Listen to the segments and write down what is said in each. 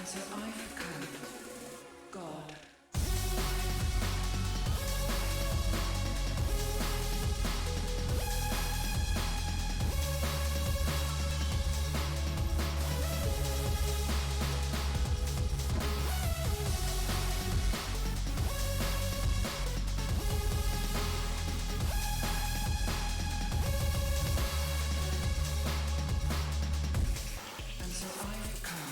so I've come, God. And so I've come.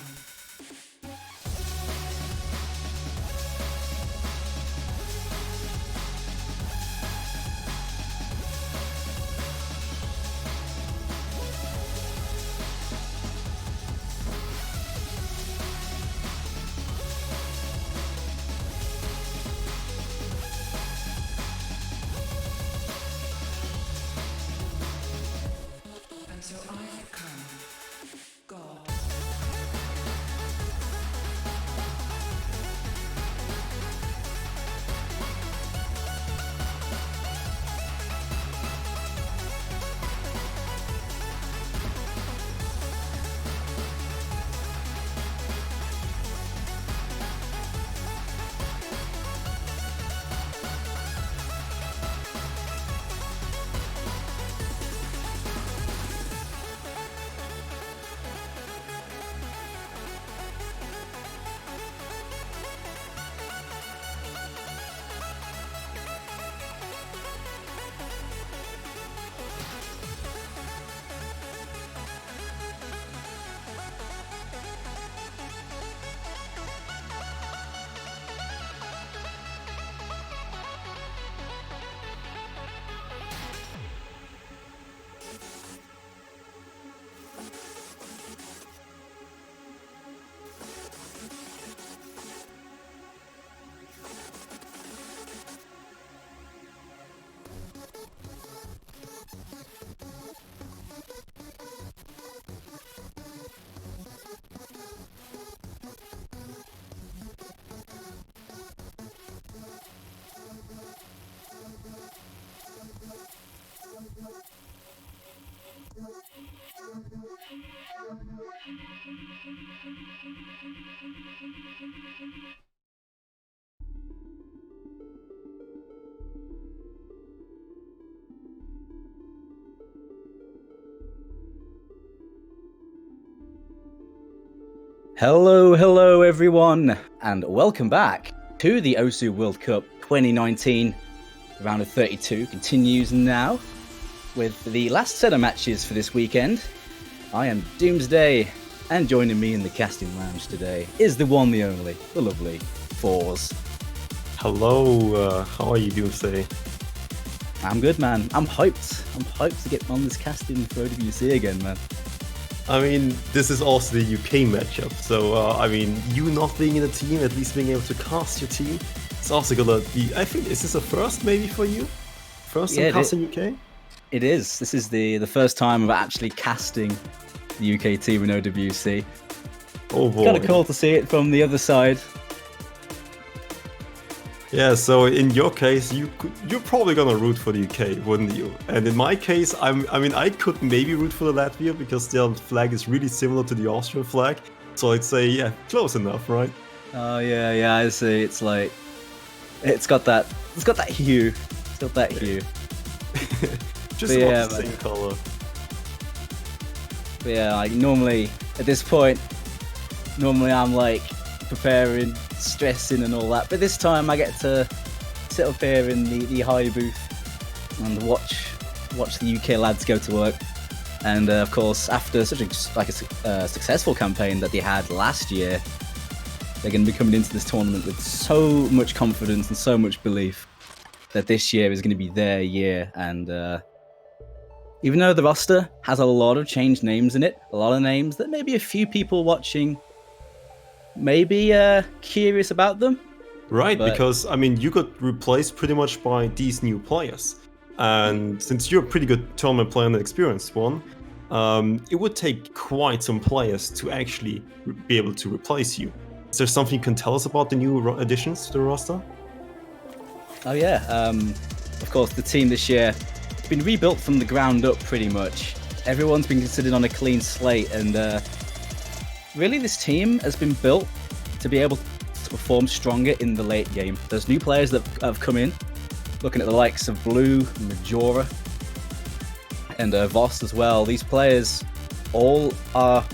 And so I've come, God. Hello everyone, and welcome back to the OSU World Cup 2019. Round of 32 continues now with the last set of matches for this weekend. I am Doomsday, and joining me in the casting lounge today is the one, the only, the lovely Fours. Hello, how are you doing today? I'm good, man. I'm hyped. I'm hyped to get on this casting for OWC again, man. I mean, this is also the UK matchup, so I mean, you not being in the team, at least being able to cast your team, it's also gonna be, I think, is this a first maybe for you? First time casting UK? It is. This is the first time of actually casting the UK team in OWC. Oh boy. Kind of cool to see it from the other side. Yeah, so in your case, you're probably gonna root for the UK, wouldn't you? And in my case, I mean, I could maybe root for the Latvia because their flag is really similar to the Austrian flag. So I'd say, yeah, close enough, right? Oh yeah, I see. It's like, it's got that hue. It's got that hue. Just But about yeah, the same color. But yeah, like normally at this point, I'm like preparing, stressing and all that. But this time I get to sit up here in the high booth and watch the UK lads go to work. And of course, after such a successful campaign that they had last year, they're going to be coming into this tournament with so much confidence and so much belief that this year is going to be their year. And even though the roster has a lot of changed names in it, a lot of names that maybe a few people watching may be curious about them. Right, because, I mean, you got replaced pretty much by these new players. And since you're a pretty good tournament player and an experienced one, it would take quite some players to actually be able to replace you. Is there something you can tell us about the new additions to the roster? Oh yeah, of course the team this year has been rebuilt from the ground up pretty much. Everyone's been considered on a clean slate, and really this team has been built to be able to perform stronger in the late game. There's new players that have come in, looking at the likes of Blue, Majora, and Voss as well. These players all are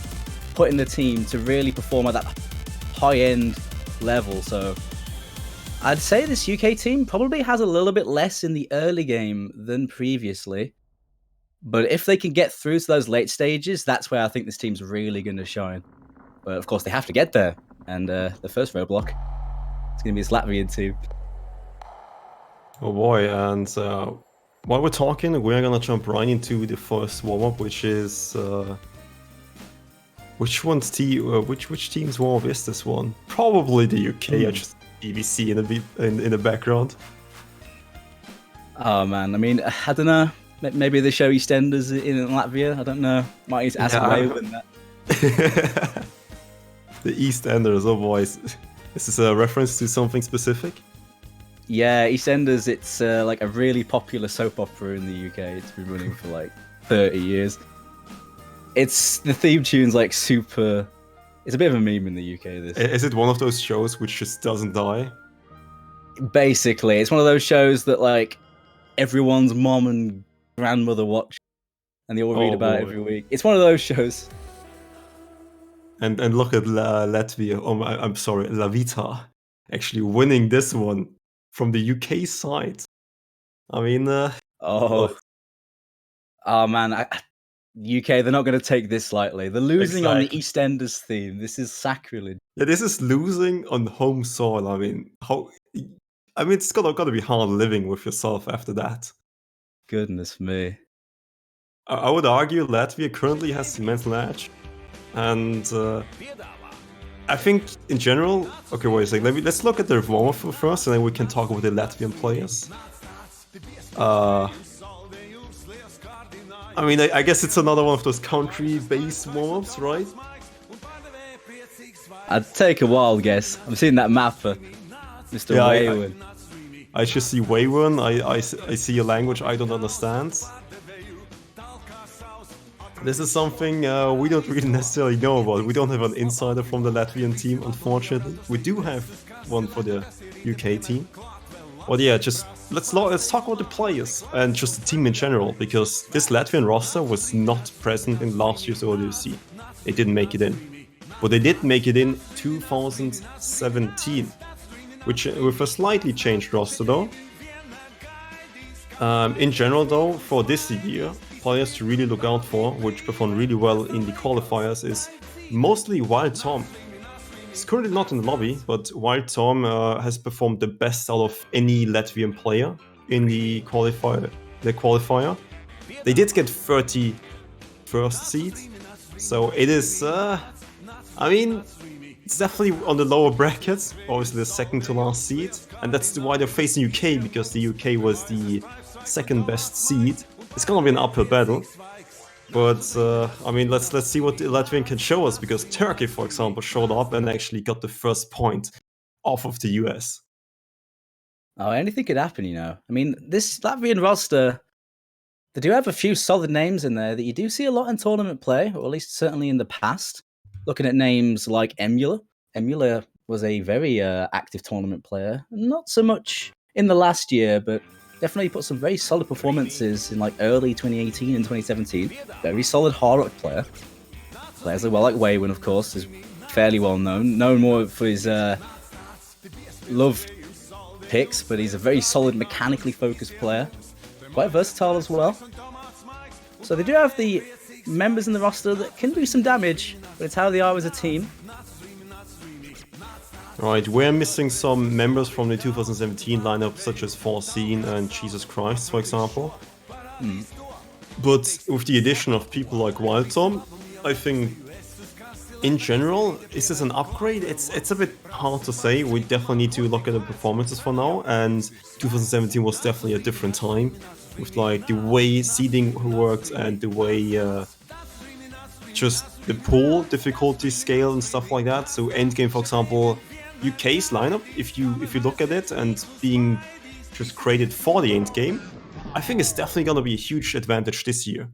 putting the team to really perform at that high-end level. So I'd say this UK team probably has a little bit less in the early game than previously. But if they can get through to those late stages, that's where I think this team's really going to shine. But of course, they have to get there. And the first roadblock is going to be this Latvian team. Oh boy, and while we're talking, we're gonna jump right into the first warm-up, which is which team's warm-up is this one? Probably the UK. I just BBC in the background. Oh man, I mean, I don't know. Maybe they show EastEnders in Latvia. I don't know. Might need to ask Waywin that. The EastEnders, oh boys. Is this a reference to something specific? Yeah, EastEnders, it's like a really popular soap opera in the UK. It's been running for like 30 years. It's the theme tune's like super. It's a bit of a meme in the UK. This is it one of those shows which just doesn't die? Basically, it's one of those shows that like everyone's mom and grandmother watch, and they all read about it every week. It's one of those shows. And look at Latvia. Oh, I'm sorry, Lavita actually winning this one from the UK side. I mean, oh man, UK, they're not going to take this lightly. They're losing on the EastEnders theme. This is sacrilege. Yeah, this is losing on home soil. I mean, it's gotta be hard living with yourself after that. Goodness me. I would argue Latvia currently has the mental edge, and I think in general. Okay, wait a second. Let's look at their warm-up first, and then we can talk about the Latvian players. I mean, I guess it's another one of those country-based warm-ups, right? I'd take a wild guess. I'm seeing that map for Mr. Waywin. I just see Waywin. I see a language I don't understand. This is something we don't really necessarily know about. We don't have an insider from the Latvian team, unfortunately. We do have one for the UK team. But yeah, just let's talk about the players and just the team in general, because this Latvian roster was not present in last year's OWC. They didn't make it in. But they did make it in 2017, which with a slightly changed roster though. In general though, for this year, players to really look out for, which performed really well in the qualifiers, is mostly Wild Tom. He's currently not in the lobby, but Wild Tom has performed the best out of any Latvian player in the qualifier. They did get 31st seed, so it is, I mean, it's definitely on the lower brackets, obviously the second to last seed, and that's why they're facing UK, because the UK was the second best seed. It's gonna be an uphill battle, but I mean, let's see what the Latvian can show us, because Turkey, for example, showed up and actually got the first point off of the US. Oh, anything could happen, you know. I mean, this Latvian roster, they do have a few solid names in there that you do see a lot in tournament play, or at least certainly in the past. Looking at names like Emula. Emula was a very active tournament player. Not so much in the last year, but definitely put some very solid performances in like early 2018 and 2017. Very solid hard rock player. Players well like Waywin, of course, is fairly well known. Known more for his love picks, but he's a very solid mechanically focused player. Quite versatile as well. So they do have the members in the roster that can do some damage, but it's how they are as a team. Right, we're missing some members from the 2017 lineup, such as Foreseen and Jesus Christ, for example. But with the addition of people like Wild Tom, I think, in general, is this an upgrade? It's a bit hard to say. We definitely need to look at the performances for now, and 2017 was definitely a different time, with like the way seeding worked and the way just the pool difficulty scale and stuff like that. So endgame, for example, UK's lineup, if you look at it and being just created for the end game, I think it's definitely gonna be a huge advantage this year,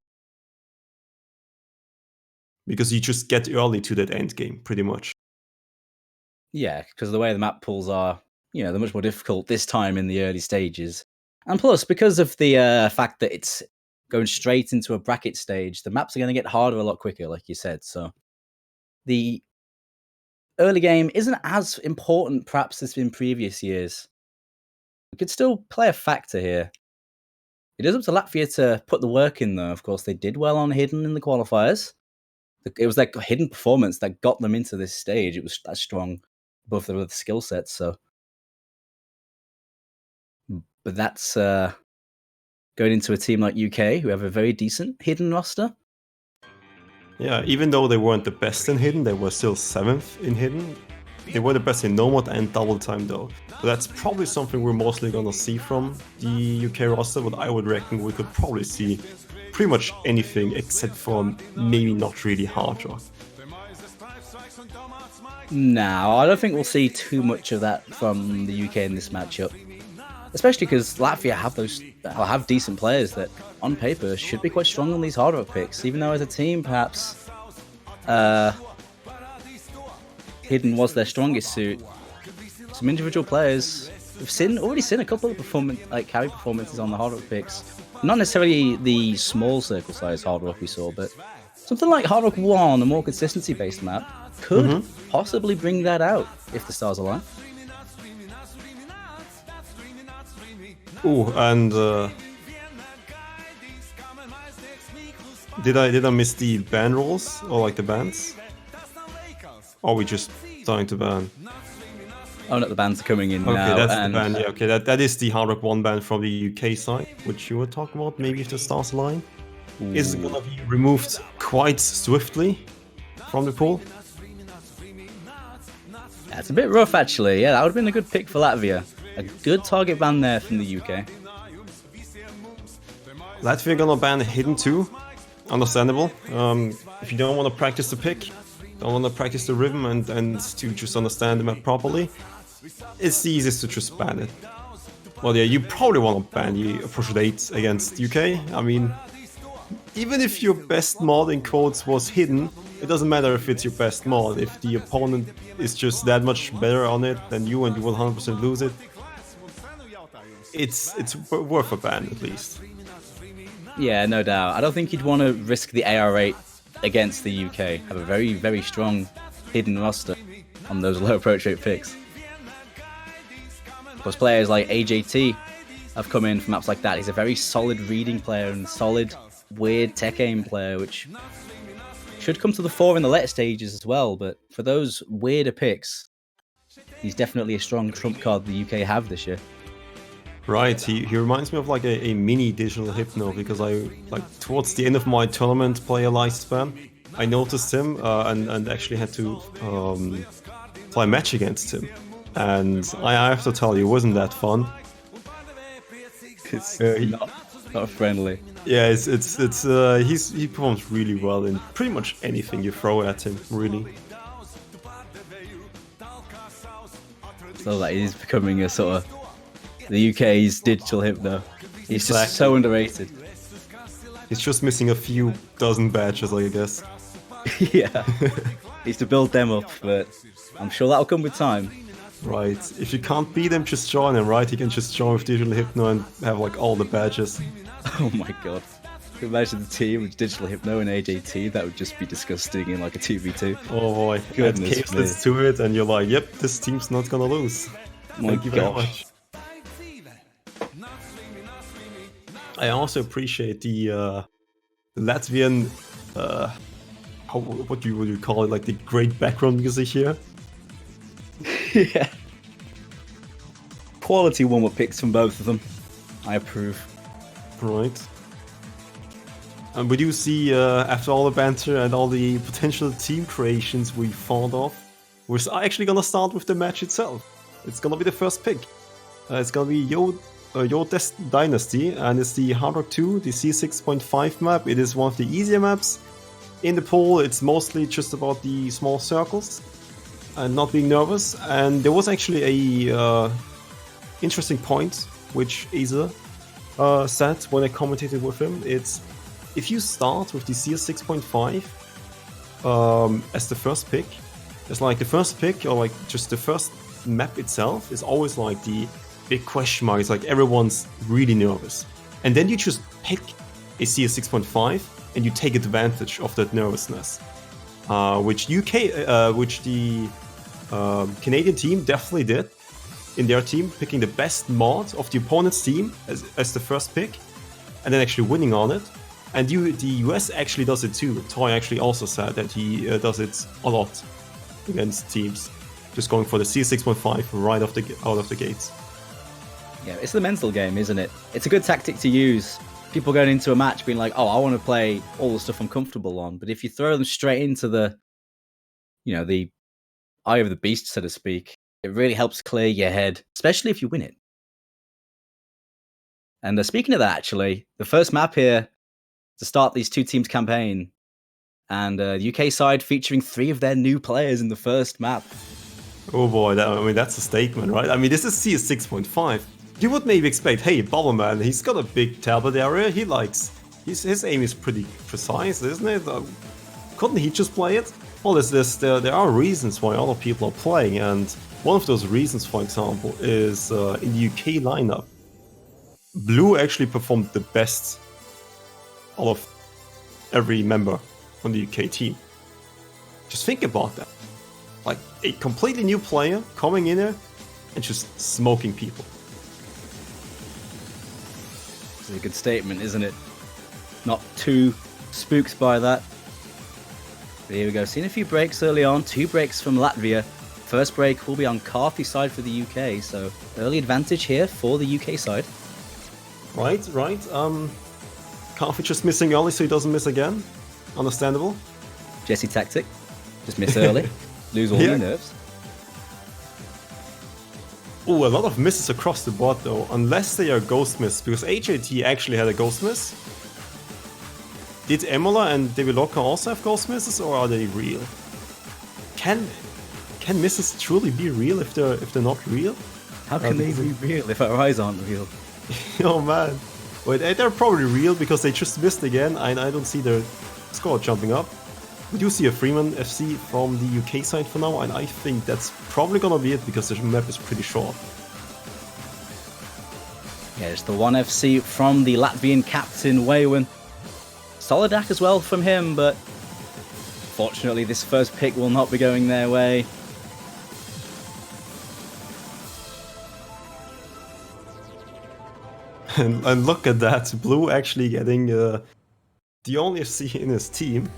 because you just get early to that end game pretty much. Yeah, because the way the map pools are, they're much more difficult this time in the early stages. And plus, because of the fact that it's going straight into a bracket stage, the maps are going to get harder a lot quicker, like you said. So the early game isn't as important, perhaps, as in previous years. It could still play a factor here. It is up to Latvia to put the work in, though. Of course, they did well on Hidden in the qualifiers. It was that Hidden performance that got them into this stage. It was that strong above the skill sets. So, but that's going into a team like UK, who have a very decent Hidden roster. Yeah, even though they weren't the best in Hidden, they were still 7th in Hidden. They were the best in Nomad and Double Time though. So that's probably something we're mostly gonna see from the UK roster, but I would reckon we could probably see pretty much anything except for maybe not really Hard Rock. No, I don't think we'll see too much of that from the UK in this matchup. Especially because Latvia have decent players that, on paper, should be quite strong on these Hard Rock picks, even though as a team, perhaps Hidden was their strongest suit. Some individual players, we've already seen a couple of carry performances on the Hard Rock picks. Not necessarily the small circle size Hard Rock we saw, but something like Hard Rock 1, a more consistency-based map, could possibly bring that out if the stars align. Ooh, and did I miss the ban rules or like the bans? Or are we just starting to ban? Oh, no, the bans are coming in now. now. Okay, that's the ban. Yeah, okay, that is the Hard Rock 1 ban from the UK side, which you were talking about. Maybe if the stars align, is it gonna be removed quite swiftly from the pool? That's a bit rough, actually. Yeah, that would have been a good pick for Latvia. A good target ban there from the UK. Latvia gonna ban Hidden too. Understandable. If you don't want to practice the pick, don't want to practice the rhythm and to just understand the map properly, it's the easiest to just ban it. Well, yeah, you probably want to ban the Approach 8 against UK. I mean, even if your best mod in quotes was Hidden, it doesn't matter if it's your best mod. If the opponent is just that much better on it than you and you will 100% lose it, it's worth a ban at least. Yeah, no doubt. I don't think you'd want to risk the AR8 against the UK. Have a very, very strong Hidden roster on those low approach rate picks. Plus, players like AJT have come in from maps like that. He's a very solid reading player and solid, weird tech aim player, which should come to the fore in the later stages as well. But for those weirder picks, he's definitely a strong trump card the UK have this year. Right, he reminds me of like a mini digital Hypno, because towards the end of my tournament player lifespan, I noticed him and actually had to play a match against him. And I have to tell you, it wasn't that fun. It's not friendly. Yeah, he performs really well in pretty much anything you throw at him, really. So that he's becoming a sort of the UK's digital Hypno. He's just so underrated. He's just missing a few dozen badges, I guess. Yeah, needs to build them up, but I'm sure that'll come with time. Right, if you can't beat him, just join him, right? You can just join with Digital Hypno and have like all the badges. Oh my god. Imagine the team with Digital Hypno and AJT, that would just be disgusting in like a 2v2. Oh boy, Goodness add caseless to it and you're like, yep, this team's not gonna lose. Thank you very much. I also appreciate the Latvian, what would you call it, like the great background music here. Yeah. Quality warm-up picks from both of them. I approve. Right. And we do see, after all the banter and all the potential team creations we thought of, we're actually gonna start with the match itself. It's gonna be the first pick. It's gonna be Your Dynasty, and it's the Hard Rock 2, the C6.5 map. It is one of the easier maps. In the pool, it's mostly just about the small circles and not being nervous. And there was actually a interesting point which Aza said when I commentated with him. It's if you start with the CS6.5 as the first pick, It's like the first pick, or like just the first map itself, is always like the big question mark. It's like everyone's really nervous. And then you just pick a CS 6.5 and you take advantage of that nervousness. Which the Canadian team definitely did in their team, picking the best mod of the opponent's team as the first pick, and then actually winning on it. And the US actually does it too. Toy actually also said that he does it a lot against teams, just going for the CS 6.5 right out of the gates. Yeah, it's the mental game, isn't it? It's a good tactic to use. People going into a match being like, oh, I want to play all the stuff I'm comfortable on. But if you throw them straight into the eye of the beast, so to speak, it really helps clear your head, especially if you win it. And speaking of that, actually, the first map here to start these two teams' campaign, and the UK side featuring 3 of their new players in the first map. Oh boy, that's a statement, right? I mean, this is CS 6.5. You would maybe expect, hey, Bobbleman, he's got a big tablet area. His aim is pretty precise, isn't it? Couldn't he just play it? Well, there are reasons why other people are playing, and one of those reasons, for example, is in the UK lineup, Blue actually performed the best out of every member on the UK team. Just think about that. Like a completely new player coming in there and just smoking people. It's a good statement, isn't it? Not too spooked by that. But here we go. Seeing a few breaks early on. 2 breaks from Latvia. First break will be on Carthy side for the UK. So early advantage here for the UK side. Right. Carthy just missing early so he doesn't miss again. Understandable. Jesse tactic. Just miss early. Lose all your nerves. Oh, a lot of misses across the board though, unless they are ghost miss, because HAT actually had a ghost miss. Did Emola and Deviloka also have ghost misses, or are they real? Can misses truly be real if they're not real? How can they be real if our eyes aren't real? Oh man. Wait, they're probably real because they just missed again. I don't see their score jumping up. We do see a Freeman FC from the UK side for now, and I think that's probably gonna be it because the map is pretty short. Yeah, it's the 1 FC from the Latvian captain, Waywin. Solid act as well from him, but fortunately this first pick will not be going their way. And look at that, Blue actually getting the only FC in his team.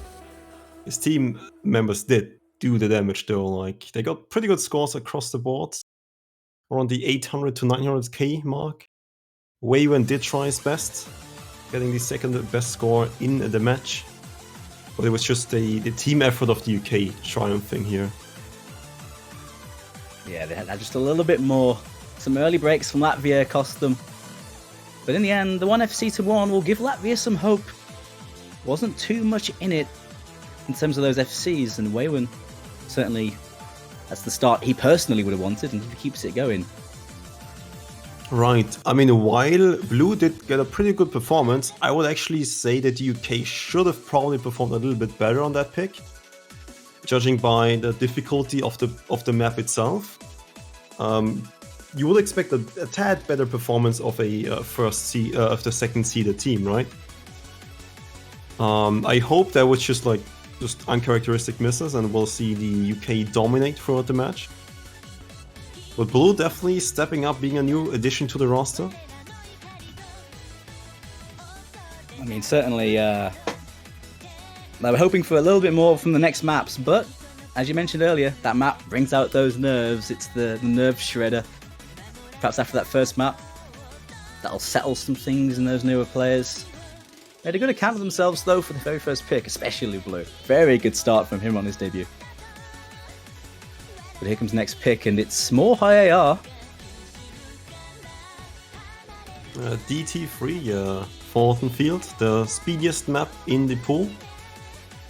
His team members did do the damage though, like they got pretty good scores across the board. Around the 800 to 900k mark. Waywin did try his best, getting the second best score in the match. But it was just the team effort of the UK triumphing here. Yeah, they had just a little bit more. Some early breaks from Latvia cost them. But in the end, the 1 FC to 1 will give Latvia some hope. Wasn't too much in it in terms of those FCs, and Waywin certainly, that's the start he personally would have wanted, and he keeps it going. Right. I mean, while Blue did get a pretty good performance, I would actually say that the UK should have probably performed a little bit better on that pick, judging by the difficulty of the map itself. You would expect a tad better performance of a of the second seeded team, right? I hope that was just uncharacteristic misses, and we'll see the UK dominate throughout the match. But Blue definitely stepping up, being a new addition to the roster. I mean, certainly they were hoping for a little bit more from the next maps, but as you mentioned earlier, that map brings out those nerves. It's the nerve shredder. Perhaps after that first map, that'll settle some things in those newer players. They had a good account of themselves though for the very first pick, especially Blue. Very good start from him on his debut. But here comes the next pick, and it's more high AR. DT3, Thornton Field, the speediest map in the pool.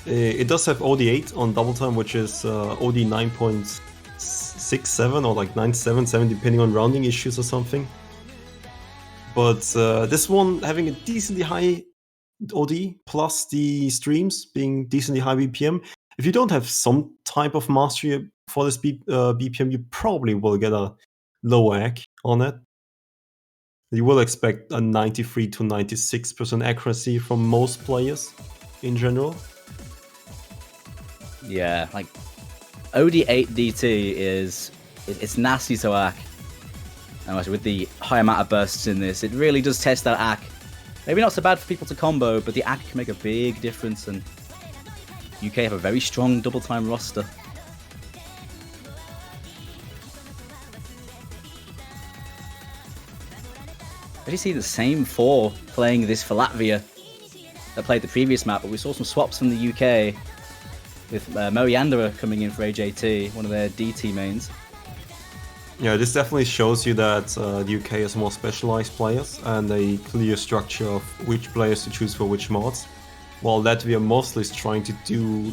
It does have OD8 on double time, which is OD 9.67 or like 9.77, depending on rounding issues or something. But this one having a decently high OD plus the streams being decently high BPM. if you don't have some type of mastery for this BPM, you probably will get a low egg on it. You will expect a 93 to 96% accuracy from most players in general. Yeah, like OD8 DT it's nasty to hack. And with the high amount of bursts in this, it really does test that ACK. Maybe not so bad for people to combo, but the ACK can make a big difference, and UK have a very strong double time roster. I just see the same four playing this for Latvia that played the previous map, but we saw some swaps from the UK with Mo Yandere coming in for AJT, one of their DT mains. Yeah, this definitely shows you that the UK has more specialized players and a clear structure of which players to choose for which mods, while Latvia mostly is trying to do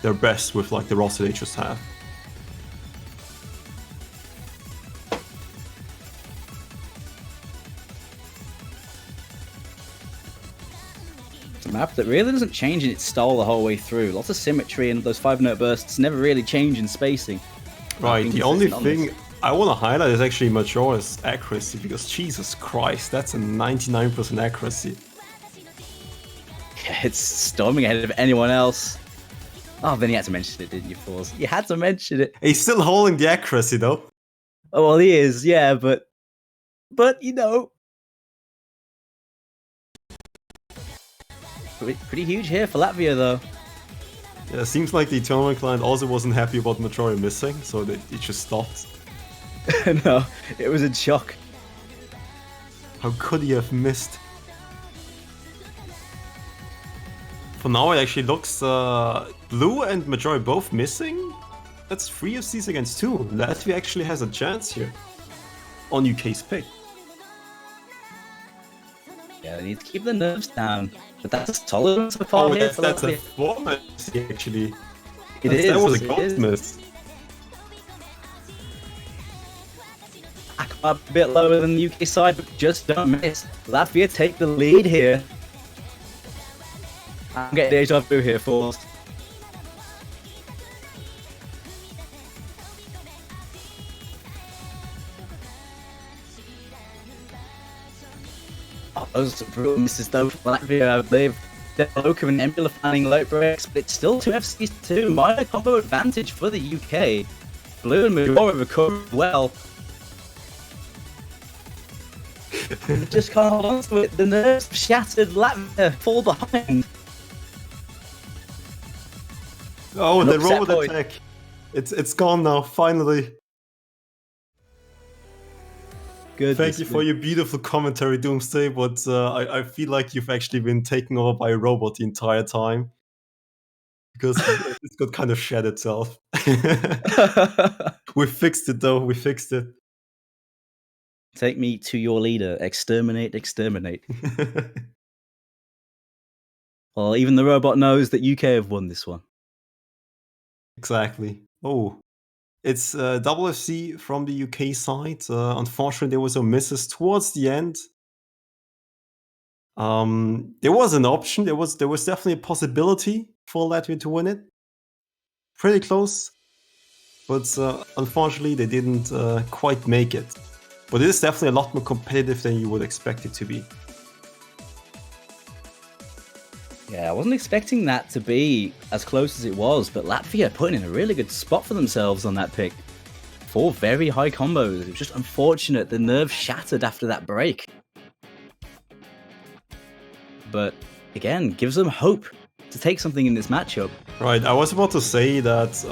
their best with like the roster they just have. It's a map that really doesn't change in its style the whole way through. Lots of symmetry, and those 5-note bursts never really change in spacing. Right, the only thing I want to highlight is actually Majora's accuracy, because Jesus Christ, that's a 99% accuracy. Yeah, it's storming ahead of anyone else. Oh, then you had to mention it, didn't you, Force? You had to mention it. He's still holding the accuracy, though. Oh, well, he is, yeah, but you know, pretty huge here for Latvia, though. Yeah, seems like the tournament client also wasn't happy about Majora missing, so it just stopped. No, it was in shock. How could he have missed? For now, it actually looks Blue and Majora both missing. That's 3 FCs against 2. Latvia actually has a chance here on UK's pick. Yeah, they need to keep the nerves down. But that's a solid one so far here for that's a Latvia. 4 FC actually. That was a it god is. miss. A bit lower than the UK side, but just don't miss. Latvia take the lead here. I'm getting deja vu here, Force. Oh, those are brutal misses though for Latvia. They're Loka and Embula fanning low breaks, but it's still 2 FCs to 2. Minor combo advantage for the UK. Blue and Majora recover well. They just can't hold on to it. The nerves have shattered. Latvia fall behind. Oh, An the upset robot point. attack. It's gone now, finally. Thank you for your beautiful commentary, Doomsday, but I feel like you've actually been taken over by a robot the entire time. Because it's got kind of shed itself. We fixed it though, we fixed it. Take me to your leader. Exterminate, exterminate. Well, even the robot knows that UK have won this one. Exactly. Oh, it's double FC from the UK side. Unfortunately, there was some misses towards the end. There was an option. There was definitely a possibility for Latvia to win it. Pretty close, but unfortunately, they didn't quite make it. But it is definitely a lot more competitive than you would expect it to be. Yeah, I wasn't expecting that to be as close as it was, but Latvia putting in a really good spot for themselves on that pick. 4 very high combos. It was just unfortunate. The nerves shattered after that break. But again, gives them hope to take something in this matchup. Right, I was about to say that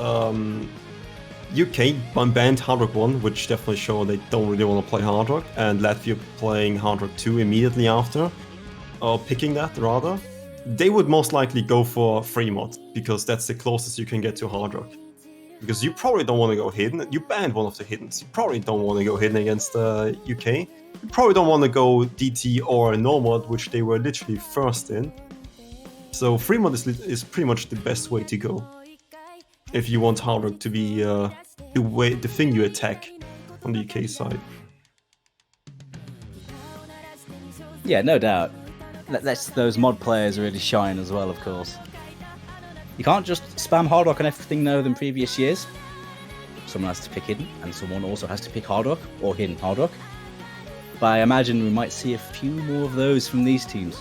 UK banned Hard Rock 1, which definitely showed they don't really want to play Hard Rock, and Latvia playing Hard Rock 2 immediately after, or picking that rather. They would most likely go for free mod, because that's the closest you can get to Hard Rock. Because you probably don't want to go hidden. You banned one of the hiddens. You probably don't want to go hidden against UK. You probably don't want to go DT or no mod, which they were literally first in. So free mod is pretty much the best way to go if you want Hard Rock to be the thing you attack on the UK side. Yeah, no doubt. Let's those mod players really shine as well, of course. You can't just spam Hard Rock on everything though than previous years. Someone has to pick Hidden, and someone also has to pick Hard Rock or Hidden Hard Rock. But I imagine we might see a few more of those from these teams,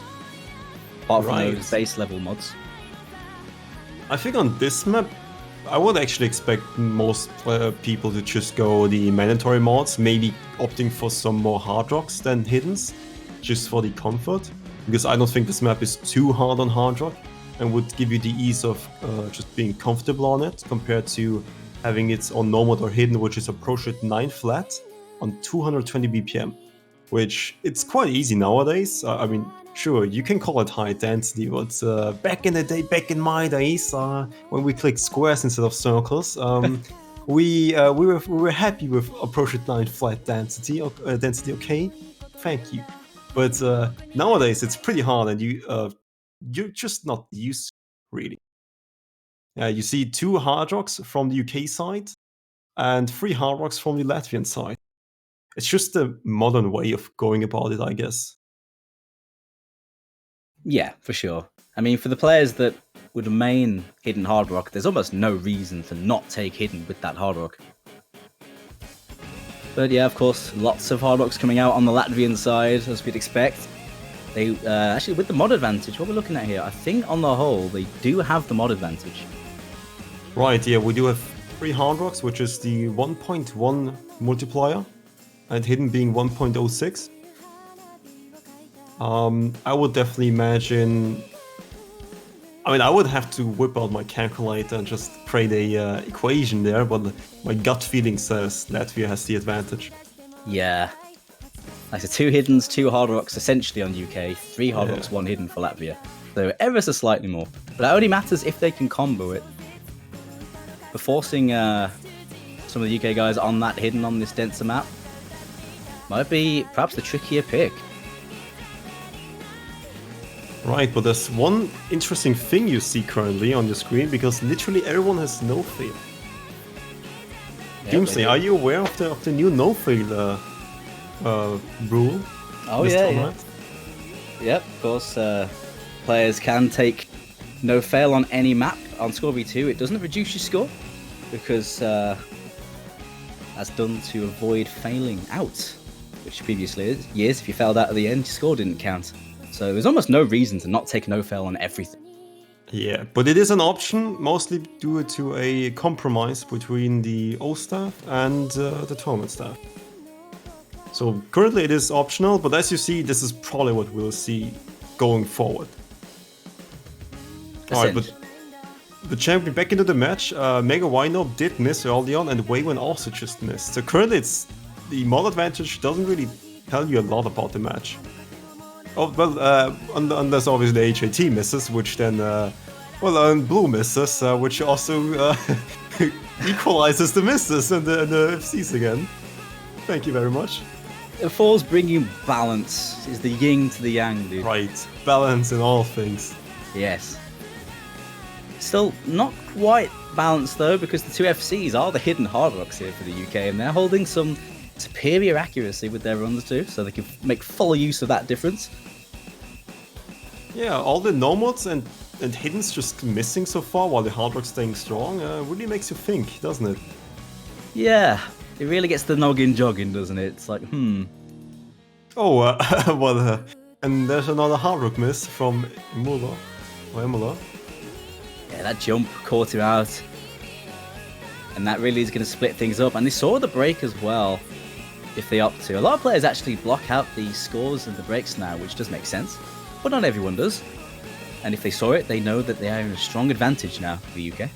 apart from Right. those base level mods. I think on this map, I would actually expect most people to just go the mandatory mods, maybe opting for some more hard rocks than hiddens, just for the comfort. Because I don't think this map is too hard on hard rock and would give you the ease of just being comfortable on it compared to having it on normal or hidden, which is approach at 9 flat on 220 BPM, which it's quite easy nowadays. I mean, sure, you can call it high density, but back in the day, back in my days, when we clicked squares instead of circles, we were happy with approach at 9 flat density. Okay, thank you. But nowadays it's pretty hard, and you're just not used to it, really. You see 2 hard rocks from the UK side and 3 hard rocks from the Latvian side. It's just a modern way of going about it, I guess. Yeah, for sure. I mean, for the players that would main Hidden Hard Rock, there's almost no reason to not take Hidden with that Hard Rock. But yeah, of course, lots of Hard Rocks coming out on the Latvian side, as we'd expect. They actually, with the mod advantage, what we're looking at here, I think on the whole, they do have the mod advantage. Right, yeah, we do have 3 hard rocks, which is the 1.1 multiplier, and hidden being 1.06. I would definitely imagine. I mean, I would have to whip out my calculator and just create a equation there, but my gut feeling says Latvia has the advantage. Yeah. Like, so 2 Hiddens, 2 Hard Rocks essentially on UK, 3 Hard Rocks, 1 Hidden for Latvia. So ever so slightly more. But that only matters if they can combo it. But forcing some of the UK guys on that Hidden on this denser map might be perhaps the trickier pick. Right, but there's one interesting thing you see currently on your screen, because literally everyone has no fail. Yeah, Doomsday, are you aware of the new no fail rule? Oh this yeah, tournament? yeah. Yep, of course. Players can take no fail on any map on Score V2. It doesn't reduce your score because that's done to avoid failing out, which previously years if you failed out at the end, your score didn't count. So there's almost no reason to not take no fail on everything. Yeah, but it is an option, mostly due to a compromise between the O staff and the tournament staff. So currently it is optional, but as you see, this is probably what we'll see going forward. Alright, but the champion back into the match. Mega Wino did miss early on, and Waywin also just missed. So currently it's the mod advantage doesn't really tell you a lot about the match. Oh, well, unless obviously the HAT misses, which then, Blue misses, which also equalizes the misses and the FCs again. Thank you very much. The Force bringing balance is the yin to the yang, dude. Right, balance in all things. Yes. Still not quite balanced though, because the 2 FCs are the Hidden Hard Rocks here for the UK, and they're holding some superior accuracy with their runs too, so they can make full use of that difference. Yeah, all the no mods and hiddens just missing so far, while the hard rock staying strong, really makes you think, doesn't it? Yeah, it really gets the noggin jogging, doesn't it? It's like, Oh, and there's another hard rock miss from Imola. Yeah, that jump caught him out. And that really is going to split things up. And they saw the break as well, if they opt to. A lot of players actually block out the scores and the breaks now, which does make sense. But not everyone does. And if they saw it, they know that they are in a strong advantage now for the UK.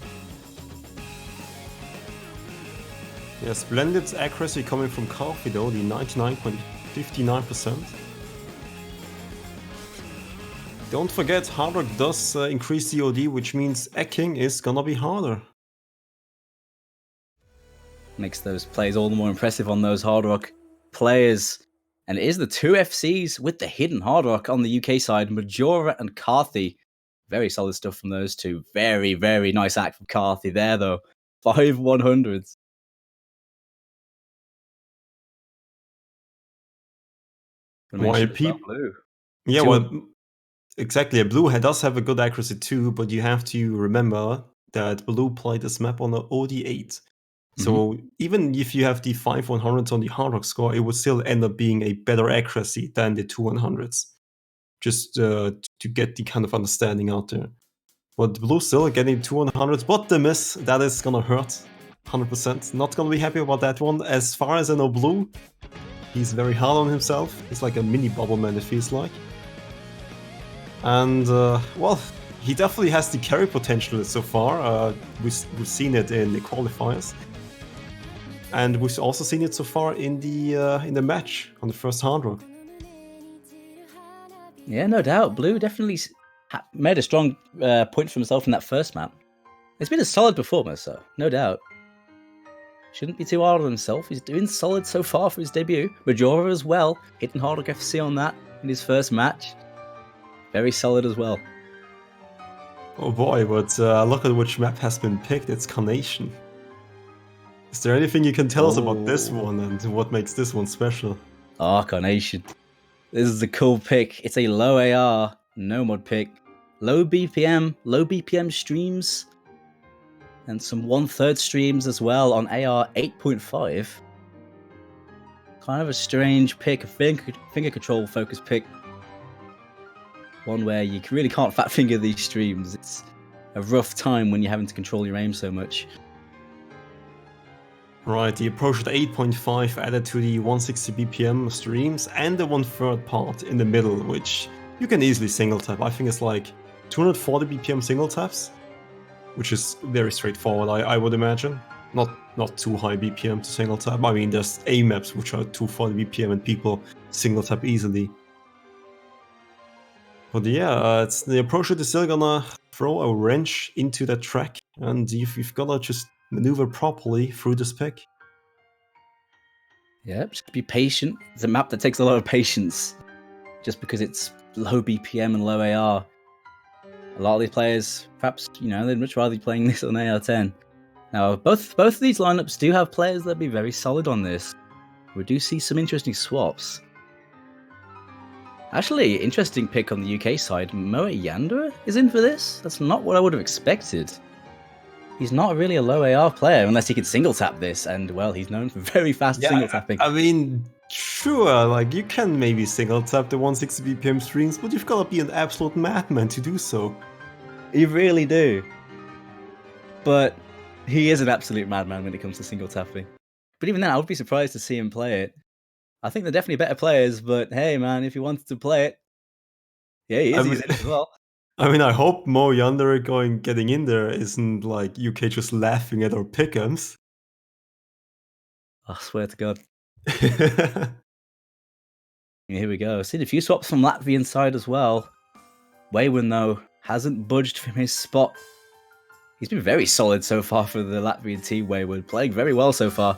Yeah, splendid accuracy coming from Coffee though, the 99.59%. Don't forget, hard rock does increase the OD, which means ecking is gonna be harder. Makes those plays all the more impressive on those Hard Rock players. And it is the 2 FCs with the Hidden Hard Rock on the UK side, Majora and Carthy. Very solid stuff from those two. Very, very nice act from Carthy there, though. 5 100s. YP. Yeah, well, exactly. Blue does have a good accuracy too, but you have to remember that Blue played this map on the OD8. So even if you have the 5 100s on the hard rock score, it would still end up being a better accuracy than the 2 100s. Just to get the kind of understanding out there. But Blue still getting 2 100s, but the miss, that is gonna hurt. 100%. Not gonna be happy about that one. As far as I know, Blue, he's very hard on himself. He's like a mini bubble man, it feels like. And, well, he definitely has the carry potential so far. We've seen it in the qualifiers. And we've also seen it so far in the match on the first hard rock. Yeah, no doubt. Blue definitely made a strong point for himself in that first map. It's been a solid performance, so no doubt. Shouldn't be too hard on himself. He's doing solid so far for his debut. Majora as well, hitting Hard Rock FC on that in his first match. Very solid as well. Oh boy, but look at which map has been picked. It's Carnation. Is there anything you can tell us about this one and what makes this one special? Oh, Carnation. This is a cool pick. It's a low AR, no mod pick. Low BPM streams. And some 1/3 streams as well on AR 8.5. Kind of a strange pick, a finger control focus pick. One where you really can't fat finger these streams. It's a rough time when you're having to control your aim so much. Right, the approach at 8.5 added to the 160 BPM streams and the 1/3 part in the middle, which you can easily single tap. I think it's like 240 BPM single taps, which is very straightforward, I would imagine. Not too high BPM to single tap. I mean, there's A maps which are 240 BPM and people single tap easily. But yeah, it's the approach is still gonna throw a wrench into that track, and you've gotta just maneuver properly through this pick. Yeah, just be patient. It's a map that takes a lot of patience, just because it's low BPM and low AR. A lot of these players, perhaps, they'd much rather be playing this on AR10. Now, both of these lineups do have players that'd be very solid on this. We do see some interesting swaps. Actually, interesting pick on the UK side. Moe Yandere is in for this. That's not what I would have expected. He's not really a low AR player unless he can single tap this, and well, he's known for very fast single tapping. I mean, sure, like you can maybe single tap the 160 BPM streams, but you've gotta be an absolute madman to do so. You really do. But he is an absolute madman when it comes to single tapping. But even then, I would be surprised to see him play it. I think they're definitely better players, but hey, man, if he wanted to play it, yeah, he is using it as well. I mean, I hope Moe Yandere getting in there isn't like UK just laughing at our pick'ems. I swear to God. Here we go. Seen a few swaps from Latvian side as well. Waywin, though, hasn't budged from his spot. He's been very solid so far for the Latvian team, Waywin. Playing very well so far.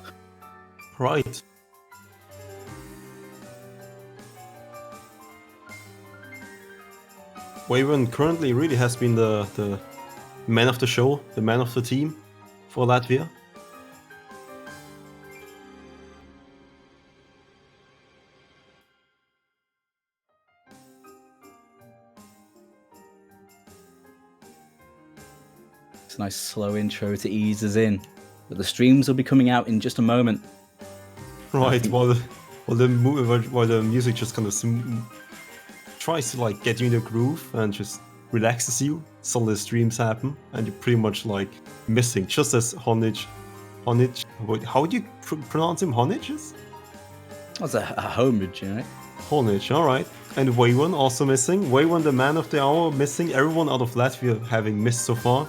Right. Waywin currently really has been the man of the show, the man of the team for Latvia. It's a nice slow intro to ease us in. But the streams will be coming out in just a moment. Right, while the music just kind of tries to like get you in the groove and just relaxes you. Some of the streams happen and you're pretty much like missing, just as Honich, how do you pronounce him? Honich? That's a homage, right? Honich, alright. And Waywin also missing. Waywin, the man of the hour, missing. Everyone out of Latvia having missed so far.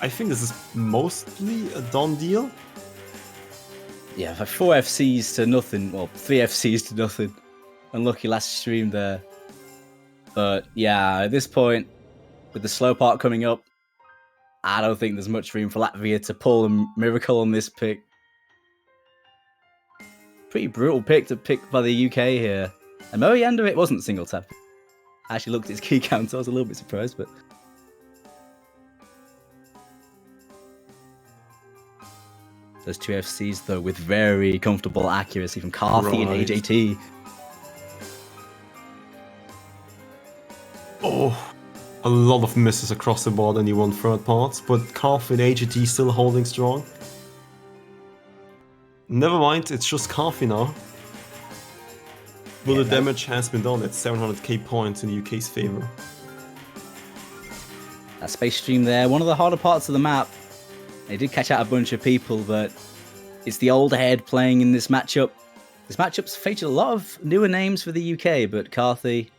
I think this is mostly a done deal. Yeah, 4 FCs to nothing. Well, 3 FCs to nothing. Unlucky last stream there. But yeah, at this point, with the slow part coming up, I don't think there's much room for Latvia to pull a miracle on this pick. Pretty brutal pick to pick by the UK here. And Moe Yandere, it wasn't single tap. I actually looked at his key count, so I was a little bit surprised, but... Those 2 FCs, though, with very comfortable accuracy from Carthy and AJT. Oh, a lot of misses across the board and you won third parts, but Calf and AGT still holding strong. Never mind, it's just Calfie now. But the damage has been done at 700k points in the UK's favor. That space stream there, one of the harder parts of the map. They did catch out a bunch of people, but it's the old head playing in this matchup. This matchup's featured a lot of newer names for the UK, but Carthy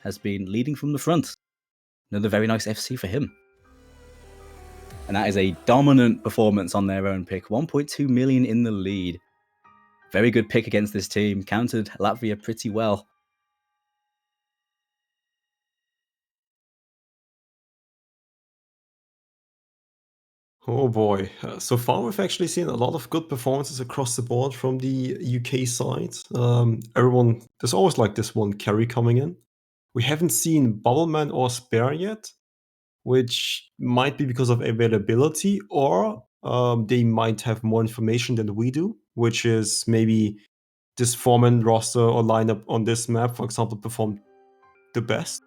has been leading from the front. Another very nice FC for him. And that is a dominant performance on their own pick. 1.2 million in the lead. Very good pick against this team. Countered Latvia pretty well. Oh boy, so far we've actually seen a lot of good performances across the board from the UK side. There's always like this one carry coming in. We haven't seen Bubbleman or Spare yet, which might be because of availability, or they might have more information than we do, which is maybe this foreman roster or lineup on this map, for example, performed the best.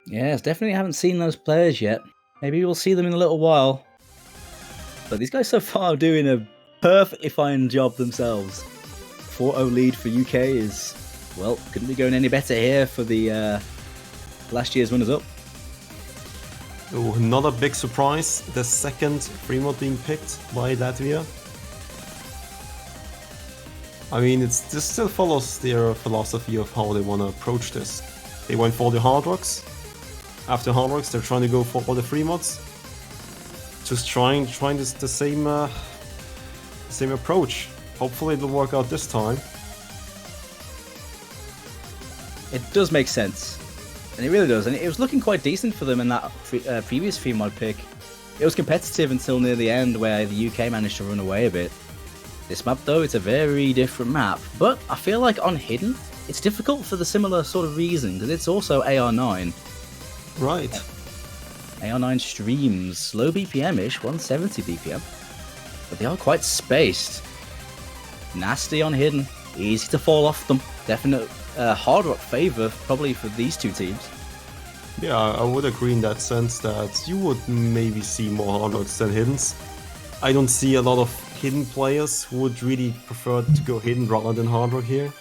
Yes, definitely haven't seen those players yet. Maybe we'll see them in a little while. But these guys so far are doing a perfectly fine job themselves. 4-0 lead for UK is, well, couldn't be going any better here for the last year's runners-up. Oh, another big surprise, the second free mod being picked by Latvia. I mean, this still follows their philosophy of how they want to approach this. They went for the hard rocks. After hard rocks, they're trying to go for all the free mods. Just trying the same approach. Hopefully it'll work out this time. It does make sense. And it really does. And it was looking quite decent for them in that previous free mod pick. It was competitive until near the end where the UK managed to run away a bit. This map though, it's a very different map. But I feel like on Hidden, it's difficult for the similar sort of reason, because it's also AR9. Right. AR9 streams, low BPM-ish, 170 BPM. But they are quite spaced. Nasty on Hidden, easy to fall off them. Definite hard rock favour probably for these two teams. Yeah, I would agree in that sense that you would maybe see more hard rocks than hiddens. I don't see a lot of hidden players who would really prefer to go hidden rather than hard rock here.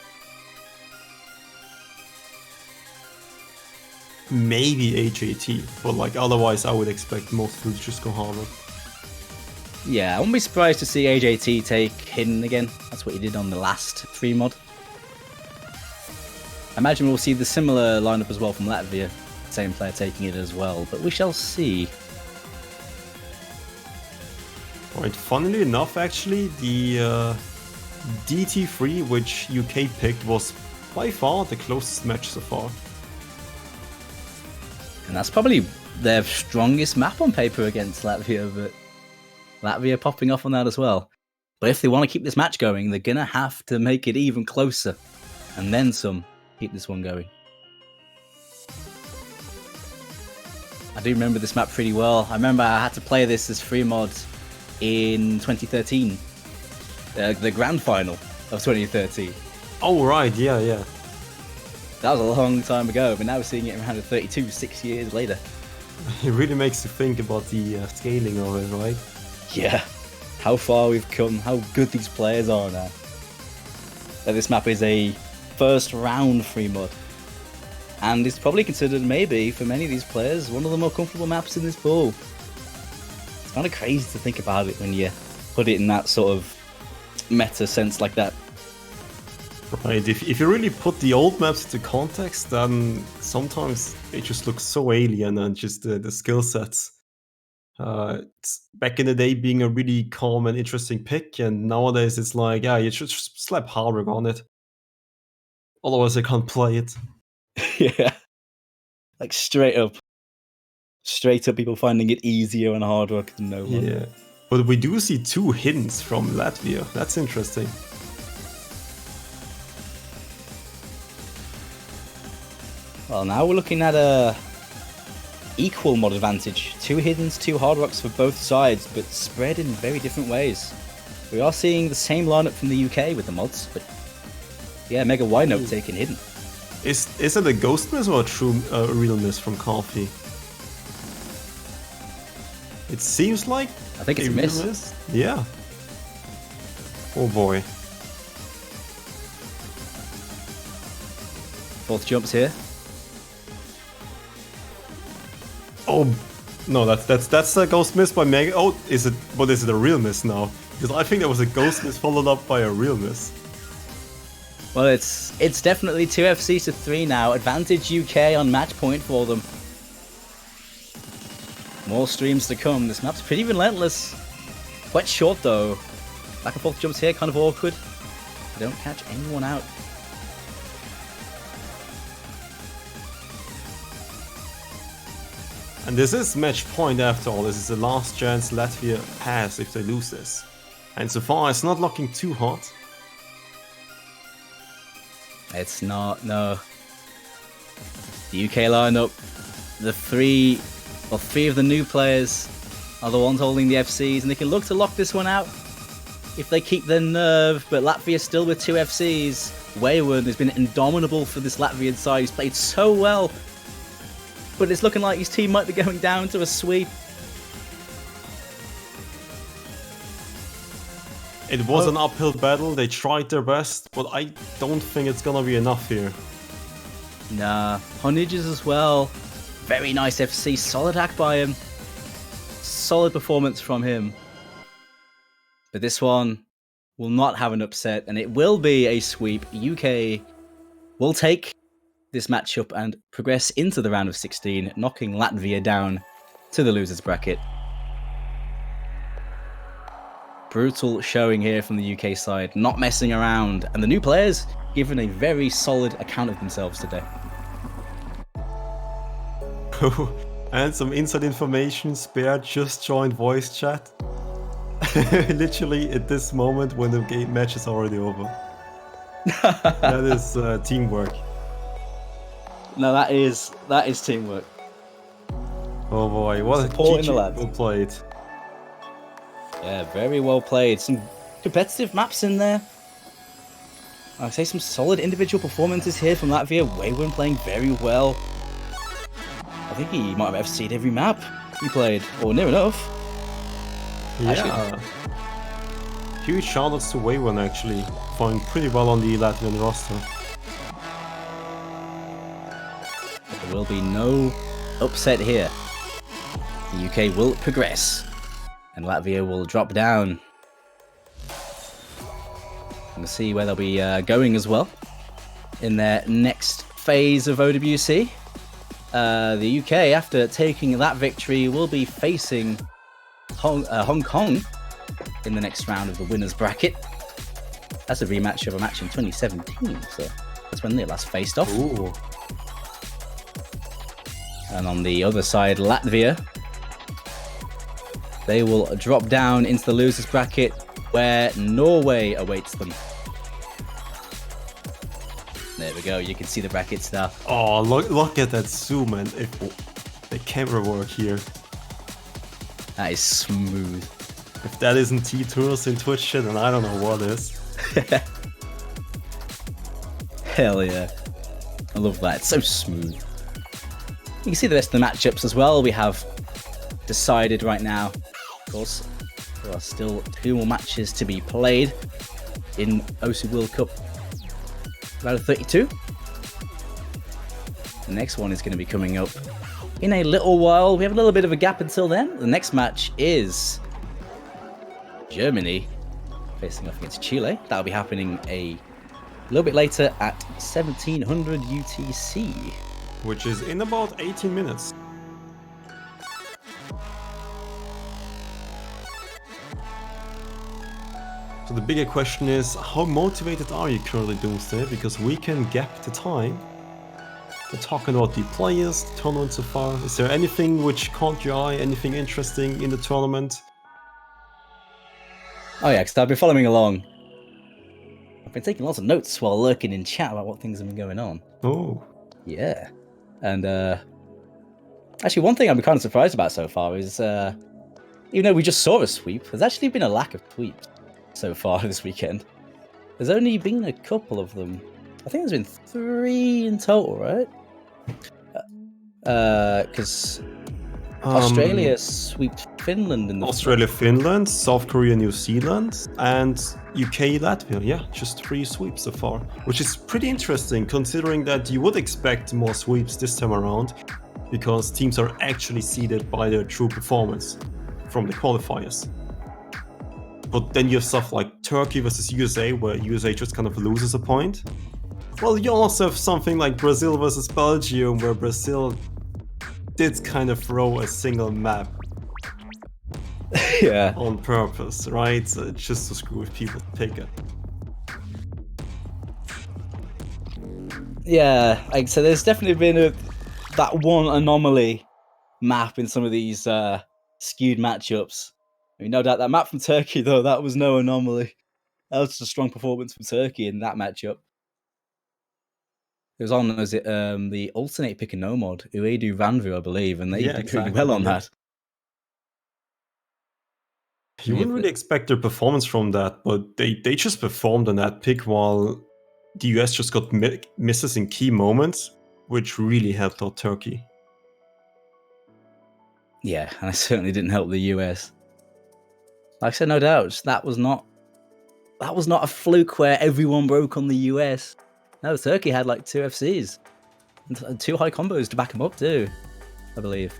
Maybe HAT, but like otherwise I would expect most people to just go hard rock. Yeah, I wouldn't be surprised to see AJT take Hidden again. That's what he did on the last free mod. I imagine we'll see the similar lineup as well from Latvia. Same player taking it as well, but we shall see. Right, funnily enough actually, the DT3 which UK picked was by far the closest match so far. And that's probably their strongest map on paper against Latvia, but Latvia popping off on that as well. But if they want to keep this match going, they're going to have to make it even closer. And then some. Keep this one going. I do remember this map pretty well. I remember I had to play this as free mod in 2013. The grand final of 2013. Oh right, yeah. That was a long time ago, but now we're seeing it around at 32, 6 years later. It really makes you think about the scaling of it, right? Yeah, how far we've come, how good these players are now. This map is a first round free mod, and it's probably considered maybe for many of these players one of the more comfortable maps in this pool. It's kind of crazy to think about it when you put it in that sort of meta sense like that. Right, if you really put the old maps into context, then sometimes they just look so alien and just the skill sets. It's back in the day being a really calm and interesting pick, and nowadays it's like, yeah, you should just slap hard rock on it. Otherwise I can't play it. Yeah. Like straight up people finding it easier on hard rock than no one. Yeah. But we do see two hiddens from Latvia. That's interesting. Well, now we're looking at a equal mod advantage. 2 hiddens, 2 hard rocks for both sides, but spread in very different ways. We are seeing the same lineup from the UK with the mods, but Yeah, Mega Wide Note taken hidden. Is it a ghost miss or a true real miss from Coffee? It seems like I think it's a real miss. Yeah. Oh boy. Fourth jumps here. Oh no, that's a ghost miss by Mega. Oh, is it? But is it a real miss now? Because I think there was a ghost miss followed up by a real miss. Well, it's definitely 2 FCs to 3 now. Advantage UK on match point for them. More streams to come. This map's pretty relentless. Quite short though. Back and forth jumps here, kind of awkward. They don't catch anyone out. And this is match point after all. This is the last chance Latvia has if they lose this. And so far, it's not looking too hot. It's not, no. The UK lineup, three of the new players are the ones holding the FCs, and they can look to lock this one out if they keep their nerve. But Latvia still with 2 FCs. Wayward has been indomitable for this Latvian side. He's played so well, but it's looking like his team might be going down to a sweep. It was an uphill battle, they tried their best, but I don't think it's gonna be enough here. Nah, Honidges as well. Very nice FC, solid hack by him. Solid performance from him. But this one will not have an upset, and it will be a sweep. UK will take this matchup and progress into the round of 16, knocking Latvia down to the losers bracket. Brutal showing here from the UK side, not messing around, and the new players given a very solid account of themselves today. And some inside information, Spare just joined voice chat. Literally at this moment when the game match is already over. That is teamwork. No, that is teamwork. Oh boy, what a Supporting the GG lads. well played. Yeah, very well played. Some competitive maps in there. I'd say some solid individual performances here from Latvia. Wayward playing very well. I think he might have FC'd every map he played, or near enough. Yeah. Huge shoutouts to Wayward actually, playing pretty well on the Latvian roster. But there will be no upset here. The UK will progress, and Latvia will drop down. We'll see where they'll be going as well in their next phase of OWC. The UK, after taking that victory, will be facing Hong Kong in the next round of the winners bracket. That's a rematch of a match in 2017, so that's when they last faced off. Ooh. And on the other side, Latvia, they will drop down into the losers bracket where Norway awaits them. There we go, you can see the brackets now. Oh, look at that zoom and the camera work here. That is smooth. If that isn't T-Tours in Twitch shit, then I don't know what is. Hell yeah. I love that, it's so smooth. You can see the rest of the matchups as well. We have decided right now. Of course, there are still 2 more matches to be played in OC World Cup round of 32. The next one is going to be coming up in a little while. We have a little bit of a gap until then. The next match is Germany facing off against Chile. That'll be happening a little bit later at 1700 UTC. Which is in about 18 minutes. So the bigger question is, how motivated are you currently, Doomsday? Because we can gap the time. We're talking about the players, the tournament so far. Is there anything which caught your eye, anything interesting in the tournament? Oh yeah, because I've been following along. I've been taking lots of notes while lurking in chat about what things have been going on. Oh. Yeah. And actually one thing I'm kind of surprised about so far is even though we just saw a sweep, there's actually been a lack of sweeps so far this weekend. There's only been a couple of them. I think there's been 3 in total, right? Because Australia swept Finland in the Australia, Finland, South Korea, New Zealand, and UK, Latvia. Yeah, just 3 sweeps so far, which is pretty interesting considering that you would expect more sweeps this time around because teams are actually seeded by their true performance from the qualifiers. But then you have stuff like Turkey versus USA, where USA just kind of loses a point. Well, you also have something like Brazil versus Belgium, where Brazil did kind of throw a single map yeah. on purpose, right? So just to screw with people to pick it. Yeah, like so there's definitely been that one anomaly map in some of these skewed matchups. I mean, no doubt that map from Turkey, though, that was no anomaly. That was just a strong performance from Turkey in that matchup. It was on, was it the alternate pick and no mod, Uedu Vanvu, I believe, and they did pretty well on that. You wouldn't really expect their performance from that, but they just performed on that pick while the US just got misses in key moments, which really helped out Turkey. Yeah, and it certainly didn't help the US. Like I said, no doubt, that was not a fluke where everyone broke on the US. No, Turkey had like 2 FCs and 2 high combos to back them up too, I believe.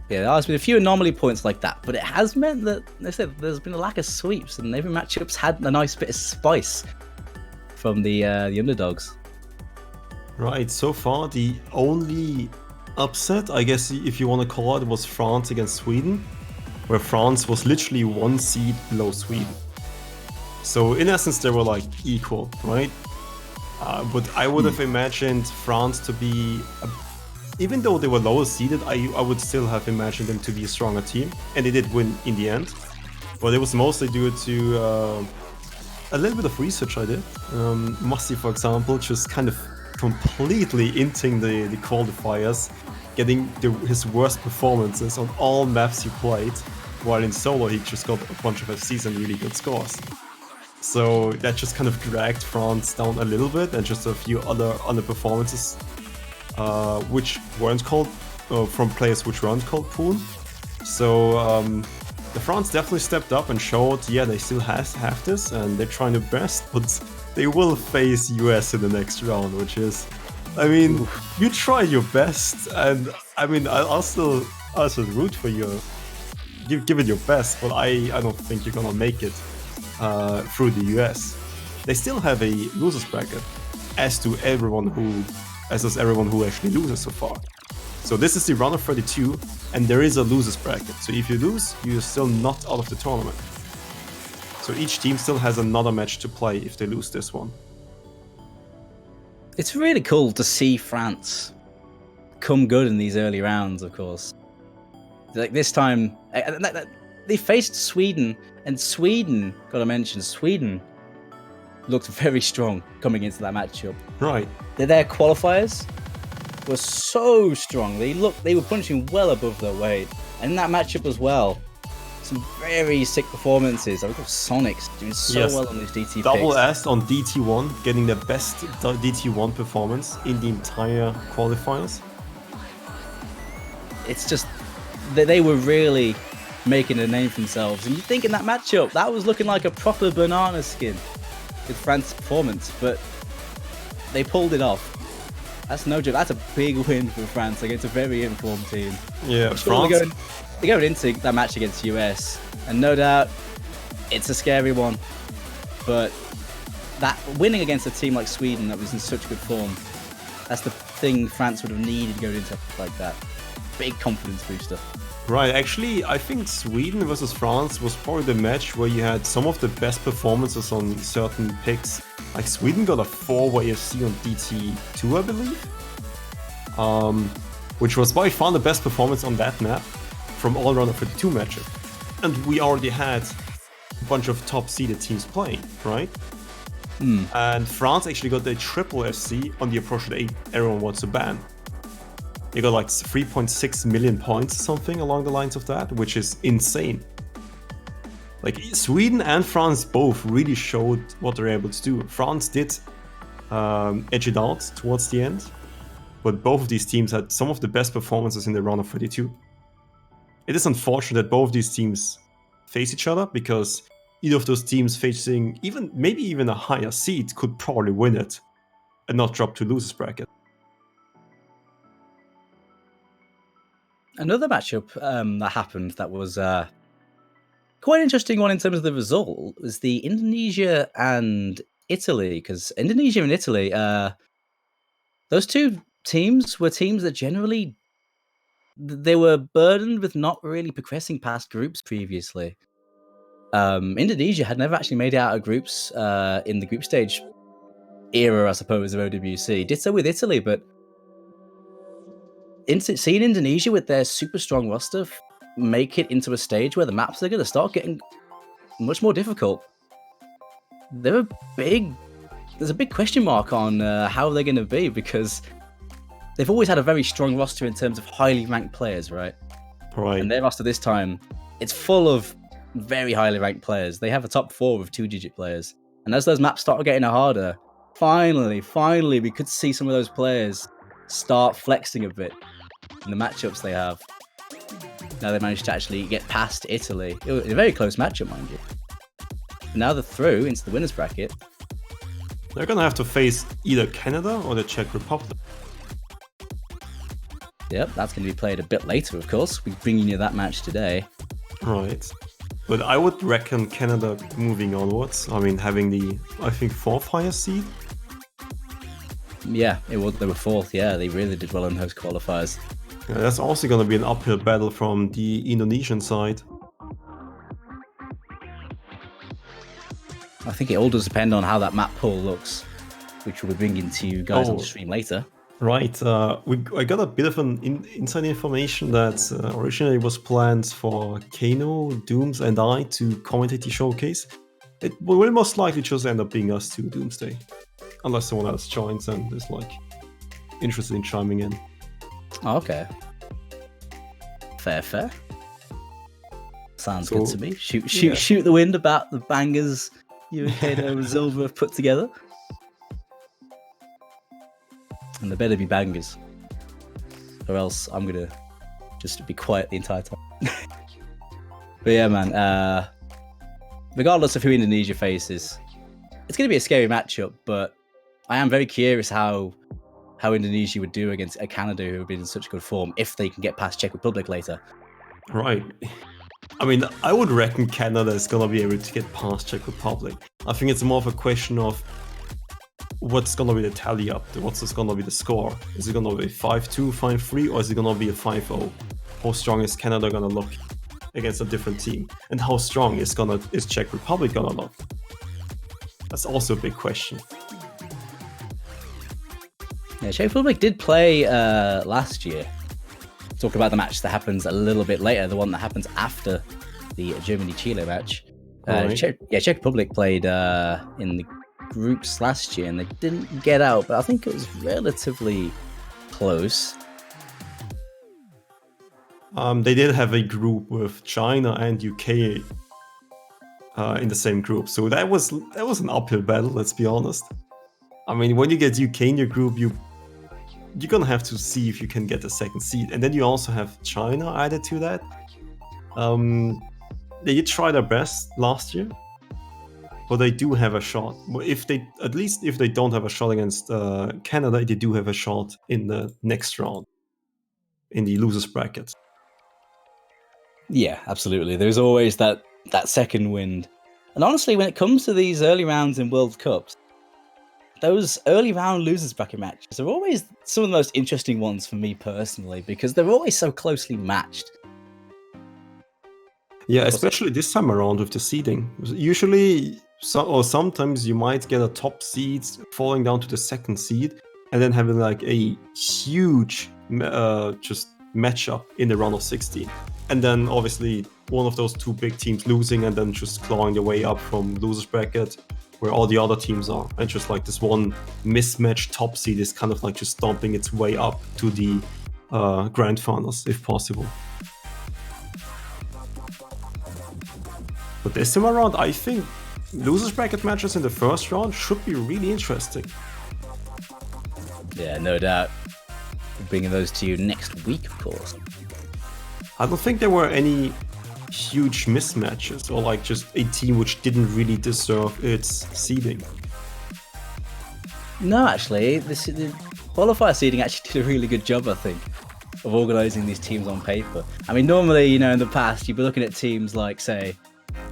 Yeah, there's been a few anomaly points like that, but it has meant that, they said, there's been a lack of sweeps, and every matchup's had a nice bit of spice from the underdogs. Right, so far the only upset, I guess if you want to call it, was France against Sweden, where France was literally 1 seed below Sweden. So in essence they were like equal, right? But I would have imagined France to be, even though they were lower seeded, I would still have imagined them to be a stronger team, and they did win in the end. But it was mostly due to a little bit of research I did. Massi, for example, just kind of completely inting the qualifiers, getting his worst performances on all maps he played, while in solo he just got a bunch of FCs and really good scores. So that just kind of dragged France down a little bit, and just a few other underperformances which weren't called from players which weren't called Poon. So the France definitely stepped up and showed, yeah, they still have this and they're trying their best, but they will face US in the next round, which is, I mean, you tried your best, and I mean, I'll still root for you. Give it your best, but I don't think you're gonna make it through the US. They still have a losers bracket, as does everyone who actually loses so far. So this is the round of 32, and there is a losers bracket. So if you lose, you're still not out of the tournament. So each team still has another match to play if they lose this one. It's really cool to see France come good in these early rounds, of course. Like this time, they faced Sweden, and Sweden, gotta mention, Sweden looked very strong coming into that matchup. Right. Their qualifiers were so strong. They were punching well above their weight. And in that matchup as well, some very sick performances. I look at Sonics doing so well on these DT Double picks. S on DT1, getting the best DT1 performance in the entire qualifiers. It's just, they were really making a name for themselves. And you think in that matchup, that was looking like a proper banana skin with France's performance, but they pulled it off. That's no joke. That's a big win for France against a very informed team. Yeah, France. They're going into that match against US, and no doubt it's a scary one. But that winning against a team like Sweden that was in such good form, that's the thing France would have needed going into like that. Big confidence booster. Right, actually, I think Sweden versus France was probably the match where you had some of the best performances on certain picks. Like Sweden got a 4-way FC on DT2, I believe, which was by far the best performance on that map from all-round of 32 matchup. And we already had a bunch of top-seeded teams playing, right? And France actually got a triple FC on the approach that everyone wants to ban. They got like 3.6 million points or something along the lines of that, which is insane. Like Sweden and France both really showed what they're able to do. France did edge it out towards the end, but both of these teams had some of the best performances in the round of 32. It is unfortunate that both of these teams face each other, because either of those teams facing maybe even a higher seed could probably win it and not drop to losers bracket. Another matchup that happened that was quite an interesting one in terms of the result was the Indonesia and Italy, because Indonesia and Italy, those two teams were teams that generally they were burdened with not really progressing past groups previously. Indonesia had never actually made it out of groups in the group stage era, I suppose, of OWC. Did so with Italy, but seeing Indonesia with their super strong roster make it into a stage where the maps are going to start getting much more difficult. There's a big question mark on how they're going to be, because they've always had a very strong roster in terms of highly ranked players, right? Right. And their roster this time, it's full of very highly ranked players. They have a top 4 of 2-digit players. And as those maps start getting harder, finally, we could see some of those players start flexing a bit in the matchups they have. Now they managed to actually get past Italy. It was a very close matchup, mind you. But now they're through into the winners bracket. They're gonna have to face either Canada or the Czech Republic. Yep, that's going to be played a bit later, of course. We're bringing you that match today. Right. But I would reckon Canada moving onwards. I mean, having the, I think, 4th highest seed. Yeah, they were 4th. Yeah, they really did well in host qualifiers. Yeah, that's also going to be an uphill battle from the Indonesian side. I think it all does depend on how that map pool looks, which we'll be bringing to you guys on the stream later. Right. I got a bit of an inside information that originally was planned for Kano, Dooms, and I to commentate the showcase. It will most likely just end up being us two, Doomsday. Unless someone else joins and is like interested in chiming in. Oh, okay. Fair. Sounds good to me. Shoot the wind about the bangers you and Kano and Zilver have put together. And they better be bangers, or else I'm gonna just be quiet the entire time. But yeah, man, regardless of who Indonesia faces, it's gonna be a scary matchup, but I am very curious how Indonesia would do against a Canada who have been in such good form if they can get past Czech Republic later. Right. I mean, I would reckon Canada is gonna be able to get past Czech Republic. I think it's more of a question of what's gonna be the tally up? What's gonna be the score? Is it gonna be 5-2, 5-3, or is it gonna be a 5-0? How strong is Canada gonna look against a different team? And how strong is Czech Republic gonna look? That's also a big question. Yeah, Czech Republic did play last year. Talking about the match that happens a little bit later, the one that happens after the Germany-Chile match. Right. Czech Republic played in the groups last year and they didn't get out, but I think it was relatively close. They did have a group with China and UK in the same group, so that was an uphill battle. Let's be honest. I mean, when you get UK in your group, you're gonna have to see if you can get a second seed, and then you also have China added to that. They did try their best last year, but they do have a shot. If they don't have a shot against Canada, they do have a shot in the next round, in the losers bracket. Yeah, absolutely. There's always that second wind. And honestly, when it comes to these early rounds in World Cups, those early round losers bracket matches are always some of the most interesting ones for me personally, because they're always so closely matched. Yeah, especially this time around with the seeding. Usually, or sometimes you might get a top seed falling down to the second seed, and then having like a huge just matchup in the round of 16. And then obviously one of those two big teams losing and then just clawing their way up from losers bracket where all the other teams are. And just like this one mismatched top seed is kind of like just stomping its way up to the grand finals if possible. But this time around, I think losers bracket matches in the first round should be really interesting. Yeah, no doubt. We're bringing those to you next week, of course. I don't think there were any huge mismatches or like just a team which didn't really deserve its seeding. No, actually, the qualifier seeding actually did a really good job, I think, of organising these teams on paper. I mean, normally, you know, in the past, you'd be looking at teams like, say,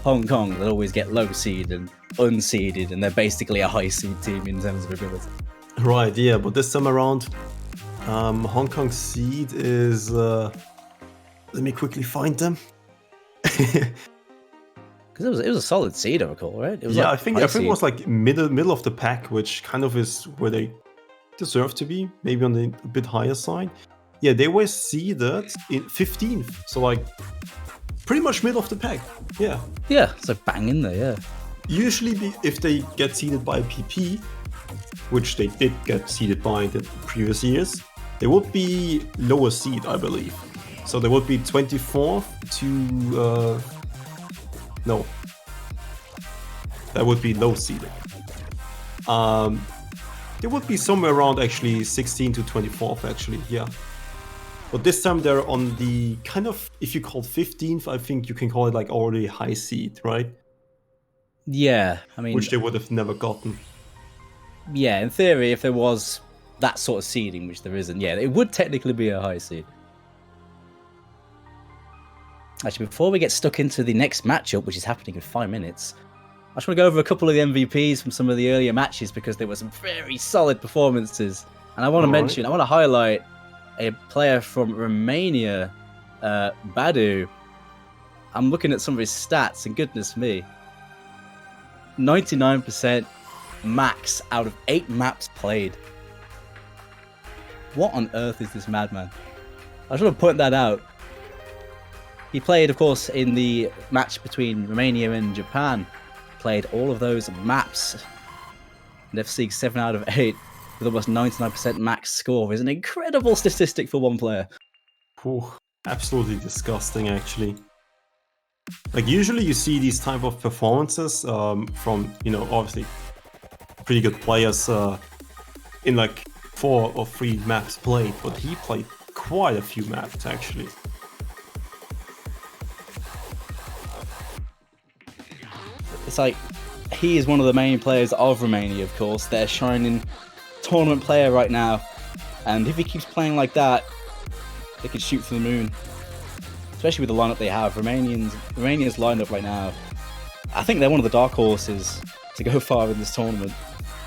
Hong Kong that always get low seed and unseeded, and they're basically a high seed team in terms of ability. Right, yeah, but this time around, Hong Kong seed is. Let me quickly find them. Because it was a solid seed, I recall, right? It was Yeah, like I think it was like middle of the pack, which kind of is where they deserve to be, maybe on the a bit higher side. Yeah, they were seeded in 15th, so like pretty much middle of the pack. Yeah. Yeah, it's like bang in there, yeah. Usually, if they get seeded by PP, which they did get seeded by the previous years, they would be lower seed, I believe. So they would be 24th to no, that would be low seeded. They would be somewhere around actually 16 to 24th actually, yeah. But this time they're on the kind of, if you call 15th, I think you can call it like already high seed, right? Yeah, I mean, Which they would have never gotten. yeah, in theory, if there was that sort of seeding, which there isn't, yeah, it would technically be a high seed. Actually, before we get stuck into the next matchup, which is happening in 5 minutes, I just want to go over a couple of the MVPs from some of the earlier matches because there were some very solid performances. And I want to I want to highlight a player from Romania, Badu. I'm looking at some of his stats, and goodness me, 99% max out of 8 maps played. What on earth is this madman? I just want to point that out. He played, of course, in the match between Romania and Japan. Played all of those maps. And FC 7 out of 8 with almost 99% max score is an incredible statistic for one player. Ooh, absolutely disgusting, actually. Like, usually you see these type of performances from, you know, obviously pretty good players in like 4 or 3 maps played, but he played quite a few maps, actually. It's like, he is one of the main players of Romania, of course. They're shining tournament player right now. And if he keeps playing like that, they could shoot for the moon. Especially with the lineup they have. Romania's lineup right now, I think they're one of the dark horses to go far in this tournament.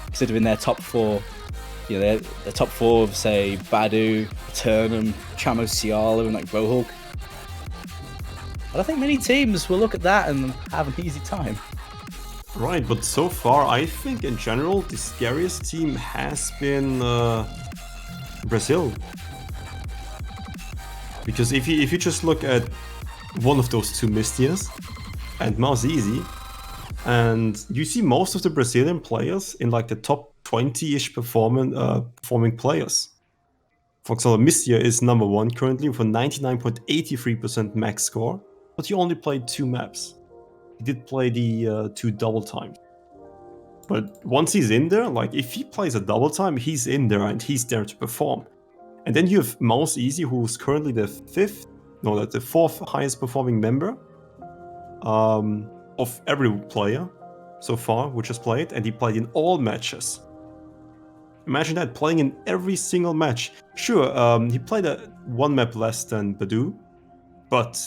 Considering their top 4, you know, their top 4 of, say, Badu, Turnham, Chamo Ciala, and like Rohulk. But I think many teams will look at that and have an easy time. Right, but so far, I think in general, the scariest team has been Brazil. Because if you just look at one of those 2 Mistias and Mouse Easy, and you see most of the Brazilian players in like the top 20-ish performing players. For example, Mistia is number 1 currently with a 99.83% max score, but he only played 2 maps. He did play the 2 double times. But once he's in there, like if he plays a double time, he's in there and he's there to perform. And then you have Mouse Easy, who's currently the 4th highest performing member of every player so far, which has played, and he played in all matches. Imagine that, playing in every single match. Sure, he played 1 map less than Badu, but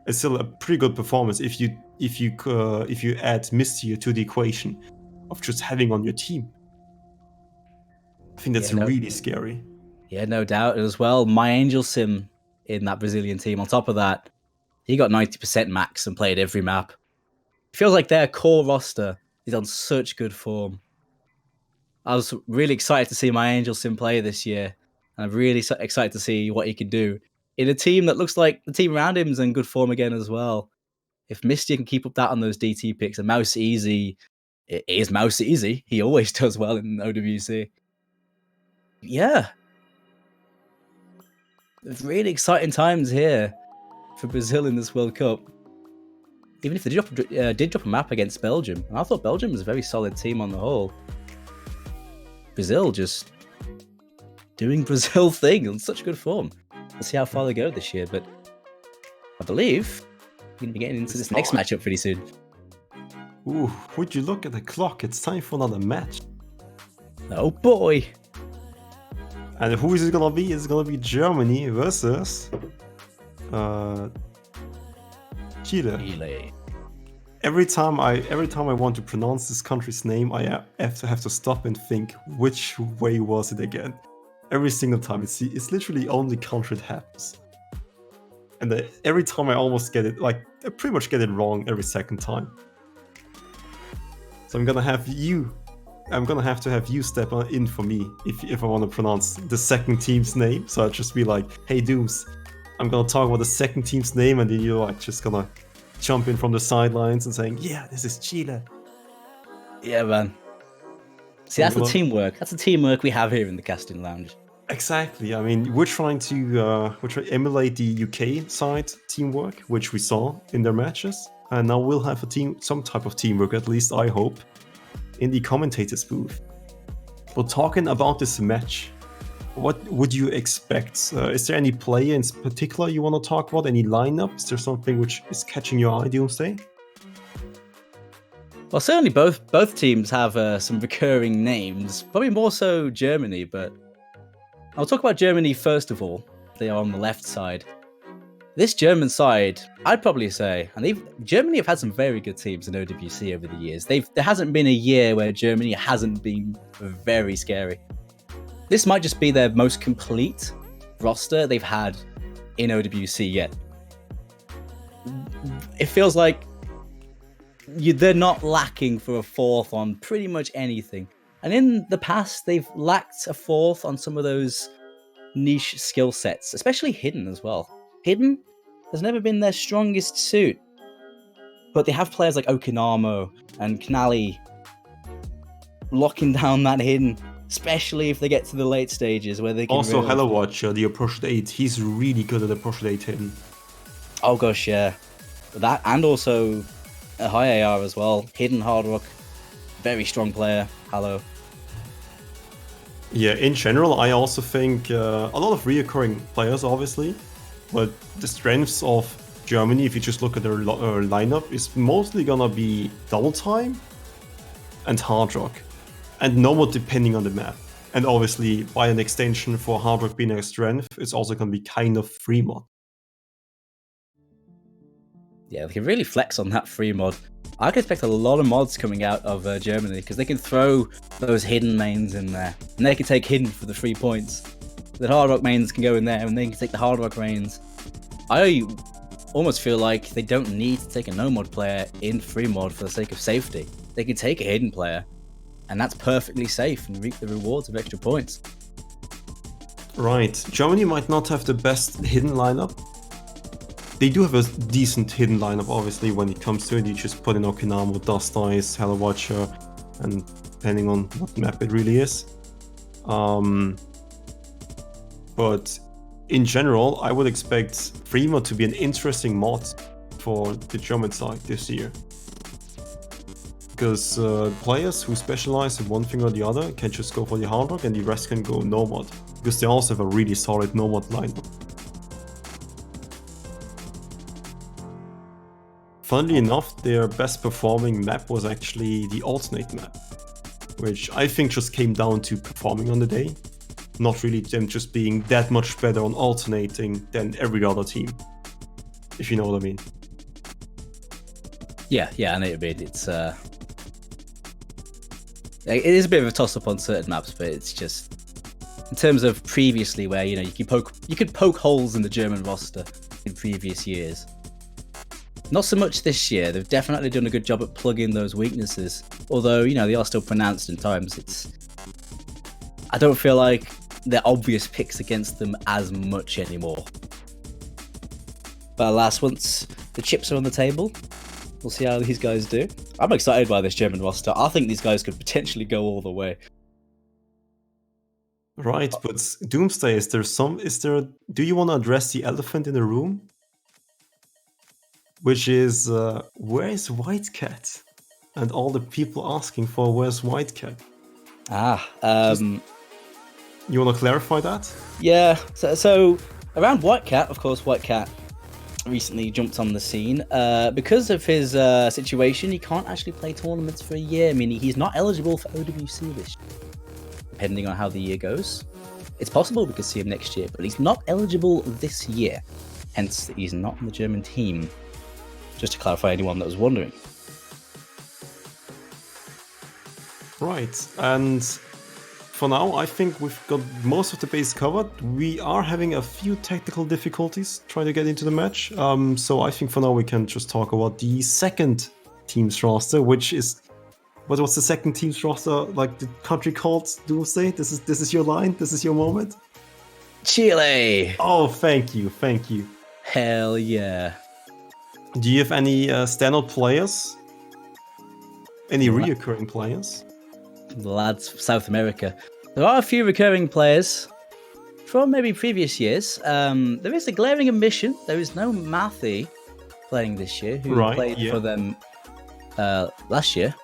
it's still a pretty good performance if you add Mistia to the equation of just having on your team. I think that's really scary. Yeah, no doubt as well. My Angel Sim in that Brazilian team. On top of that, he got 90% max and played every map. It feels like their core roster is on such good form. I was really excited to see my Angel Sim play this year. And I'm really excited to see what he can do in a team that looks like the team around him is in good form again as well. If Misty can keep up that on those DT picks, and Mouse Easy, it is Mouse Easy. He always does well in OWC. Yeah. It's really exciting times here for Brazil in this World Cup. even if they did drop a map against Belgium, and I thought Belgium was a very solid team on the whole. Brazil just doing Brazil thing in such good form. We'll see how far they go this year, but I believe we're going to be getting into this next matchup pretty soon. Ooh, would you look at the clock? It's time for another match. Oh boy! And who is it gonna be? It's gonna be Germany versus Chile. Every time I want to pronounce this country's name, I have to stop and think which way was it again. Every single time, it's literally only country it happens. And every time I almost get it, like I pretty much get it wrong every second time. So I'm gonna have to have you step in for me if I want to pronounce the second team's name. So I'll just be like, hey Dooms, I'm gonna talk about the second team's name, and then you're like just gonna jump in from the sidelines and saying, yeah, this is Chile. Yeah, man. See, that's the teamwork. That's the teamwork we have here in the casting lounge. Exactly. I mean, we're trying to emulate the UK side teamwork, which we saw in their matches, and now we'll have some type of teamwork, at least I hope, in the commentators booth. But talking about this match, what would you expect? Is there any player in particular you want to talk about? Any lineup? Is there something which is catching your eye, Doomsday? Well, certainly both teams have some recurring names. Probably more so Germany, but I'll talk about Germany first of all. They are on the left side. This German side, I'd probably say, and Germany have had some very good teams in OWC over the years. There hasn't been a year where Germany hasn't been very scary. This might just be their most complete roster they've had in OWC yet. It feels like they're not lacking for a fourth on pretty much anything. And in the past, they've lacked a fourth on some of those niche skill sets, especially Hidden as well. Hidden has never been their strongest suit, but they have players like Okinamo and Knally locking down that Hidden, especially if they get to the late stages where they can also really... Hello Watch, the Approach 8, he's really good at Approach 8 Hidden. Oh gosh, yeah. That, and also a high AR as well. Hidden Hard Rock, very strong player. Hello. Yeah, in general, I also think a lot of reoccurring players, obviously, but the strengths of Germany, if you just look at their lineup, is mostly gonna be Double Time and Hard Rock, and Nomad depending on the map. And obviously, by an extension for Hard Rock being a strength, it's also gonna be kind of free mod. Yeah, they can really flex on that free mod. I can expect a lot of mods coming out of Germany because they can throw those Hidden mains in there, and they can take Hidden for the 3 points. The Hard Rock mains can go in there, and they can take the Hard Rock mains. I almost feel like they don't need to take a no mod player in free mod for the sake of safety. They can take a Hidden player, and that's perfectly safe and reap the rewards of extra points. Right, Germany might not have the best Hidden lineup. They do have a decent Hidden lineup, obviously, when it comes to it. You just put in Okinamo, Dust Ice, Hello Watcher, and depending on what map it really is. But in general, I would expect free mod to be an interesting mod for the German side this year. Because players who specialize in one thing or the other can just go for the Hard Rock, and the rest can go no mod. Because they also have a really solid no mod lineup. Funnily enough, their best performing map was actually the alternate map, which I think just came down to performing on the day, not really them just being that much better on alternating than every other team, if you know what I mean. Yeah, I know what you mean. It is a bit of a toss-up on certain maps, but it's just in terms of previously, where you could poke holes in the German roster in previous years. Not so much this year. They've definitely done a good job at plugging those weaknesses. Although, they are still pronounced in times. I don't feel like they're obvious picks against them as much anymore. But alas, once the chips are on the table, we'll see how these guys do. I'm excited by this German roster. I think these guys could potentially go all the way. Right, but Doomsday, do you want to address the elephant in the room? which is where is White Cat? And all the people asking for where's White Cat? You want to clarify that? Yeah. So around White Cat, of course, White Cat recently jumped on the scene. Because of his situation, he can't actually play tournaments for a year, meaning he's not eligible for OWC this year. Depending on how the year goes, it's possible we could see him next year, but he's not eligible this year. Hence, he's not on the German team. Just to clarify anyone that was wondering. Right, and for now, I think we've got most of the base covered. We are having a few technical difficulties trying to get into the match. So I think for now we can just talk about the second team's roster, which is... What was the second team's roster? Like the country called Doomsday? This is your line? This is your moment? Chile! Oh, thank you, thank you. Hell yeah. Do you have any standout players? Any reoccurring players? The lads of South America. There are a few recurring players from maybe previous years. There is a glaring omission. There is no Mathy playing this year, who played for them last year.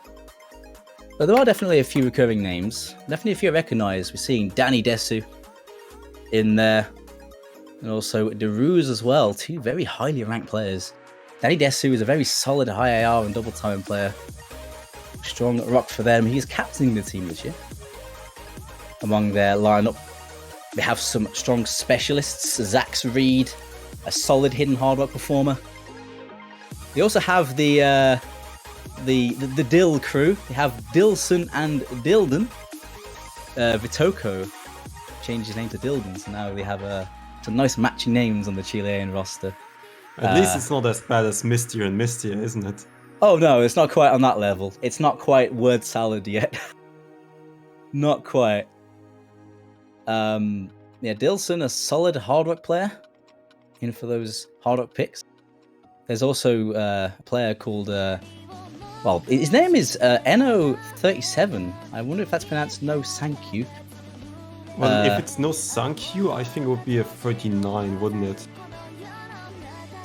But there are definitely a few recurring names. Definitely a few I recognise. We're seeing Danny Desu in there. And also Deruz as well. Two very highly ranked players. Danny Desu is a very solid high AR and double time player. Strong rock for them. He's captaining the team this year. Among their lineup, they have some strong specialists. Zax Reed, a solid hidden hard rock performer. They also have the Dill crew. They have Dilson and Dilden. Vitoko changed his name to Dilden, so now they have some nice matching names on the Chilean roster. At least it's not as bad as Mystier and Mystier, isn't it? Oh no, it's not quite on that level. It's not quite word salad yet. Not quite. Yeah, Dilson, a solid hard rock player. In for those hard rock picks. There's also a player called... well, his name is Eno37. I wonder if that's pronounced No Thank You. Well, if it's no thank you, I think it would be a 39, wouldn't it?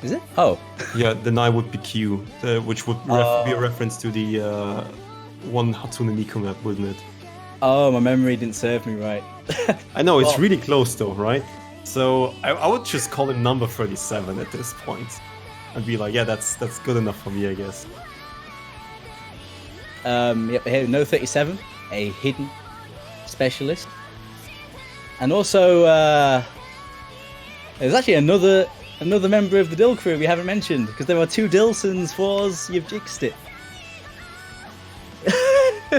Is it? Oh. Yeah, the 9 would be Q, which would be a reference to the one Hatsune Miku map, wouldn't it? Oh, my memory didn't serve me right. I know, it's really close though, right? So I would just call him number 37 at this point. And be like, yeah, that's good enough for me, I guess. Yep, here, No 37, a hidden specialist. And also, there's actually another member of the Dill crew we haven't mentioned, because there are two Dilsons, Fours, you've jinxed it.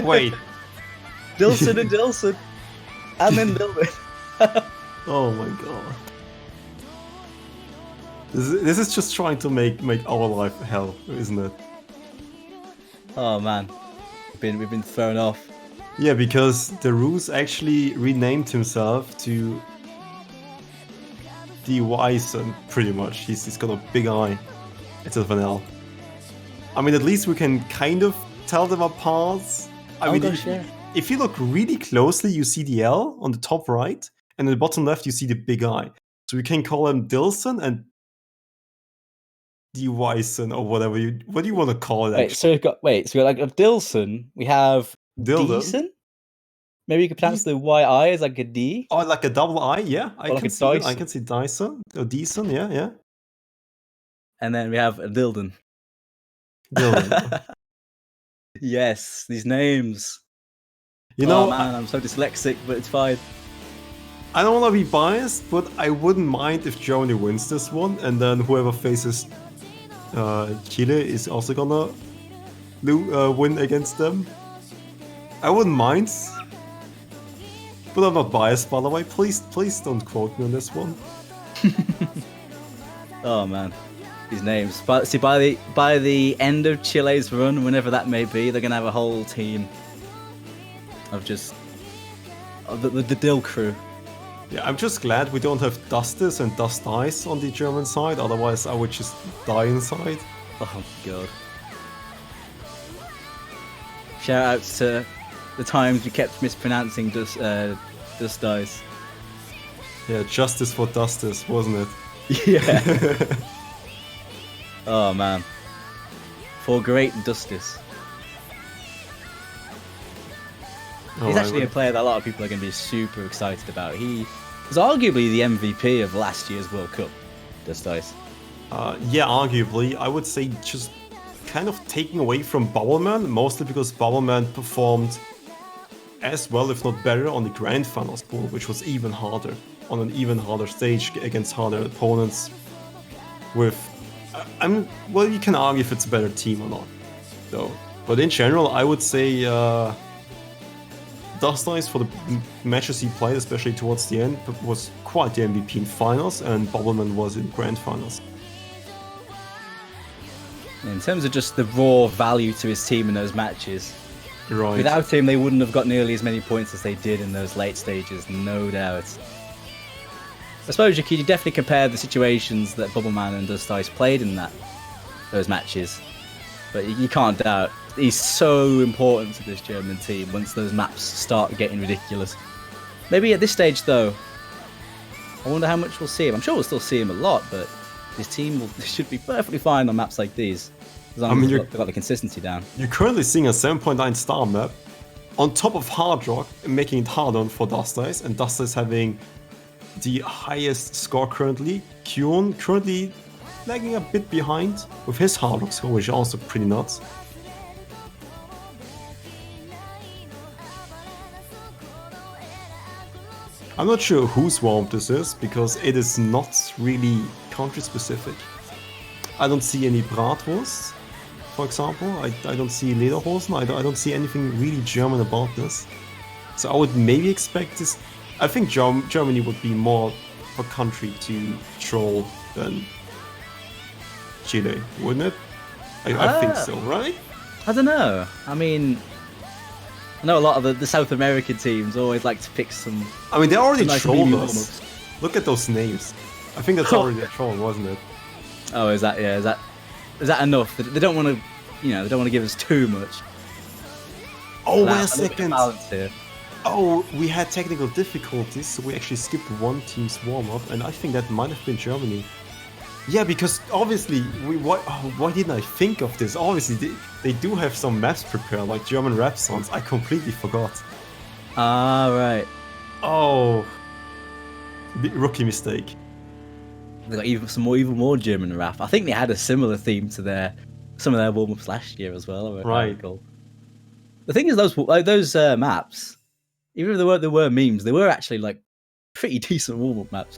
Wait. Dilson and Dilson. And then Dilson. Oh my god. This is just trying to make our life hell, isn't it? Oh man. We've been thrown off. Yeah, because the Ruse actually renamed himself to the Wison, pretty much. He's got a big eye instead of an L. I mean, at least we can kind of tell them apart. I mean, gosh, yeah. If you look really closely, you see the L on the top right, and in the bottom left, you see the big eye. So we can call him Dilson and the Wison, or whatever what do you want to call it? Wait, so we've got like a Dilson. We have Dilden. Deeson. Maybe you could pronounce the Y-I as like a D. Oh, like a double I, yeah. I like can a see Dyson. I can see Dyson. Or Dyson, yeah. And then we have a Dilden. Dilden. Yes, these names. You know, man, I'm so dyslexic, but it's fine. I don't want to be biased, but I wouldn't mind if Germany wins this one, and then whoever faces Chile is also gonna win against them. I wouldn't mind. But I'm not biased, by the way. Please don't quote me on this one. Oh man, these names. But see, by the end of Chile's run, whenever that may be, they're gonna have a whole team of just the Dill crew. Yeah, I'm just glad we don't have Dustis and Dust Ice on the German side. Otherwise, I would just die inside. Oh my god! Shout outs to the times we kept mispronouncing Dust Ice. Yeah, justice for Dustis, wasn't it? Yeah. Oh man. For great Dustis. He's actually a player that a lot of people are going to be super excited about. He was arguably the MVP of last year's World Cup, Dustis. Yeah, arguably. I would say just kind of taking away from Bubbleman, mostly because Bubbleman performed as well, if not better, on the Grand Finals pool, which was even harder, on an even harder stage against harder opponents. With, well, you can argue if it's a better team or not, though. But in general, I would say Dustis, for the matches he played, especially towards the end, was quite the MVP in finals, and Bubbleman was in Grand Finals. In terms of just the raw value to his team in those matches, Right. without him, they wouldn't have got nearly as many points as they did in those late stages, no doubt. I suppose you could definitely compare the situations that Bubbleman and Dustis played in those matches, but you can't doubt he's so important to this German team once those maps start getting ridiculous. Maybe at this stage, though, I wonder how much we'll see him. I'm sure we'll still see him a lot, but his team should be perfectly fine on maps like these. As long as they've got the consistency down. You're currently seeing a 7.9 star map on top of Hard Rock, making it harder for Dustis, and Dustis having the highest score currently. Kyun currently lagging a bit behind with his Hard Rock score, which is also pretty nuts. I'm not sure whose warm this is, because it is not really country specific. I don't see any Bratwurst, for example. I don't see Lederhosen. I don't see anything really German about this. So I would maybe expect this. I think Germany would be more of a country to troll than Chile, wouldn't it? I think so, right? I don't know. I mean, I know a lot of the South American teams always like to pick some. I mean, they already nice trolled medium us. warm-ups. Look at those names. I think that's already a troll, wasn't it? Oh, is that enough? They don't want to, they don't want to give us too much. Oh, Nah, wait a little bit of second. balance here. Oh, we had technical difficulties, so we actually skipped one team's warm-up, and I think that might have been Germany. Yeah, because obviously, why didn't I think of this? Obviously, they do have some maps prepared, like German rap songs. I completely forgot. Ah, right. Oh, rookie mistake. They got even more German rap. I think they had a similar theme to some of their warm-ups last year as well. Right. The thing is, those maps, even if there were memes, they were actually like pretty decent warm-up maps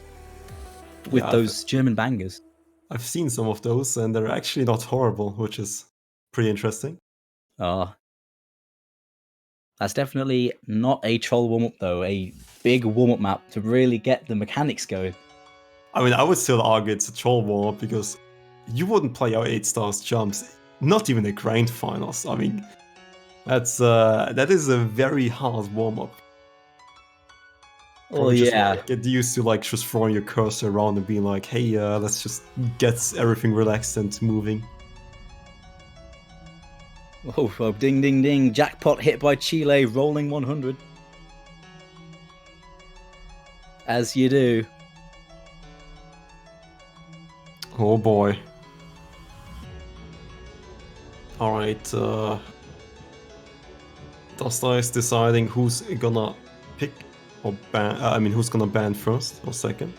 with those German bangers. I've seen some of those, and they're actually not horrible, which is pretty interesting. Oh, that's definitely not a troll warm-up though. A big warm-up map to really get the mechanics going. I mean, I would still argue it's a troll warm-up, because you wouldn't play our 8 stars jumps, not even the grand finals. I mean, that is a very hard warm-up. Oh yeah. Get used to just throwing your cursor around and being like, hey, let's just get everything relaxed and moving. Oh, ding ding ding. Jackpot hit by Chile, rolling 100. As you do. Oh boy. Alright, Dusty is deciding who's gonna pick or ban. Who's gonna ban first or second?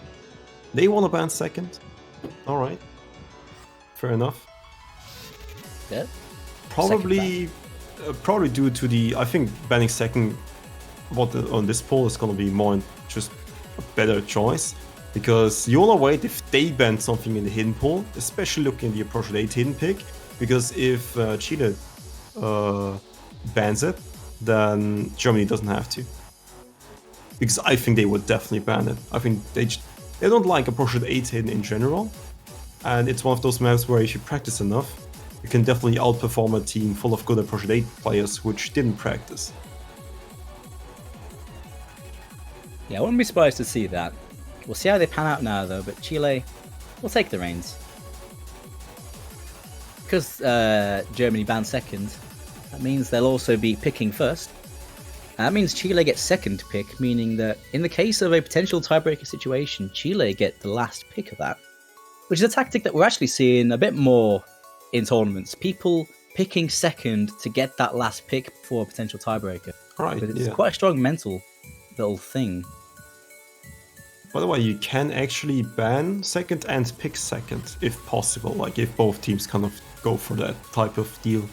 They wanna ban second. Alright. Fair enough. Yeah. Probably due to the. I think banning second on this poll is gonna be more just a better choice. Because you wanna wait if they ban something in the hidden pool, especially looking at the approach rate hidden pick. Because if Chile bans it, then Germany doesn't have to. Because I think they would definitely ban it. I think they don't like approach rate 8 hidden in general. And it's one of those maps where if you practice enough, you can definitely outperform a team full of good approach rate 8 players which didn't practice. Yeah, I wouldn't be surprised to see that. We'll see how they pan out now, though, but Chile will take the reins. Because Germany banned second, that means they'll also be picking first. And that means Chile gets second pick, meaning that in the case of a potential tiebreaker situation, Chile get the last pick of that. which is a tactic that we're actually seeing a bit more in tournaments. People picking second to get that last pick for a potential tiebreaker. Right, But it's yeah. quite a strong mental little thing. By the way, you can actually ban second and pick second, if possible, like if both teams kind of go for that type of deal.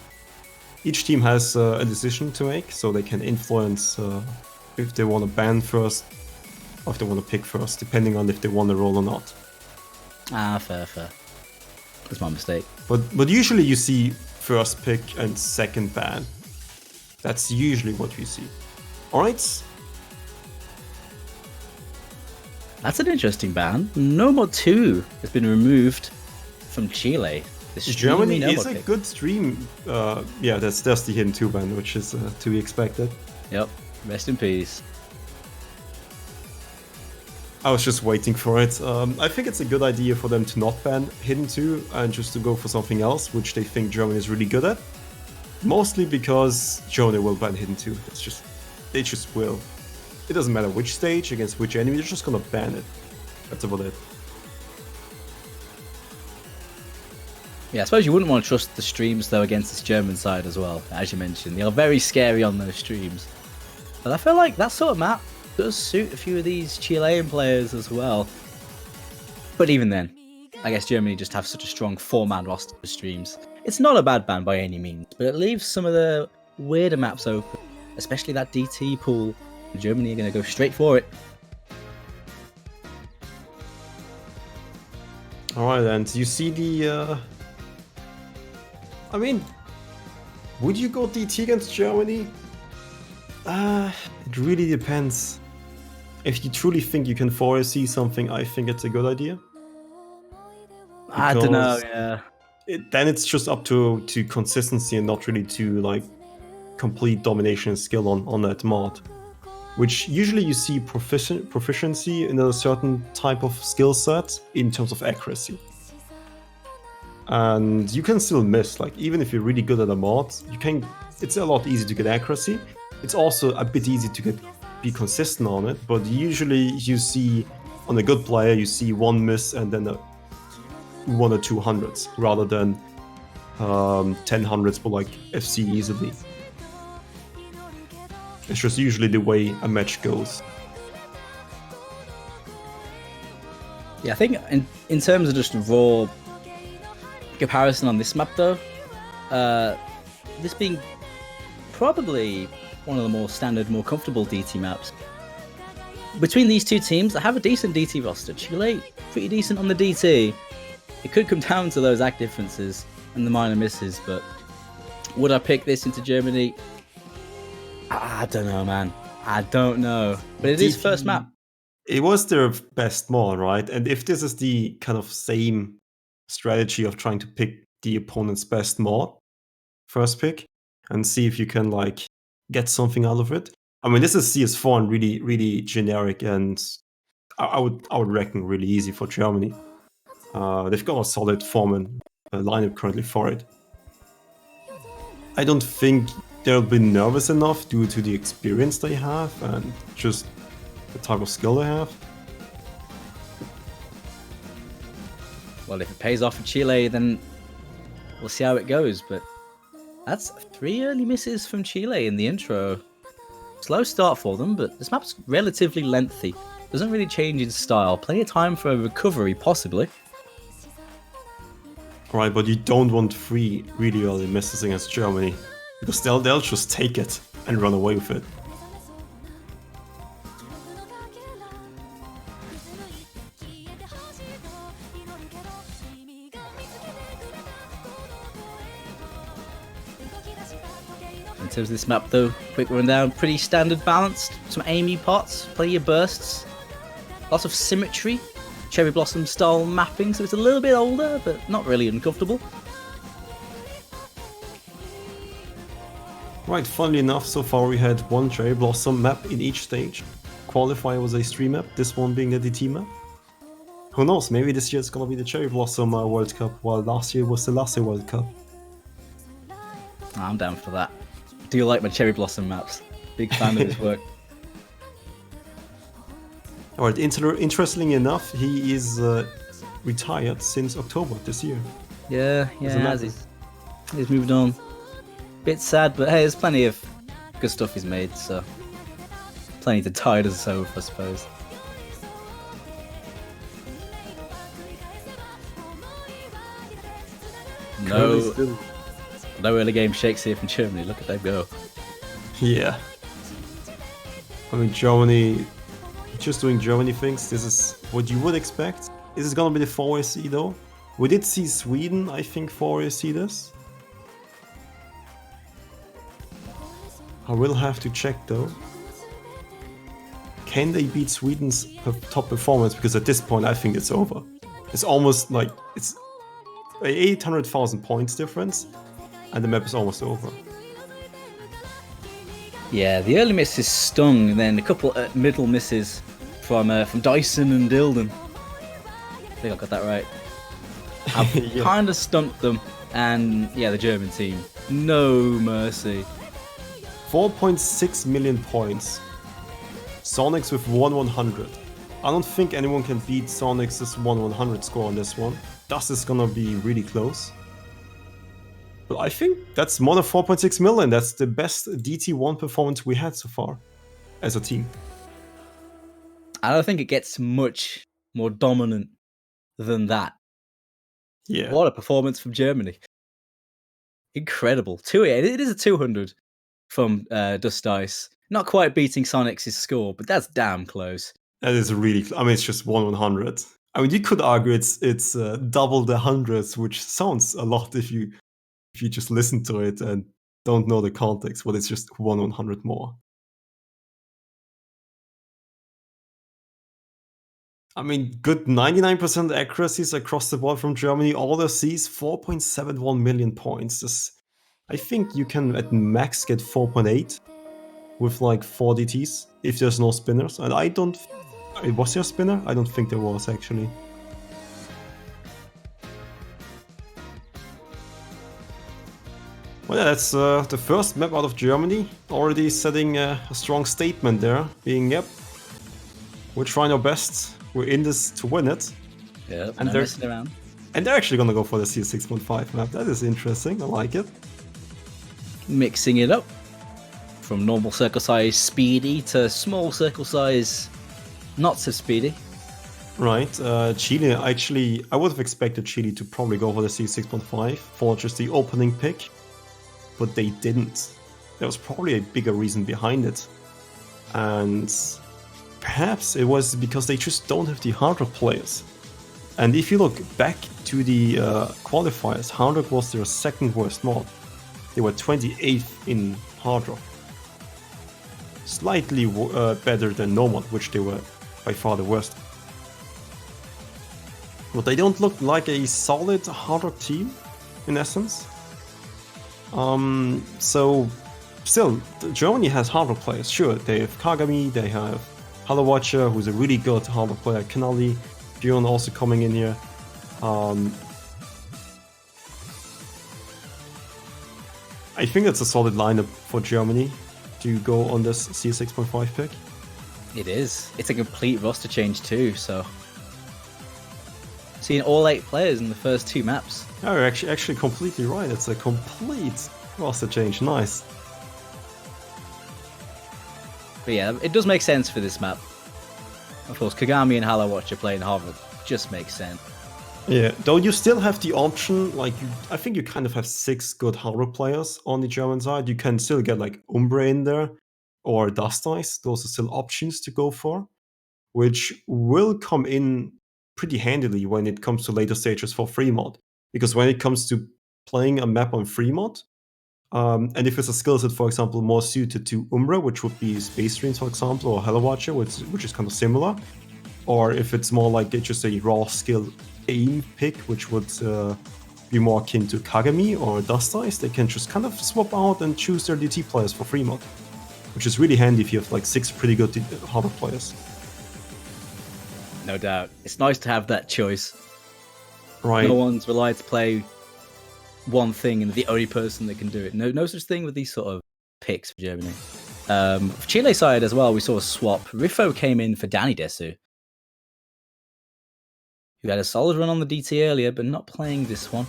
Each team has a decision to make, so they can influence if they want to ban first, or if they want to pick first, depending on if they want to roll or not. Ah, fair. That's my mistake. But usually you see first pick and second ban. That's usually what we see. Alright? That's an interesting ban. No Mod 2 has been removed from Chile. The Germany streamy is a pick. good stream. Yeah, that's the hidden 2 ban, which is to be expected. Yep. Rest in peace. I was just waiting for it. I think it's a good idea for them to not ban hidden 2 and just to go for something else, which they think Germany is really good at. Mostly because Germany will ban hidden 2. They just will. It doesn't matter which stage, against which enemy, they're just gonna ban it. That's about it. Yeah, I suppose you wouldn't want to trust the streams though against this German side as well, as you mentioned. They are very scary on those streams. But I feel like that sort of map does suit a few of these Chilean players as well. But even then, I guess Germany just have such a strong 4-man roster for streams. It's not a bad ban by any means, but it leaves some of the weirder maps open, especially that DT pool. Germany are going to go straight for it. Alright, and you see the... I mean, would you go DT against Germany? It really depends. If you truly think you can 4SC something, I think it's a good idea. I don't know, Because yeah. Then it's just up to consistency and not really to like complete domination and skill on that mod. Which usually you see proficiency in a certain type of skill set in terms of accuracy. And you can still miss, like even if you're really good at a mod, it's a lot easier to get accuracy. It's also a bit easy to be consistent on it, but usually you see on a good player, you see one miss and then 1 or 2 hundreds, rather than 10 hundreds for like FC easily. It's just usually the way a match goes. Yeah, I think in terms of just raw comparison on this map though, this being probably one of the more standard, more comfortable DT maps. Between these two teams, I have a decent DT roster. Chile, pretty decent on the DT. It could come down to those act differences and the minor misses, but would I pick this into Germany? I don't know, man. I don't know. But it is first map. It was their best mod, right? And if this is the kind of same strategy of trying to pick the opponent's best mod, first pick, and see if you can like get something out of it. I mean, this is CS4 and really, really generic, and I would reckon really easy for Germany. They've got a solid form and lineup currently for it. I don't think they'll be nervous enough due to the experience they have and just the type of skill they have. Well, if it pays off for Chile, then we'll see how it goes. But that's 3 early misses from Chile in the intro. Slow start for them, but this map's relatively lengthy. Doesn't really change in style. Plenty of time for a recovery, possibly. Right, but you don't want 3 really early misses against Germany, because they'll just take it and run away with it. In terms of this map though, quick rundown, pretty standard balanced, some aimee pots, plenty of bursts, lots of symmetry, cherry blossom style mapping, so it's a little bit older, but not really uncomfortable. Right, funnily enough, so far we had 1 cherry blossom map in each stage. Qualifier was a stream map, this one being the DT map. Who knows, maybe this year it's gonna be the cherry blossom World Cup, while last year was the Lasse World Cup. I'm down for that. Do you like my cherry blossom maps? Big fan of his work. Alright, interestingly enough, he is retired since October this year. Yeah, As a has matter. he's moved on. Bit sad, but hey, there's plenty of good stuff he's made, so plenty to tide us over, I suppose. Currently No, still- no early game shakes here from Germany. Look at them go. Yeah. I mean, Germany, just doing Germany things. This is what you would expect. Is this gonna be the 4AC though? We did see Sweden, I think, 4AC this. I will have to check though. Can they beat Sweden's top performance? Because at this point, I think it's over. It's almost like it's 800,000 points difference, and the map is almost over. Yeah, the early misses stung, and then a couple middle misses from Dyson and Dilden. I think I got that right. I've Yeah. kind of stumped them, and yeah, the German team, no mercy. 4.6 million points. Sonics with 1/100. I don't think anyone can beat Sonic's 1/100 score on this one. Thus is gonna be really close. But I think that's more than 4.6 million. That's the best DT1 performance we had so far as a team. I don't think it gets much more dominant than that. Yeah. What a performance from Germany. Incredible. It is a 200 from Dust Ice. Not quite beating Sonic's score, but that's damn close. That is really. I mean, it's just 1/100. I mean, you could argue it's double the hundreds, which sounds a lot if you just listen to it and don't know the context. But it's just 1/100 more. I mean, good 99% accuracies across the board from Germany. All the Cs, 4.71 million points. I think you can at max get 4.8 with like 4 DTs if there's no spinners. And I don't. Was there a spinner? I don't think there was actually. Well, yeah, that's the first map out of Germany. Already setting a strong statement there, being, yep, we're trying our best. We're in this to win it. Yeah, And no they're- messing around. And they're actually gonna go for the C6.5 map. That is interesting. I like it. Mixing it up from normal circle size speedy to small circle size not so speedy. Right. Chile, actually, I would have expected Chile to probably go for the C6.5 for just the opening pick, but they didn't. There was probably a bigger reason behind it. And perhaps it was because they just don't have the hard rock players. And if you look back to the qualifiers, hard rock was their second worst mod. They were 28th in hard rock. Slightly better than no mod, which they were by far the worst. But they don't look like a solid hard rock team, in essence. So, still, Germany has hard rock players. Sure, they have Kagami, they have Hello Watcher, who's a really good hard rock player. Kanali, Bjorn also coming in here. I think that's a solid lineup for Germany to go on this C6.5 pick. It is. It's a complete roster change too, so seeing all 8 players in the first 2 maps. Oh, you're actually completely right. It's a complete roster change. Nice. But yeah, it does make sense for this map. Of course, Kagami and Hala Watcher playing Harvard just makes sense. Yeah, though you still have the option, like, I think you kind of have 6 good hard players on the German side. You can still get, like, Umbre in there or Dust Ice. Those are still options to go for, which will come in pretty handily when it comes to later stages for free mod. Because when it comes to playing a map on free mod, and if it's a skill set, for example, more suited to Umbra, which would be Space Dreams, for example, or Hello Watcher, which is kind of similar, or if it's more like just a raw skill aim pick, which would be more akin to Kagami or Dust Ice, they can just kind of swap out and choose their DT players for free mod, which is really handy if you have like 6 pretty good harbor players. No doubt. It's nice to have that choice. Right. No one's relied to play one thing and the only person that can do it. No such thing with these sort of picks for Germany. For Chile side as well, we saw a swap. Riffo came in for Danny Desu. who had a solid run on the DT earlier, but not playing this one.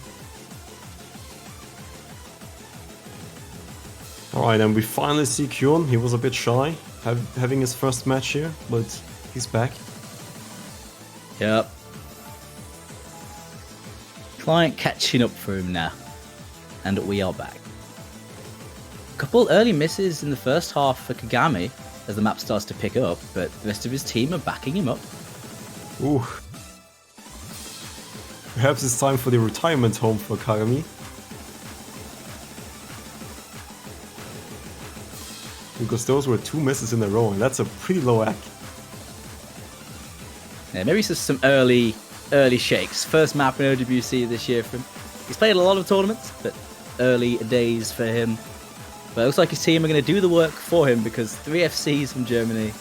Alright, and we finally see Kyun. He was a bit shy having his first match here, but he's back. Yep. Client catching up for him now. And we are back. A couple early misses in the first half for Kagami as the map starts to pick up, but the rest of his team are backing him up. Ooh. Perhaps it's time for the retirement home for Kagami. Because those were 2 misses in a row, and that's a pretty low act. Yeah, maybe just some early shakes. First map in OWC this year for him. He's played a lot of tournaments, but early days for him. But it looks like his team are going to do the work for him because 3 FCs from Germany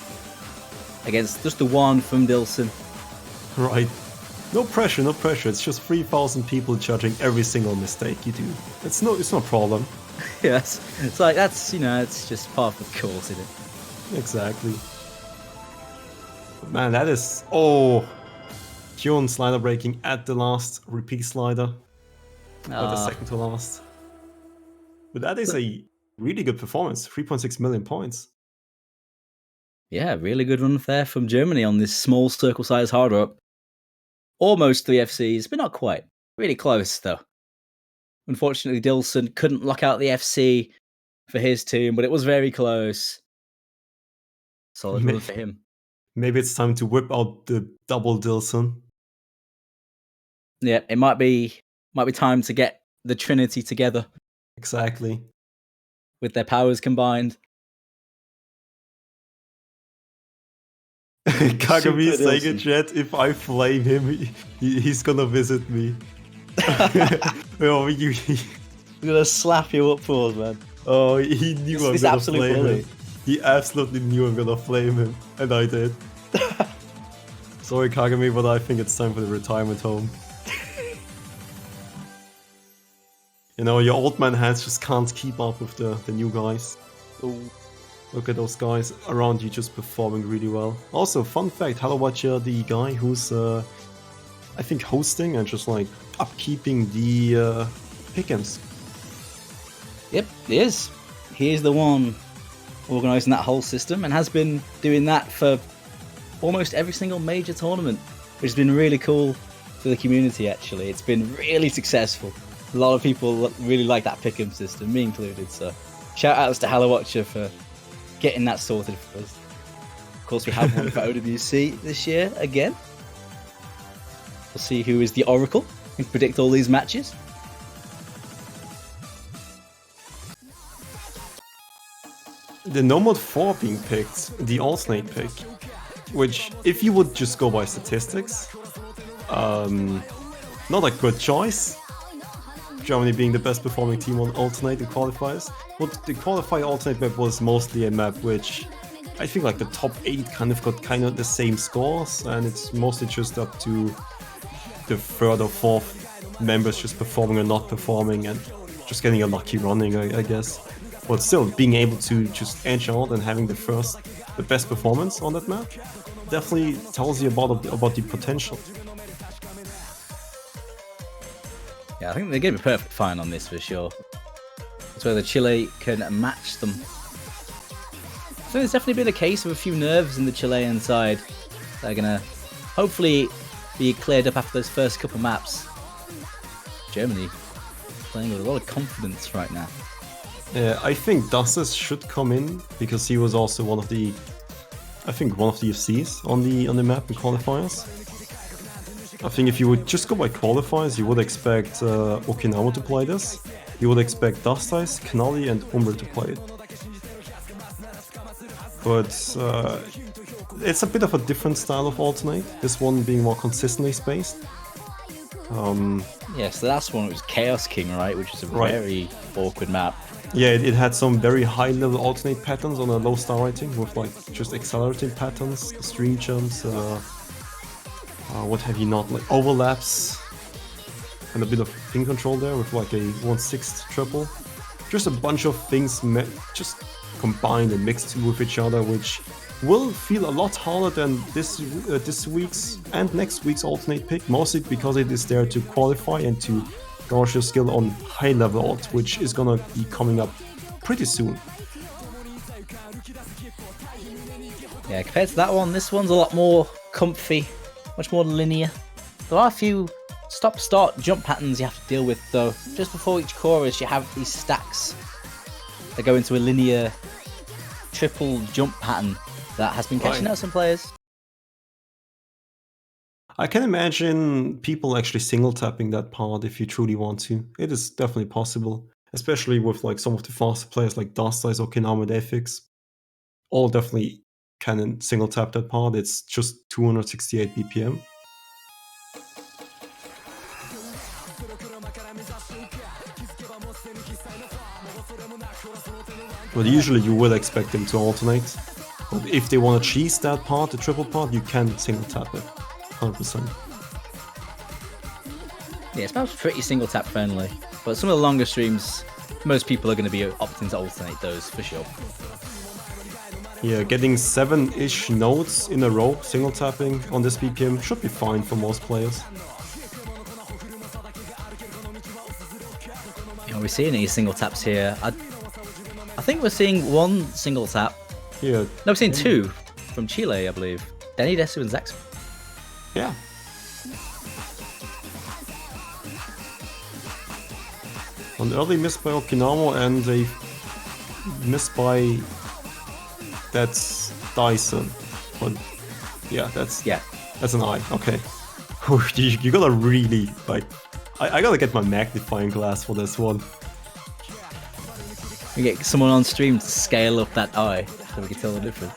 against just the 1 from Dilson. Right. No pressure, no pressure. It's just 3,000 people judging every single mistake you do. It's no problem. Yes, it's like that's it's just part of the course, isn't it? Exactly. But man, that is Kyun slider breaking at the last repeat slider. Or the second to last. But that is a really good performance. 3.6 million points. Yeah, really good run there from Germany on this small circle size hard up. Almost 3 FCs, but not quite. Really close though. Unfortunately, Dilson couldn't lock out the FC for his team, but it was very close. Solid run for him. Maybe it's time to whip out the double Dilson. Yeah, it might be time to get the Trinity together. Exactly. With their powers combined. Kagami saying in chat, if I flame him, he's gonna visit me. He's gonna slap you up for us, man. Oh, he knew I'm gonna flame him. He absolutely knew I'm gonna flame him, and I did. Sorry, Kagami, but I think it's time for the retirement home. Your old man hands just can't keep up with the new guys. Ooh. Look at those guys around you just performing really well. Also, fun fact, Hello Watcher, the guy who's, I think, hosting and just like upkeeping the pick'ems. Yep, he is. He is the one organising that whole system and has been doing that for almost every single major tournament, which has been really cool for the community, actually. It's been really successful. A lot of people really like that pick'em system, me included, so shout outs to Hello Watcher for getting that sorted for us. Of course, we have one for OWC this year again. We'll see who is the Oracle and predict all these matches. The Nomad 4 being picked, the alternate pick, which, if you would just go by statistics, not a good choice. Germany being the best performing team on alternate qualifiers. But the qualifier alternate map was mostly a map which I think like the top 8 kind of the same scores, and it's mostly just up to the 3rd or 4th members just performing or not performing and just getting a lucky running, I guess. But still, being able to just edge out and having the best performance on that map definitely tells you about the potential. Yeah, I think they're going to be perfect fine on this for sure. That's whether Chile can match them. I think there's definitely been a case of a few nerves in the Chilean side. They're going to hopefully be cleared up after those first couple maps. Germany playing with a lot of confidence right now. I think Dastas should come in because he was also one of the FCs on the map in qualifiers. I think if you would just go by qualifiers, you would expect Okinawa to play this. You would expect Dastais, Knalli, and Umber to play it. But it's a bit of a different style of alternate, this one being more consistently spaced. Yes, the last one was Chaos King, right? Which is a very awkward map. Yeah, it had some very high level alternate patterns on a low star rating with like just accelerating patterns, stream jumps, what have you not, like overlaps, and a bit of ping control there with like a 1/6 triple. Just a bunch of things just combined and mixed with each other, which will feel a lot harder than this week's and next week's alternate pick, mostly because it is there to qualify and to gauge your skill on high level alt, which is gonna be coming up pretty soon. Yeah, compared to that one, this one's a lot more comfy, much more linear. There are a few stop-start jump patterns you have to deal with though. Just before each chorus you have these stacks that go into a linear triple jump pattern that has been catching out some players. I can imagine people actually single tapping that part if you truly want to. It is definitely possible, especially with like some of the faster players like Dust Eyes or Kinama Defix. All definitely can single tap that part. It's just 268 BPM. But usually you would expect them to alternate. But if they want to cheese that part, the triple part, you can single tap it. 100%. Yeah, it smells pretty single tap friendly. But some of the longer streams, most people are going to be opting to alternate those for sure. Yeah, getting 7-ish notes in a row, single tapping on this BPM should be fine for most players. Are we seeing any single taps here? I think we're seeing one single tap. Yeah. No, we're seeing two from Chile, I believe. Danny Desu and Zax. Yeah. An early miss by Okinamo and a miss by... That's Dyson. But yeah, that's an eye. Okay. You gotta really like... I gotta get my magnifying glass for this one. We get someone on stream to scale up that eye so we can tell the difference.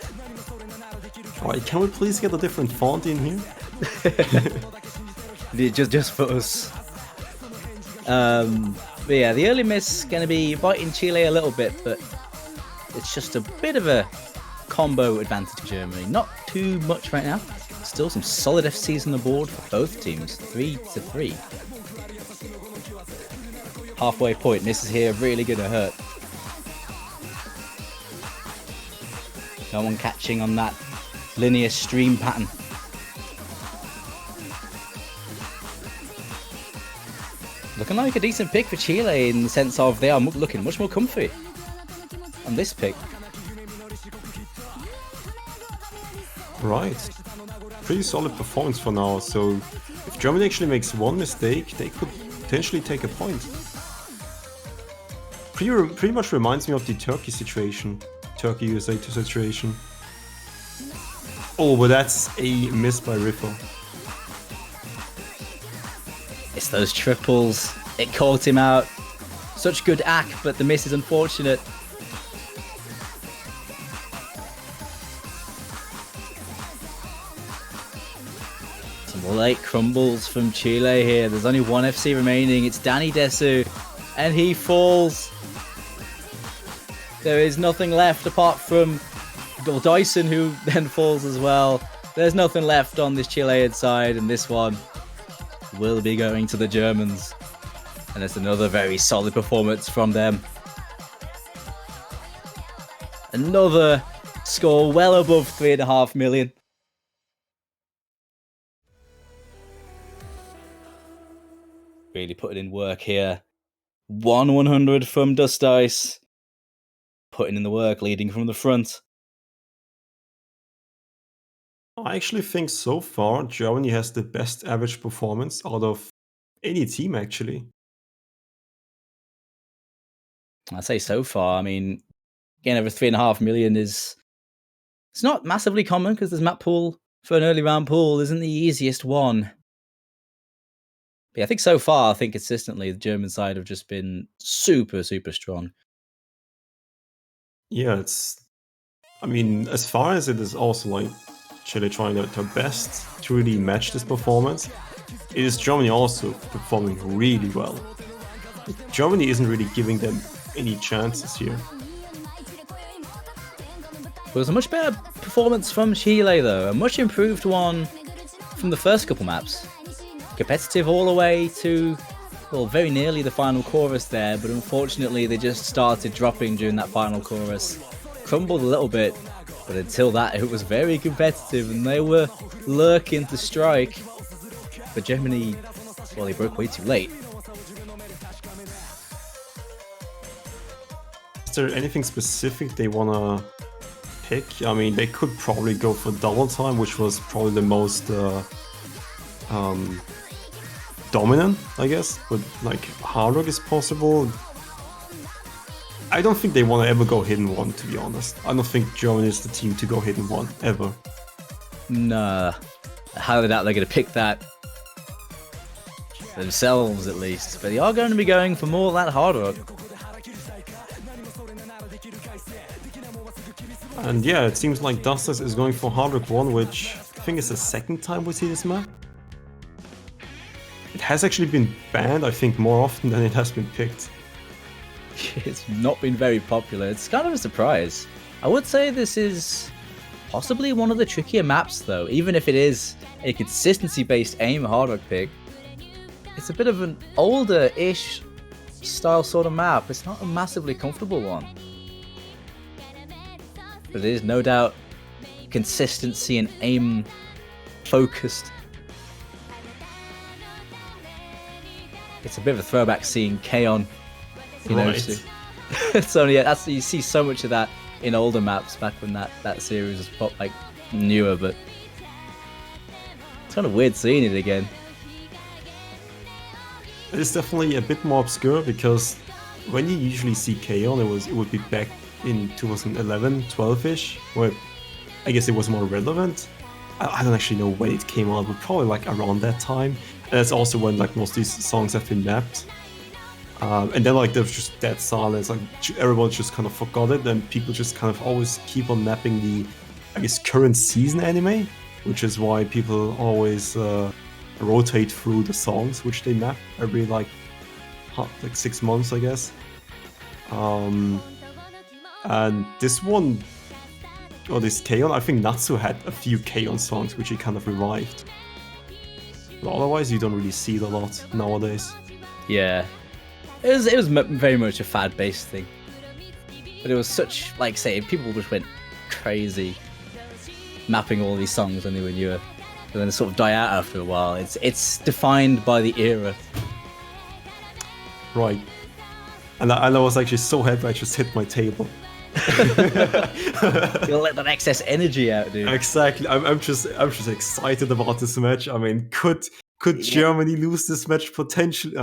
Alright, can we please get a different font in here? just for us. But yeah, the early miss gonna be biting Chile a little bit, but it's just a bit of a combo advantage for Germany. Not too much right now. Still some solid FCs on the board for both teams. 3-3. Halfway point. This is here really gonna hurt. No one catching on that linear stream pattern. Looking like a decent pick for Chile in the sense of they are looking much more comfy on this pick. Right. Pretty solid performance for now, so if Germany actually makes one mistake, they could potentially take a point. Pretty much reminds me of the Turkey situation. Turkey-USA situation. Oh, but that's a miss by Riffle. It's those triples. It caught him out. Such good act, but the miss is unfortunate. Some late crumbles from Chile here. There's only one FC remaining. It's Danny Desu. And he falls. There is nothing left apart from Dyson, who then falls as well. There's nothing left on this Chilean side, and this one will be going to the Germans. And it's another very solid performance from them. Another score well above 3.5 million. Really putting in work here. 100 from Dust Ice. Putting in the work, leading from the front. I actually think so far Germany has the best average performance out of any team actually. I'd say so far. I mean, getting over 3.5 million is... It's not massively common because this map pool for an early round pool isn't the easiest one. But yeah, I think so far, I think consistently the German side have just been super, super strong. Yeah, it's... I mean, as far as it is also like Chile trying their best to really match this performance, it is Germany also performing really well. Germany isn't really giving them any chances here. It was a much better performance from Chile though, a much improved one from the first couple maps. Competitive all the way to, well, very nearly the final chorus there, but unfortunately they just started dropping during that final chorus. Crumbled a little bit, But until that, it was very competitive, and they were lurking to strike. But Germany, well, they broke way too late. Is there anything specific they wanna pick? I mean, they could probably go for double time, which was probably the most dominant, I guess. But like hard rock is possible. I don't think they want to ever go hidden one, to be honest. I don't think Germany is the team to go hidden one ever. Nah, I highly doubt they're going to pick that themselves, at least. But they are going to be going for more of that hard rock. And yeah, it seems like Dusters is going for hard rock 1, which I think is the second time we see this map. It has actually been banned, I think, more often than it has been picked. It's not been very popular. It's kind of a surprise. I would say this is possibly one of the trickier maps, though. Even if it is a consistency-based aim hard rock pick, it's a bit of an older-ish style sort of map. It's not a massively comfortable one. But it is no doubt consistency and aim focused. It's a bit of a throwback seeing Kaon. You know, Right. it's only you see so much of that in older maps back when that series was pop like newer, but it's kind of weird seeing it again. It is definitely a bit more obscure because when you usually see Kaon, it would be back in 2011, 12-ish, where I guess it was more relevant. I don't actually know when it came out, but probably like around that time. And that's also when like most of these songs have been mapped. And then like there was just dead silence, like everyone just kind of forgot it, and people just kind of always keep on mapping the, I guess, current season anime, which is why people always rotate through the songs which they map every like 6 months, I guess. And this one, or this Kaon, I think Natsu had a few Kaon songs which he kind of revived. But otherwise, you don't really see it a lot nowadays. Yeah, it was very much a fad-based thing, but it was such, like, say, people just went crazy mapping all these songs when they were newer, and then they sort of die out after a while. It's defined by the era. Right. And I was actually so happy I just hit my table. You'll let that excess energy out, dude. Exactly. I'm just excited about this match. I mean, could Germany lose this match potentially?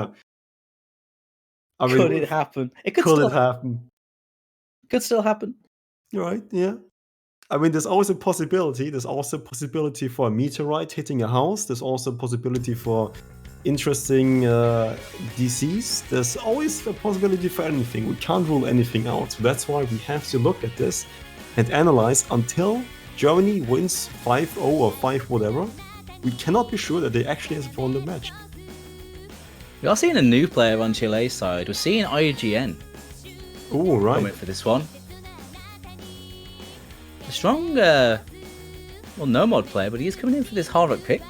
I mean, Could it happen? It could could still it happen? Could still happen. Right, yeah. I mean, there's always a possibility. There's also a possibility for a meteorite hitting a house. There's also a possibility for interesting DCs. There's always a possibility for anything. We can't rule anything out. So that's why we have to look at this and analyze until Germany wins 5-0 or 5 whatever. We cannot be sure that they actually have won the match. We are seeing a new player on Chile's side. We're seeing IGN Oh, right. coming for this one. A strong, well, no mod player, but he is coming in for this hard rock pick.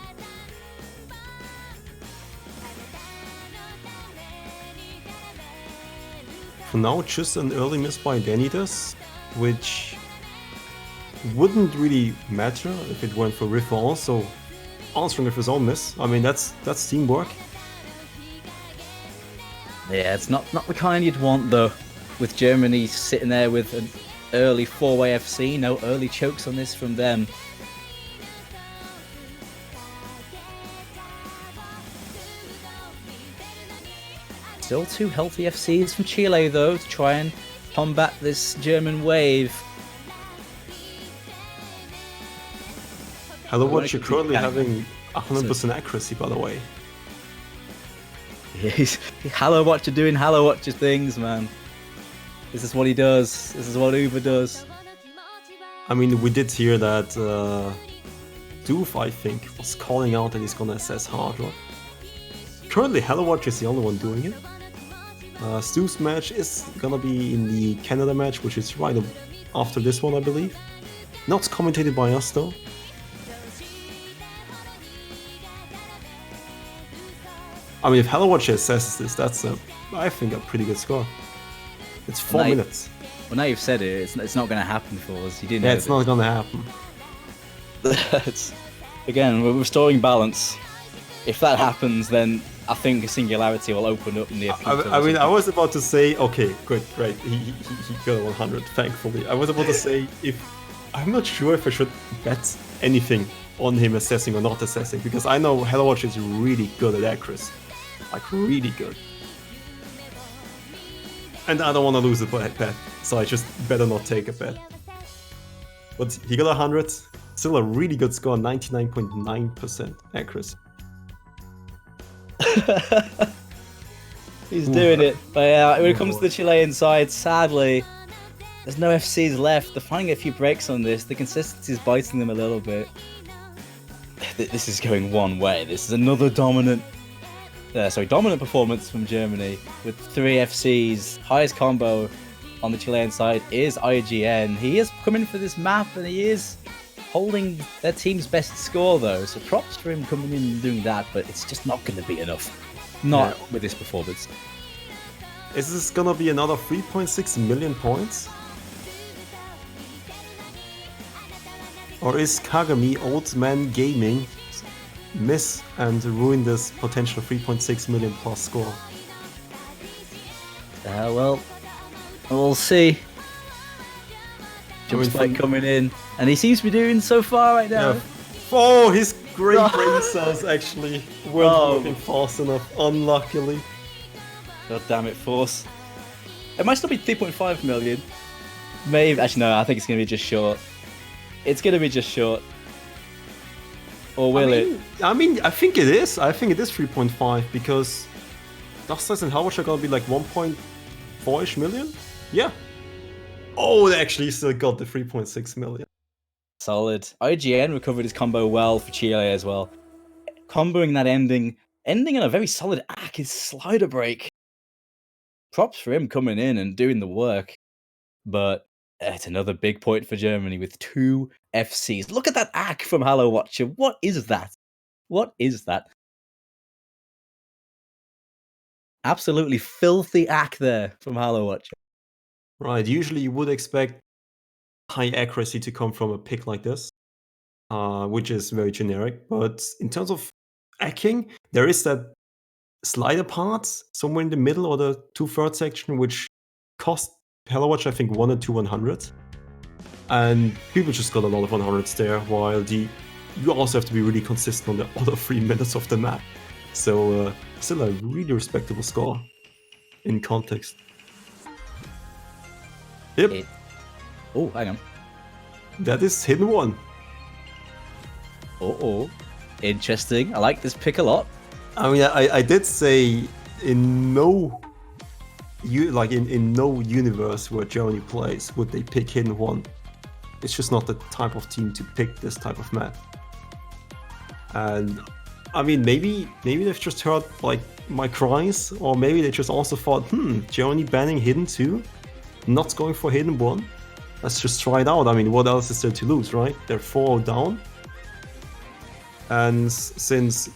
For now, just an early miss by Danidas, which wouldn't really matter if it went for Riff also answering with his own miss. I mean, that's teamwork. Yeah, it's not the kind you'd want, though, with Germany sitting there with an early 4-way FC. No early chokes on this from them. Still 2 healthy FCs from Chile, though, to try and combat this German wave. Hello, I what wanna you're keep currently going. having 100% accuracy, by the way. Hallow Watcher doing Hallow Watcher things, man. This is what he does. This is what Uber does. I mean, we did hear that Doof, I think, was calling out that he's gonna assess hard rock. Currently, Hello Watch is the only one doing it. Stu's match is gonna be in the Canada match, which is right after this one, I believe. Not commentated by us, though. I mean, if Hello Watch assesses this, that's, I think, a pretty good score. It's 4 minutes. Well, now you've said it, it's not going to happen for us. You didn't Yeah, know it's not gonna happen. It's, again, we're restoring balance. If that happens, then I think a singularity will open up in the I mean, I was about to say, okay, good, great. He got a 100, thankfully. I was about to say, I'm not sure if I should bet anything on him assessing or not assessing, because I know Hello Watch is really good at accuracy. Like, really good. And I don't want to lose a bet, so I just better not take a bet. But he got 100, still a really good score, 99.9% accuracy. He's doing it. But when it comes to the Chilean side, sadly, there's no FCs left. They're finding a few breaks on this. The consistency is biting them a little bit. This is going one way. This is another dominant performance from Germany with 3 FCs. Highest combo on the Chilean side is IGN. He is coming for this map and he is holding their team's best score though. So props for him coming in and doing that, but it's just not going to be enough. Not with this performance. Is this gonna be another 3.6 million points? Or is Kagami Old Man Gaming miss and ruin this potential 3.6 million plus score? Well, we'll see. Jump Spike coming in, and he seems to be doing so far right now. Yeah. Oh, his great brain cells actually weren't working fast enough, unluckily. God damn it, Force. It might still be 3.5 million. Maybe, actually no, I think it's going to be just short. It's going to be just short. Or will it? I mean, I think it is. I think it is 3.5 because Dust and Howard are going to be like 1.4-ish million? Yeah. Oh, they actually still got the 3.6 million. Solid. IGN recovered his combo well for Chile as well. Comboing that ending on a very solid his slider break. Props for him coming in and doing the work. But it's another big point for Germany with 2 FCs. Look at that ack from Hello Watcher. What is that? What is that? Absolutely filthy ack there from Hello Watcher. Right, usually you would expect high accuracy to come from a pick like this, which is very generic. But in terms of hacking, there is that slider part somewhere in the middle or the 2/3 section, which cost Hello Watch, I think, 1 or 2 100. And people just got a lot of 100s there, while you also have to be really consistent on the other 3 minutes of the map. So still a really respectable score in context. Yep. Oh, hang on. That is hidden one. Oh, interesting. I like this pick a lot. I mean, I did say in no universe where Germany plays would they pick hidden one. It's just not the type of team to pick this type of map. And I mean, maybe they've just heard like my cries, or maybe they just also thought, Germany banning hidden 2, not going for hidden 1. Let's just try it out. I mean, what else is there to lose, right? They're 4 down. And since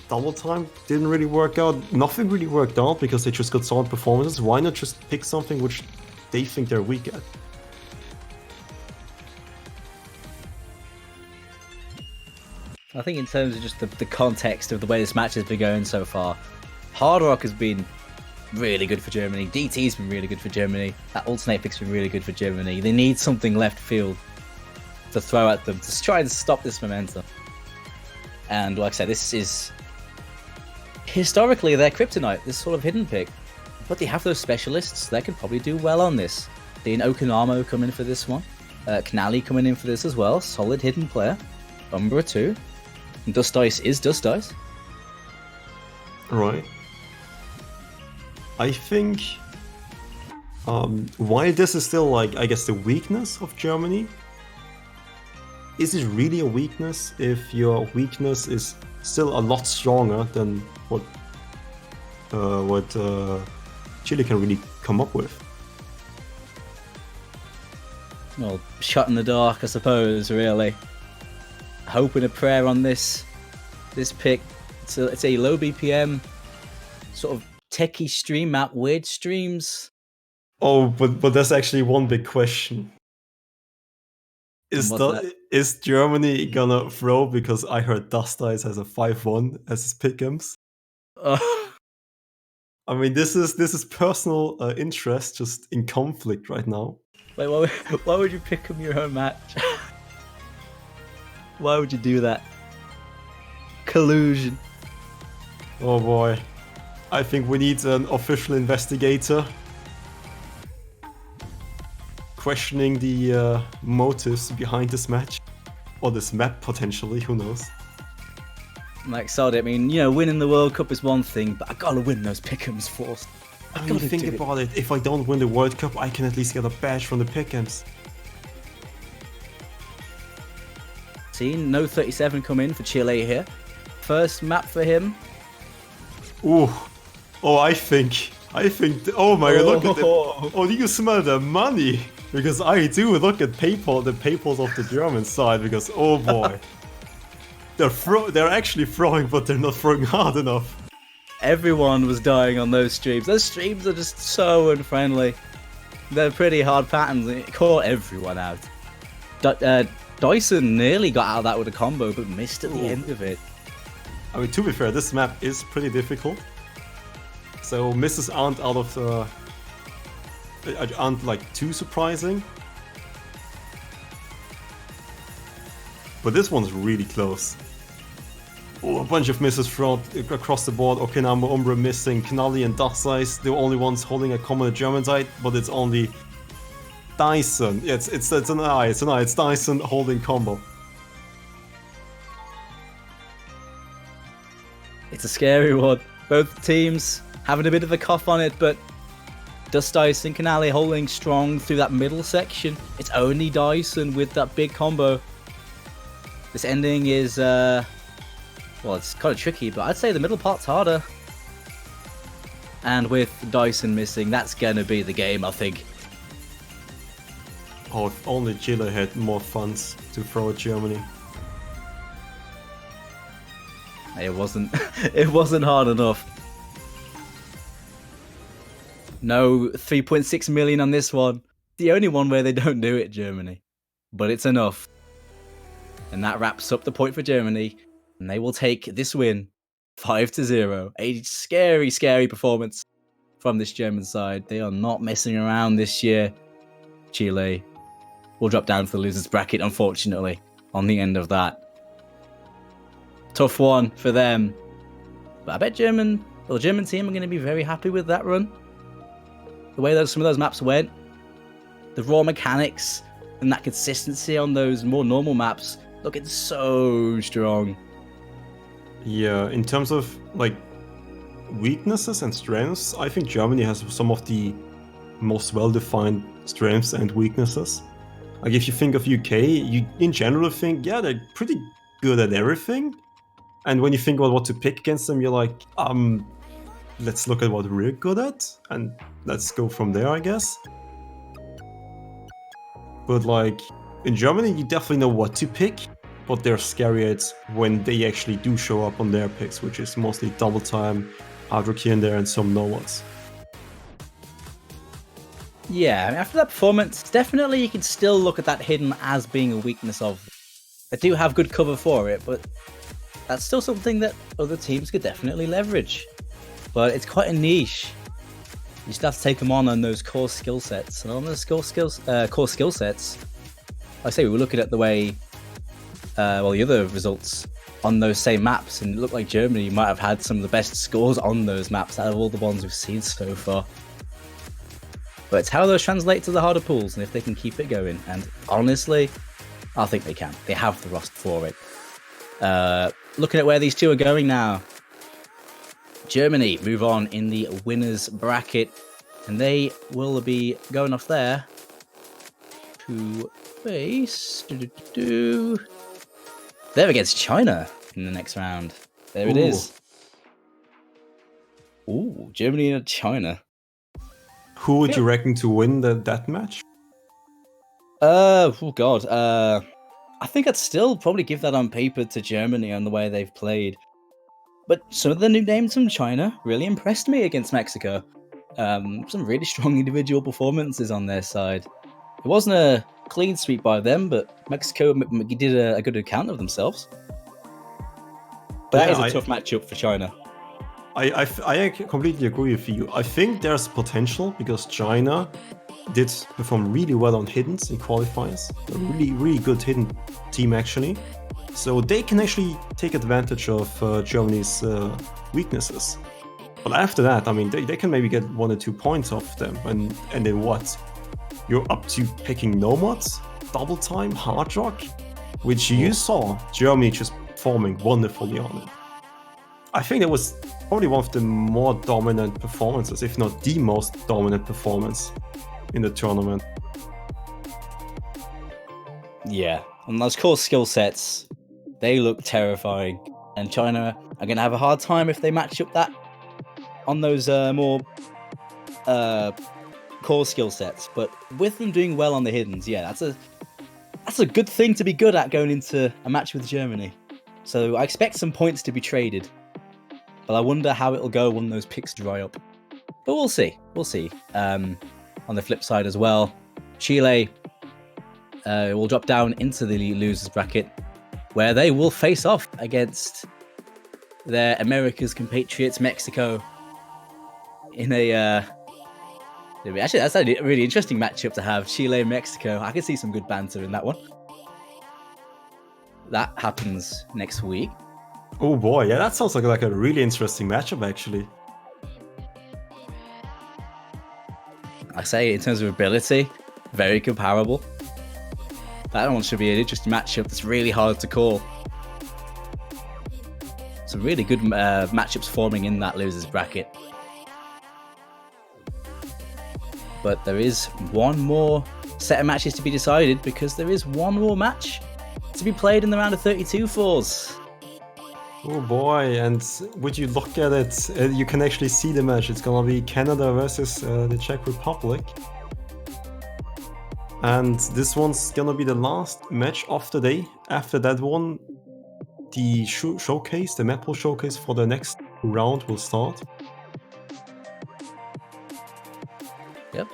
double time didn't really work out, nothing really worked out because they just got solid performances, why not just pick something which they think they're weak at? I think in terms of just the context of the way this match has been going so far, Hard Rock has been really good for Germany. DT's been really good for Germany. That alternate pick's been really good for Germany. They need something left field to throw at them to try and stop this momentum. And like I said, this is historically their kryptonite, this sort of hidden pick. But they have those specialists that could probably do well on this. Dean Okanamo coming in for this one. Knally coming in for this as well. Solid hidden player. Umbra too. And Dust Dice is Dust Dice. Right. I think while this is still like, I guess, the weakness of Germany, is it really a weakness if your weakness is still a lot stronger than what Chile can really come up with? Well, shot in the dark, I suppose, really. Hope and a prayer on this pick. It's a low BPM, sort of techie stream map, weird streams. Oh, but there's actually one big question. And what's that? Is Germany gonna throw? Because I heard Dust Ice has a 5-1 as his pick'ems. Oh. I mean, this is personal interest just in conflict right now. Wait, why would you pick him your own match? Why would you do that? Collusion. Oh boy. I think we need an official investigator questioning the motives behind this match. Or this map, potentially, who knows? Like, sorry, I mean, you know, winning the World Cup is one thing, but I gotta win those pick'ems first. I mean, think about it. If I don't win the World Cup, I can at least get a badge from the pick'ems. Seen no 37 come in for Chile here. First map for him. Ooh. Oh, I think. Oh my god, look at the. Oh, do you smell the money? Because I do look at the PayPals of the German side. Because oh boy, they're actually throwing, but they're not throwing hard enough. Everyone was dying on those streams. Those streams are just so unfriendly. They're pretty hard patterns. It caught everyone out. Dyson nearly got out of that with a combo, but missed at the end of it. I mean, to be fair, this map is pretty difficult. So misses aren't like too surprising. But this one's really close. Oh, a bunch of misses throughout across the board. Okinamba, Umbra missing, Knalli and Dachseis, the only ones holding a common German side, but it's only Dyson. Yeah, it's an eye, it's Dyson holding combo. It's a scary one. Both teams having a bit of a cough on it, but Dust Dyson, Canale holding strong through that middle section. It's only Dyson with that big combo. This ending is, well, it's kind of tricky, but I'd say the middle part's harder. And with Dyson missing, that's gonna be the game, I think. Oh, if only Chile had more funds to throw at Germany. It wasn't. It wasn't hard enough. No 3.6 million on this one. The only one where they don't do it, Germany. But it's enough. And that wraps up the point for Germany. And they will take this win 5-0. A scary, scary performance from this German side. They are not messing around this year. Chile will drop down to the losers bracket, unfortunately, on the end of that. Tough one for them. But I bet the German team are going to be very happy with that run. The way some of those maps went, the raw mechanics and that consistency on those more normal maps looking so strong. Yeah, in terms of like weaknesses and strengths, I think Germany has some of the most well-defined strengths and weaknesses. Like if you think of UK, you in general think, yeah, they're pretty good at everything. And when you think about what to pick against them, you're like, let's look at what we're good at, and let's go from there, I guess. But like, in Germany, you definitely know what to pick, but they're scary at when they actually do show up on their picks, which is mostly double time, hard rock here and there, and some Novas. Yeah, I mean, after that performance, definitely you can still look at that hidden as being a weakness of them. They do have good cover for it, but that's still something that other teams could definitely leverage. But it's quite a niche. You still have to take them on those core skill sets. And on those core skill sets, I say we were looking at the way, the other results on those same maps, and it looked like Germany might have had some of the best scores on those maps out of all the ones we've seen so far. But it's how those translate to the harder pools, and if they can keep it going. And honestly, I think they can. They have the roster for it. Looking at where these two are going now. Germany move on in the winners bracket, and they will be going off there to face they're against China in the next round. There it is. Ooh, Germany and China. Who would you reckon to win that match? Oh god. I think I'd still probably give that on paper to Germany on the way they've played. But some of the new names from China really impressed me against Mexico. Some really strong individual performances on their side. It wasn't a clean sweep by them, but Mexico did a good account of themselves. But that is a tough matchup for China. I completely agree with you. I think there's potential because China did perform really well on hiddens in qualifiers. A really good hidden team actually. So they can actually take advantage of Germany's weaknesses. But after that, I mean, they can maybe get 1 or 2 points off them. And then what? You're up to picking Nomads, Double Time, Hard Rock, which you saw Germany just performing wonderfully on it. I think that was probably one of the more dominant performances, if not the most dominant performance in the tournament. Yeah, and those core skill sets, they look terrifying. And China are going to have a hard time if they match up that on those more core skill sets. But with them doing well on the hiddens, yeah, that's a good thing to be good at going into a match with Germany. So I expect some points to be traded. But I wonder how it'll go when those picks dry up. But we'll see. We'll see. On the flip side as well, Chile will drop down into the losers bracket, where they will face off against their America's compatriots, Mexico, in a... actually, that's a really interesting matchup to have, Chile and Mexico. I can see some good banter in that one. That happens next week. Oh boy, yeah, that sounds like a really interesting matchup, actually. I say, in terms of ability, very comparable. That one should be an interesting matchup that's really hard to call. Some really good matchups forming in that losers bracket. But there is one more set of matches to be decided, because there is one more match to be played in the round of 32 fours. Oh boy, and would you look at it, you can actually see the match. It's gonna be Canada versus the Czech Republic. And this one's gonna be the last match of the day. After that one, the showcase, the Maple showcase for the next round will start. Yep.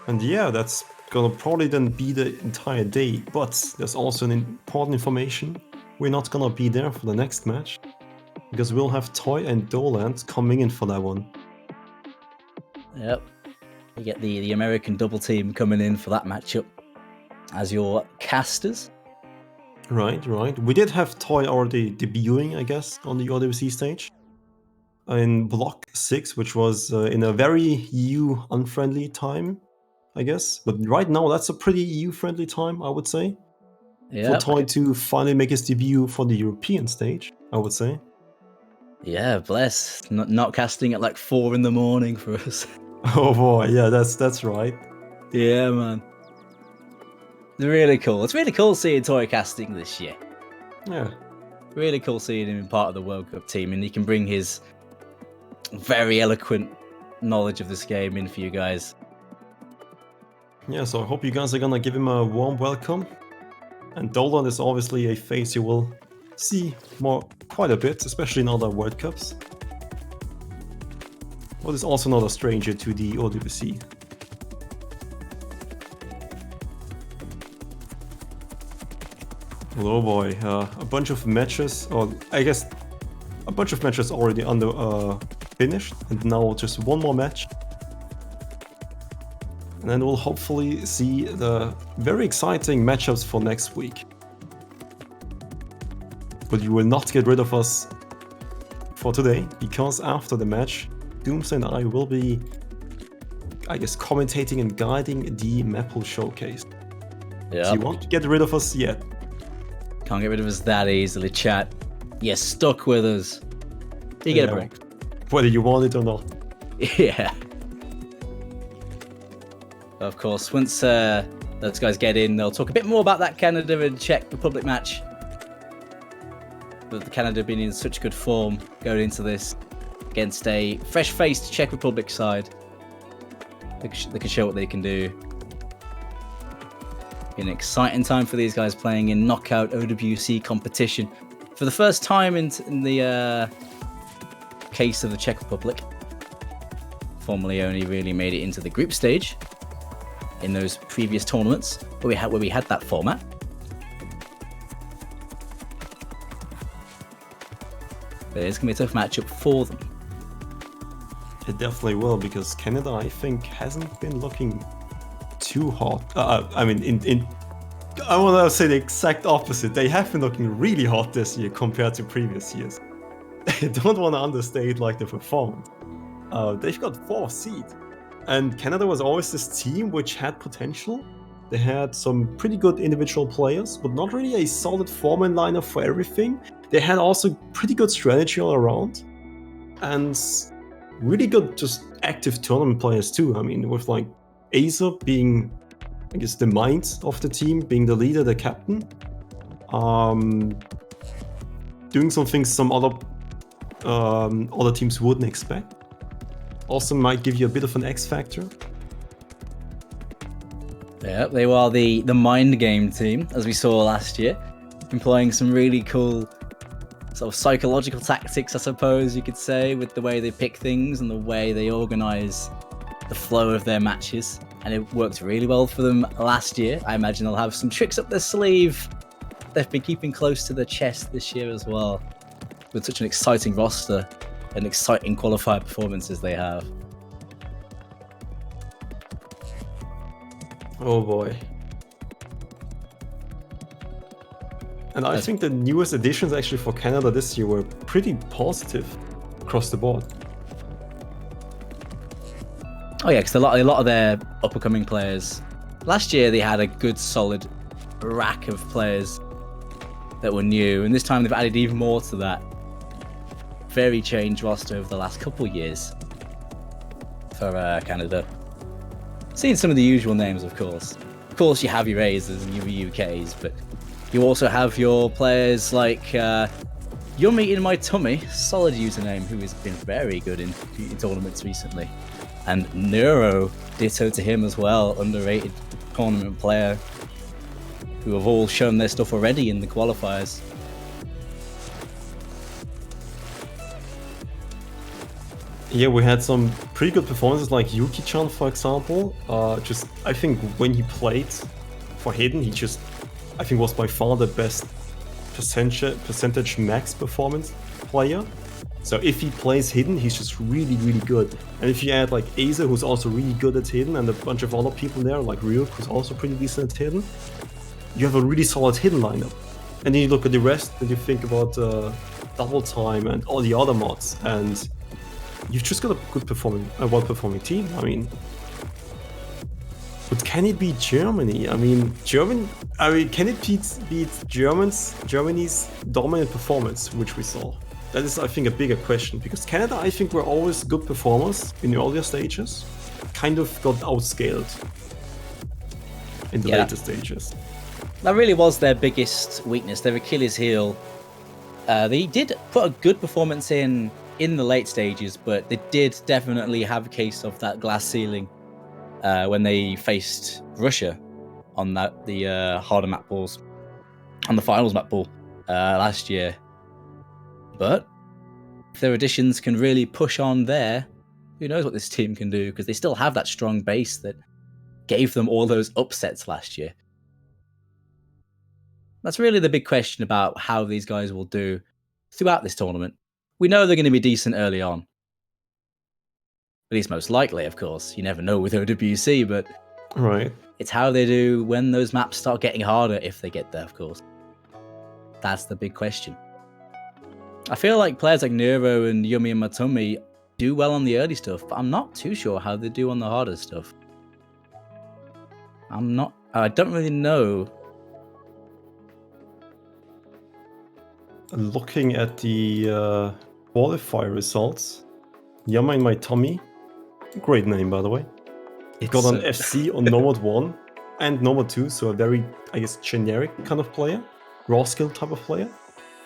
And yeah, that's gonna probably then be the entire day. But there's also an important information. We're not gonna be there for the next match, because we'll have Toy and Doland coming in for that one. Yep. You get the American double team coming in for that matchup as your casters. Right. We did have Toy already debuting, I guess, on the OWC stage. In Block 6, which was in a very EU-unfriendly time, I guess. But right now, that's a pretty EU-friendly time, I would say. Yeah. For Toy to finally make his debut for the European stage, I would say. Yeah, bless. Not casting at like 4 a.m. for us. Oh boy, yeah, that's right. Yeah, man. It's really cool. It's really cool seeing Toy casting this year. Yeah. Really cool seeing him part of the World Cup team, and he can bring his very eloquent knowledge of this game in for you guys. Yeah, so I hope you guys are gonna give him a warm welcome. And Dolan is obviously a face you will see quite a bit, especially in other World Cups. But is also not a stranger to the OWC. Oh boy, a bunch of matches, or I guess a bunch of matches already finished, and now just one more match. And then we'll hopefully see the very exciting matchups for next week. But you will not get rid of us for today, because after the match, Dooms and I will be, I guess, commentating and guiding the Maple showcase. Yeah. So you won't get rid of us yet. Can't get rid of us that easily, chat. You're stuck with us. You get a break. Whether you want it or not. Yeah. Of course, once those guys get in, they'll talk a bit more about that Canada and Czech Republic match. But the Canada being in such good form going into this against a fresh-faced Czech Republic side. They can show what they can do. An exciting time for these guys playing in knockout OWC competition for the first time in the case of the Czech Republic. formerly only really made it into the group stage in those previous tournaments where we had that format. But it's going to be a tough matchup for them. It definitely will, because Canada, I think, hasn't been looking too hot. I mean, I want to say the exact opposite. They have been looking really hot this year compared to previous years. I don't want to understate like the performance. They've got 4th seed, and Canada was always this team which had potential. They had some pretty good individual players, but not really a solid four-man lineup for everything. They had also pretty good strategy all around, and really good just active tournament players too. I mean, with like Aza being, I guess, the mind of the team, being the leader, the captain, doing some things some other teams wouldn't expect. Also might give you a bit of an X factor. Yeah, they were the mind game team, as we saw last year, employing some really cool sort of psychological tactics, I suppose you could say, with the way they pick things and the way they organise the flow of their matches. And it worked really well for them last year. I imagine they'll have some tricks up their sleeve they've been keeping close to their chest this year as well, with such an exciting roster and exciting qualifier performances they have. Oh boy. And I think the newest additions actually for Canada this year were pretty positive across the board. Oh yeah, because a lot of their up-and-coming players, last year they had a good solid rack of players that were new, and this time they've added even more to that very changed roster over the last couple of years for Canada. Seeing some of the usual names, of course. Of course, you have your Azers and your UKs, but you also have your players like Yummy in My Tummy, solid username, who has been very good in tournaments recently. And Neuro, ditto to him as well, underrated tournament player, who have all shown their stuff already in the qualifiers. Yeah, we had some pretty good performances like Yuki-chan, for example. I think when he played for Hidden, he just, I think, was by far the best percentage max performance player. So if he plays Hidden, he's just really, really good. And if you add like Aza, who's also really good at Hidden, and a bunch of other people there, like Ryuk, who's also pretty decent at Hidden, you have a really solid Hidden lineup. And then you look at the rest, and you think about Double Time and all the other mods, and you've just got a well-performing team. I mean, but can it beat Germany? I mean, can it beat Germany's dominant performance, which we saw? That is, I think, a bigger question, because Canada, I think, were always good performers in the earlier stages, kind of got outscaled in the later stages. That really was their biggest weakness, their Achilles heel. They did put a good performance in the late stages, but they did definitely have a case of that glass ceiling when they faced Russia on the harder map balls, on the finals map ball last year. But if their additions can really push on there, who knows what this team can do, because they still have that strong base that gave them all those upsets last year. That's really the big question about how these guys will do throughout this tournament. We know they're going to be decent early on. At least most likely, of course. You never know with OWC, but right. It's how they do when those maps start getting harder, if they get there, of course. That's the big question. I feel like players like Nero and Yummy and Matumi do well on the early stuff, but I'm not too sure how they do on the harder stuff. I don't really know. Looking at the qualifier results, Yummy in My Tummy, great name by the way. It got an FC on Nomad 1 and Nomad 2, so a very, I guess, generic kind of player, raw skill type of player.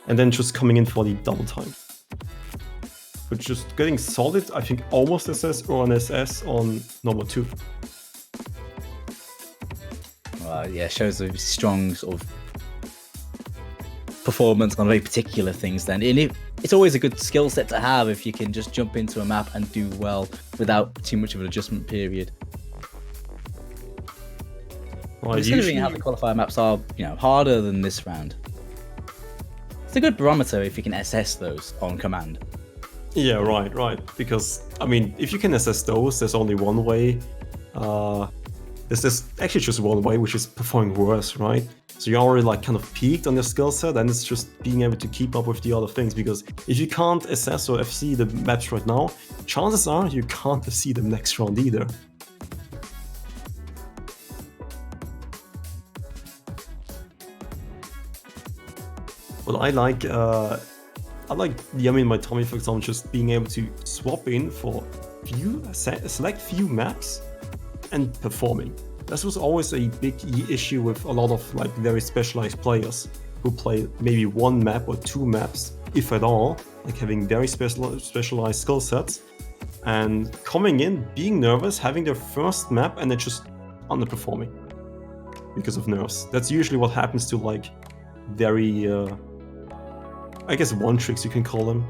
And then just coming in for the double time. But just getting solid, I think almost SS or an SS on Nomad 2. Yeah, shows a strong sort of performance on very particular things then. And it's always a good skill set to have if you can just jump into a map and do well without too much of an adjustment period. Right, Considering how the qualifier maps are, harder than this round. It's a good barometer if you can assess those on command. Yeah, right. Because, I mean, if you can assess those, there's only one way. There's actually just one way, which is performing worse, right? So you're already like kind of peaked on your skill set, and it's just being able to keep up with the other things. Because if you can't assess or FC the maps right now, chances are you can't FC them next round either. But I like Yummy in my tummy, for example, just being able to swap in for select few maps and performing. This was always a big issue with a lot of like very specialized players who play maybe one map or two maps, if at all, like having very specialized skill sets, and coming in, being nervous, having their first map and then just underperforming because of nerves. That's usually what happens to like very I guess one tricks you can call them.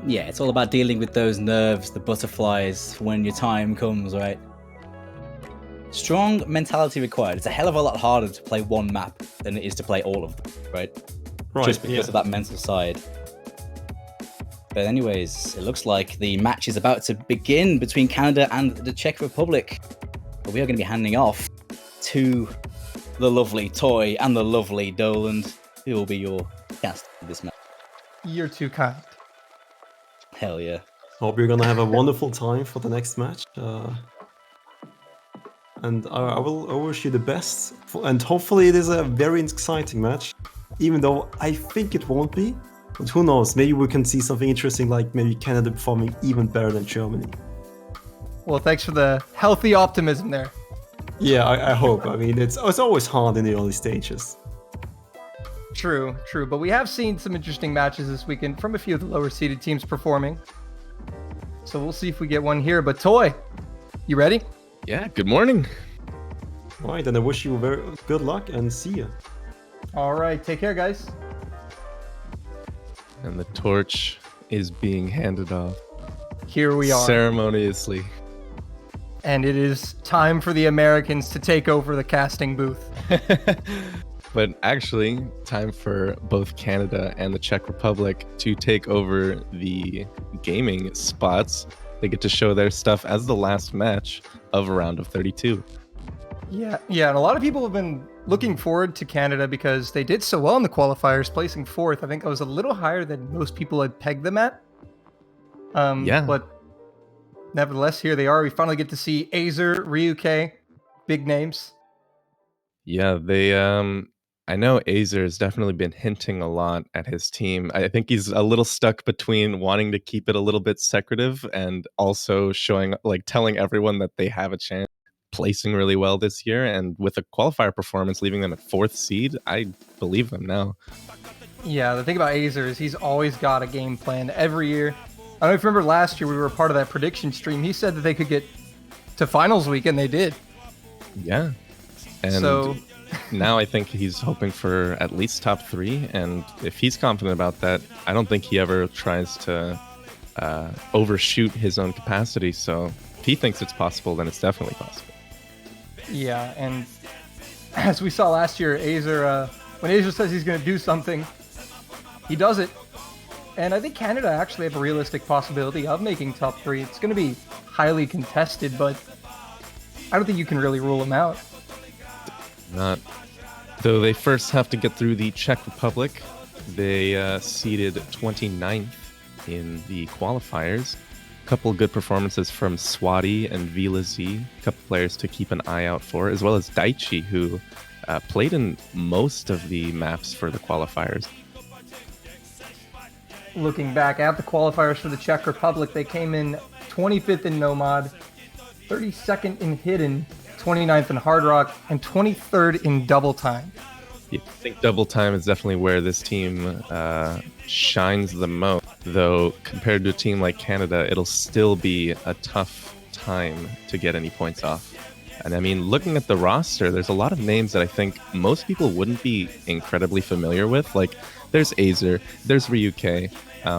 Yeah, it's all about dealing with those nerves, the butterflies, when your time comes, right? Strong mentality required. It's a hell of a lot harder to play one map than it is to play all of them, right? Just because of that mental side. But anyways, it looks like the match is about to begin between Canada and the Czech Republic. But we are going to be handing off to the lovely Toy and the lovely Doland, who will be your cast for this match. You're too kind. Hell yeah. Hope you're gonna have a wonderful time for the next match. And I wish you the best. And hopefully it is a very exciting match. Even though I think it won't be. But who knows, maybe we can see something interesting, like maybe Canada performing even better than Germany. Well, thanks for the healthy optimism there. Yeah, I hope. I mean, it's always hard in the early stages. True. But we have seen some interesting matches this weekend from a few of the lower seeded teams performing. So we'll see if we get one here. But Toy, you ready? Yeah, good morning. All right, and I wish you very good luck and see you. All right, take care, guys. And the torch is being handed off Here we are. ceremoniously. And it is time for the Americans to take over the casting booth. But actually, time for both Canada and the Czech Republic to take over the gaming spots. They get to show their stuff as the last match of a round of 32. Yeah, and a lot of people have been looking forward to Canada because they did so well in the qualifiers, placing fourth. I think I was a little higher than most people had pegged them at. Yeah. But nevertheless, here they are. We finally get to see Azer, Ryuke, big names. Yeah, I know Azer has definitely been hinting a lot at his team. I think he's a little stuck between wanting to keep it a little bit secretive and also telling everyone that they have a chance, placing really well this year. And with a qualifier performance, leaving them at 4th seed, I believe them now. Yeah, the thing about Azer is he's always got a game plan every year. I don't know if you remember last year we were a part of that prediction stream. He said that they could get to finals week, and they did. Yeah. And so now I think he's hoping for at least top 3, and if he's confident about that, I don't think he ever tries to overshoot his own capacity. So if he thinks it's possible, then it's definitely possible. Yeah, and as we saw last year, Azer, when Azer says he's going to do something, he does it. And I think Canada actually have a realistic possibility of making top 3. It's going to be highly contested, but I don't think you can really rule them out. Not. Though they first have to get through the Czech Republic. They seeded 29th in the qualifiers. A couple of good performances from Swati and Vila Z. A couple players to keep an eye out for, as well as Daichi, who played in most of the maps for the qualifiers. Looking back at the qualifiers for the Czech Republic, they came in 25th in Nomad, 32nd in Hidden, 29th in Hard Rock, and 23rd in Double Time. Yeah, I think Double Time is definitely where this team shines the most. Though compared to a team like Canada, it'll still be a tough time to get any points off. And I mean, looking at the roster, there's a lot of names that I think most people wouldn't be incredibly familiar with. Like, there's Azer, there's Ryuke,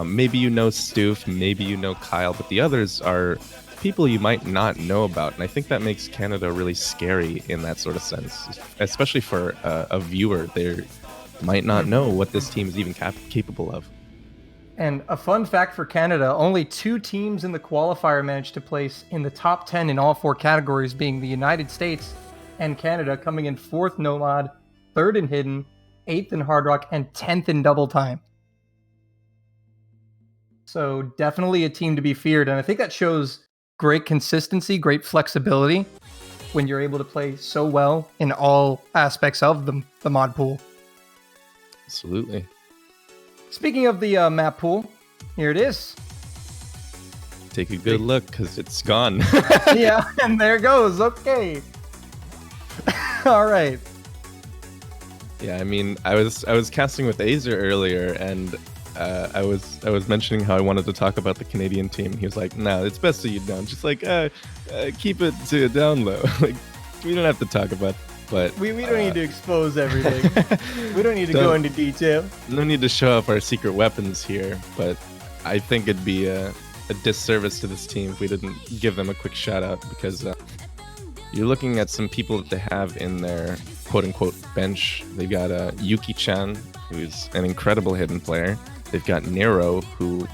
maybe you know Stoof, maybe you know Kyle, but the others are people you might not know about. And I think that makes Canada really scary in that sort of sense, especially for a viewer. They might not know what this team is even capable of. And a fun fact for Canada, only 2 teams in the qualifier managed to place in the top 10 in all 4 categories, being the United States and Canada, coming in 4th Nomad, 3rd in Hidden, 8th in Hard Rock, and 10th in Double Time. So definitely a team to be feared, and I think that shows great consistency, great flexibility when you're able to play so well in all aspects of the mod pool. Absolutely. Speaking of the map pool, here it is. Take a good look, because it's gone. Yeah, and there it goes. Okay. All right. Yeah, I mean, I was casting with Azer earlier, and I was mentioning how I wanted to talk about the Canadian team. He was like, "No, it's best that you don't. Just like keep it to down low. Like, we don't have to talk about." But We don't need to expose everything. We don't need to go into detail. No need to show off our secret weapons here, but I think it'd be a disservice to this team if we didn't give them a quick shout out, because you're looking at some people that they have in their quote-unquote bench. They've got Yuki-chan, who's an incredible hidden player. They've got Nero, who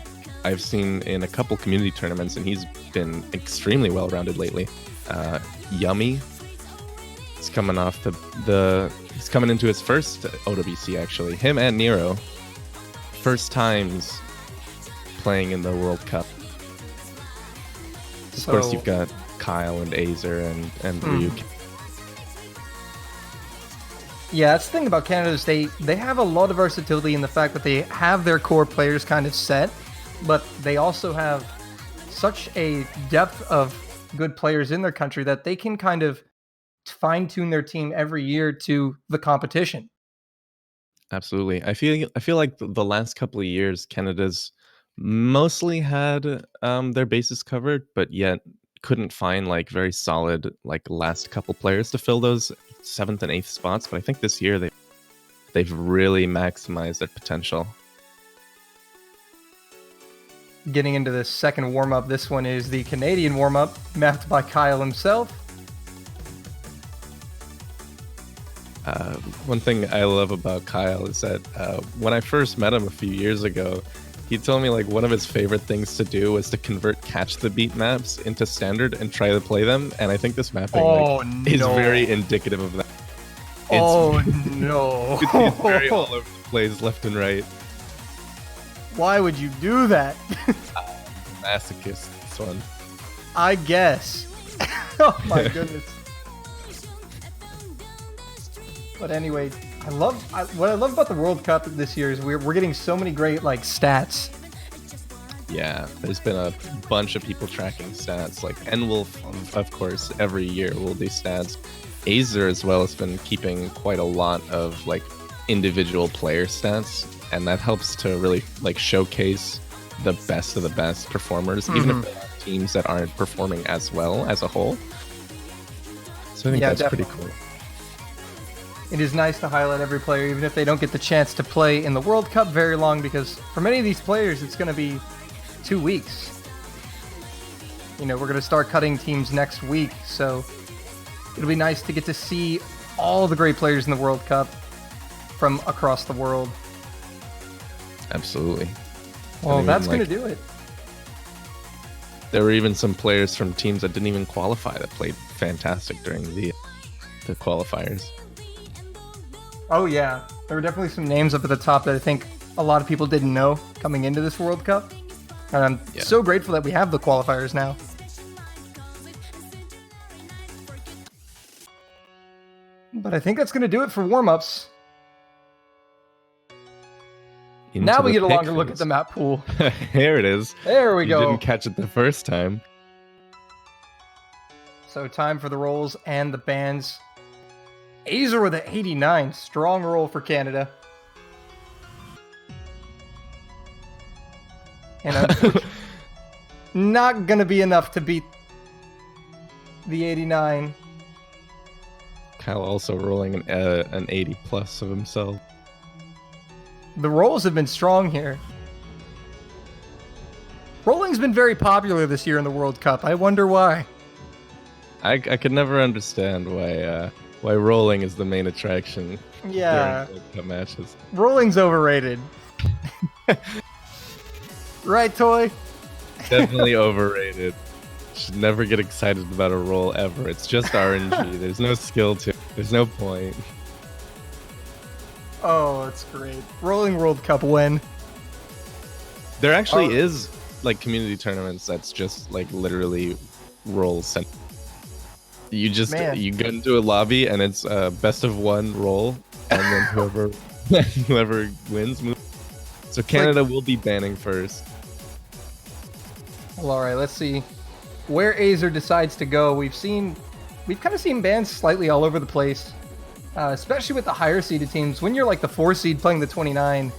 I've seen in a couple community tournaments, and he's been extremely well-rounded lately. Yummy, he's coming off he's coming into his first OWC, actually. Him and Nero, first times playing in the World Cup. Of course, you've got Kyle and Azer and Ryuk. Yeah, that's the thing about Canada is they have a lot of versatility in the fact that they have their core players kind of set, but they also have such a depth of good players in their country that they can kind of fine-tune their team every year to the competition. Absolutely. I feel like the last couple of years, Canada's mostly had their bases covered, but yet couldn't find like very solid like last couple players to fill those 7th and 8th spots. But I think this year they've really maximized their potential. Getting into the second warm-up, this one is the Canadian warm-up, mapped by Kyle himself. One thing I love about Kyle is that when I first met him a few years ago, he told me like one of his favorite things to do was to convert catch the beat maps into standard and try to play them. And I think this mapping is very indicative of that. No. It's very all over the place, left and right. Why would you do that? Masochist, this one. I guess. Oh my goodness. But anyway, what I love about the World Cup this year is we're getting so many great like stats. Yeah, there's been a bunch of people tracking stats. Like Enwolf, of course, every year will do stats. Azer as well has been keeping quite a lot of like individual player stats, and that helps to really like showcase the best of the best performers, even if there are teams that aren't performing as well as a whole. So I think that's definitely pretty cool. It is nice to highlight every player, even if they don't get the chance to play in the World Cup very long, because for many of these players, it's going to be 2 weeks. You know, we're going to start cutting teams next week, so it'll be nice to get to see all the great players in the World Cup from across the world. Absolutely. Well, that's going to do it. There were even some players from teams that didn't even qualify that played fantastic during the qualifiers. Oh yeah, there were definitely some names up at the top that I think a lot of people didn't know coming into this World Cup. And I'm so grateful that we have the qualifiers now. But I think that's going to do it for warm-ups. Now we get a longer look at the map pool. Here it is. There we go. You didn't catch it the first time. So time for the rolls and the bans. Azer with an 89. Strong roll for Canada. And not going to be enough to beat the 89 Cal also rolling an 80 plus of himself. The rolls have been strong here. Rolling's been very popular this year in the World Cup. I wonder why. I could never understand why rolling is the main attraction Yeah, during World Cup matches. rolling's overrated. Right, Toy? Definitely overrated. Should never get excited about a roll ever. It's just RNG. There's no skill to it. There's no point. Oh, that's great. Rolling World Cup win. There actually is like community tournaments that's just like literally rolls. You just Man. you get into a lobby and it's best of one roll, and then whoever wins moves. So Canada will be banning first. Well, all right, let's see where Azer decides to go. We've kind of seen bans slightly all over the place, especially with the higher seeded teams. When you're like the 4 seed playing the 29,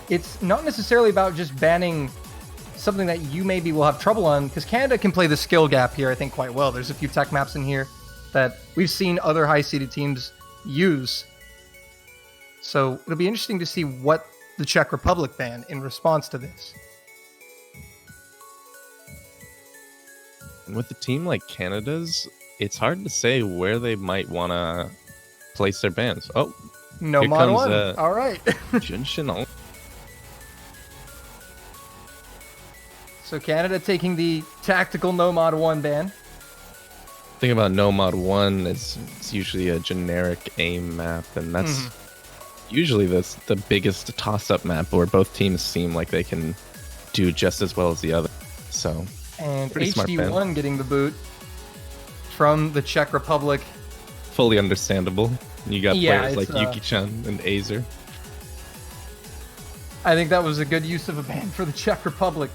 it's not necessarily about just banning something that you maybe will have trouble on, because Canada can play the skill gap here, I think, quite well. There's a few tech maps in here that we've seen other high seeded teams use. So it'll be interesting to see what the Czech Republic ban in response to this. And with a team like Canada's, it's hard to say where they might want to place their bans. Oh, No here mod comes, one. All right. Jun Shinol. So Canada taking the tactical no mod 1 ban. Thing about No Mod 1 is it's usually a generic aim map, and that's usually the biggest toss-up map where both teams seem like they can do just as well as the other. So, And pretty smart ban. HD1 getting the boot from the Czech Republic. Fully understandable. You got Yeah, players like it's, Yuki-chan and Azer. I think that was a good use of a ban for the Czech Republic.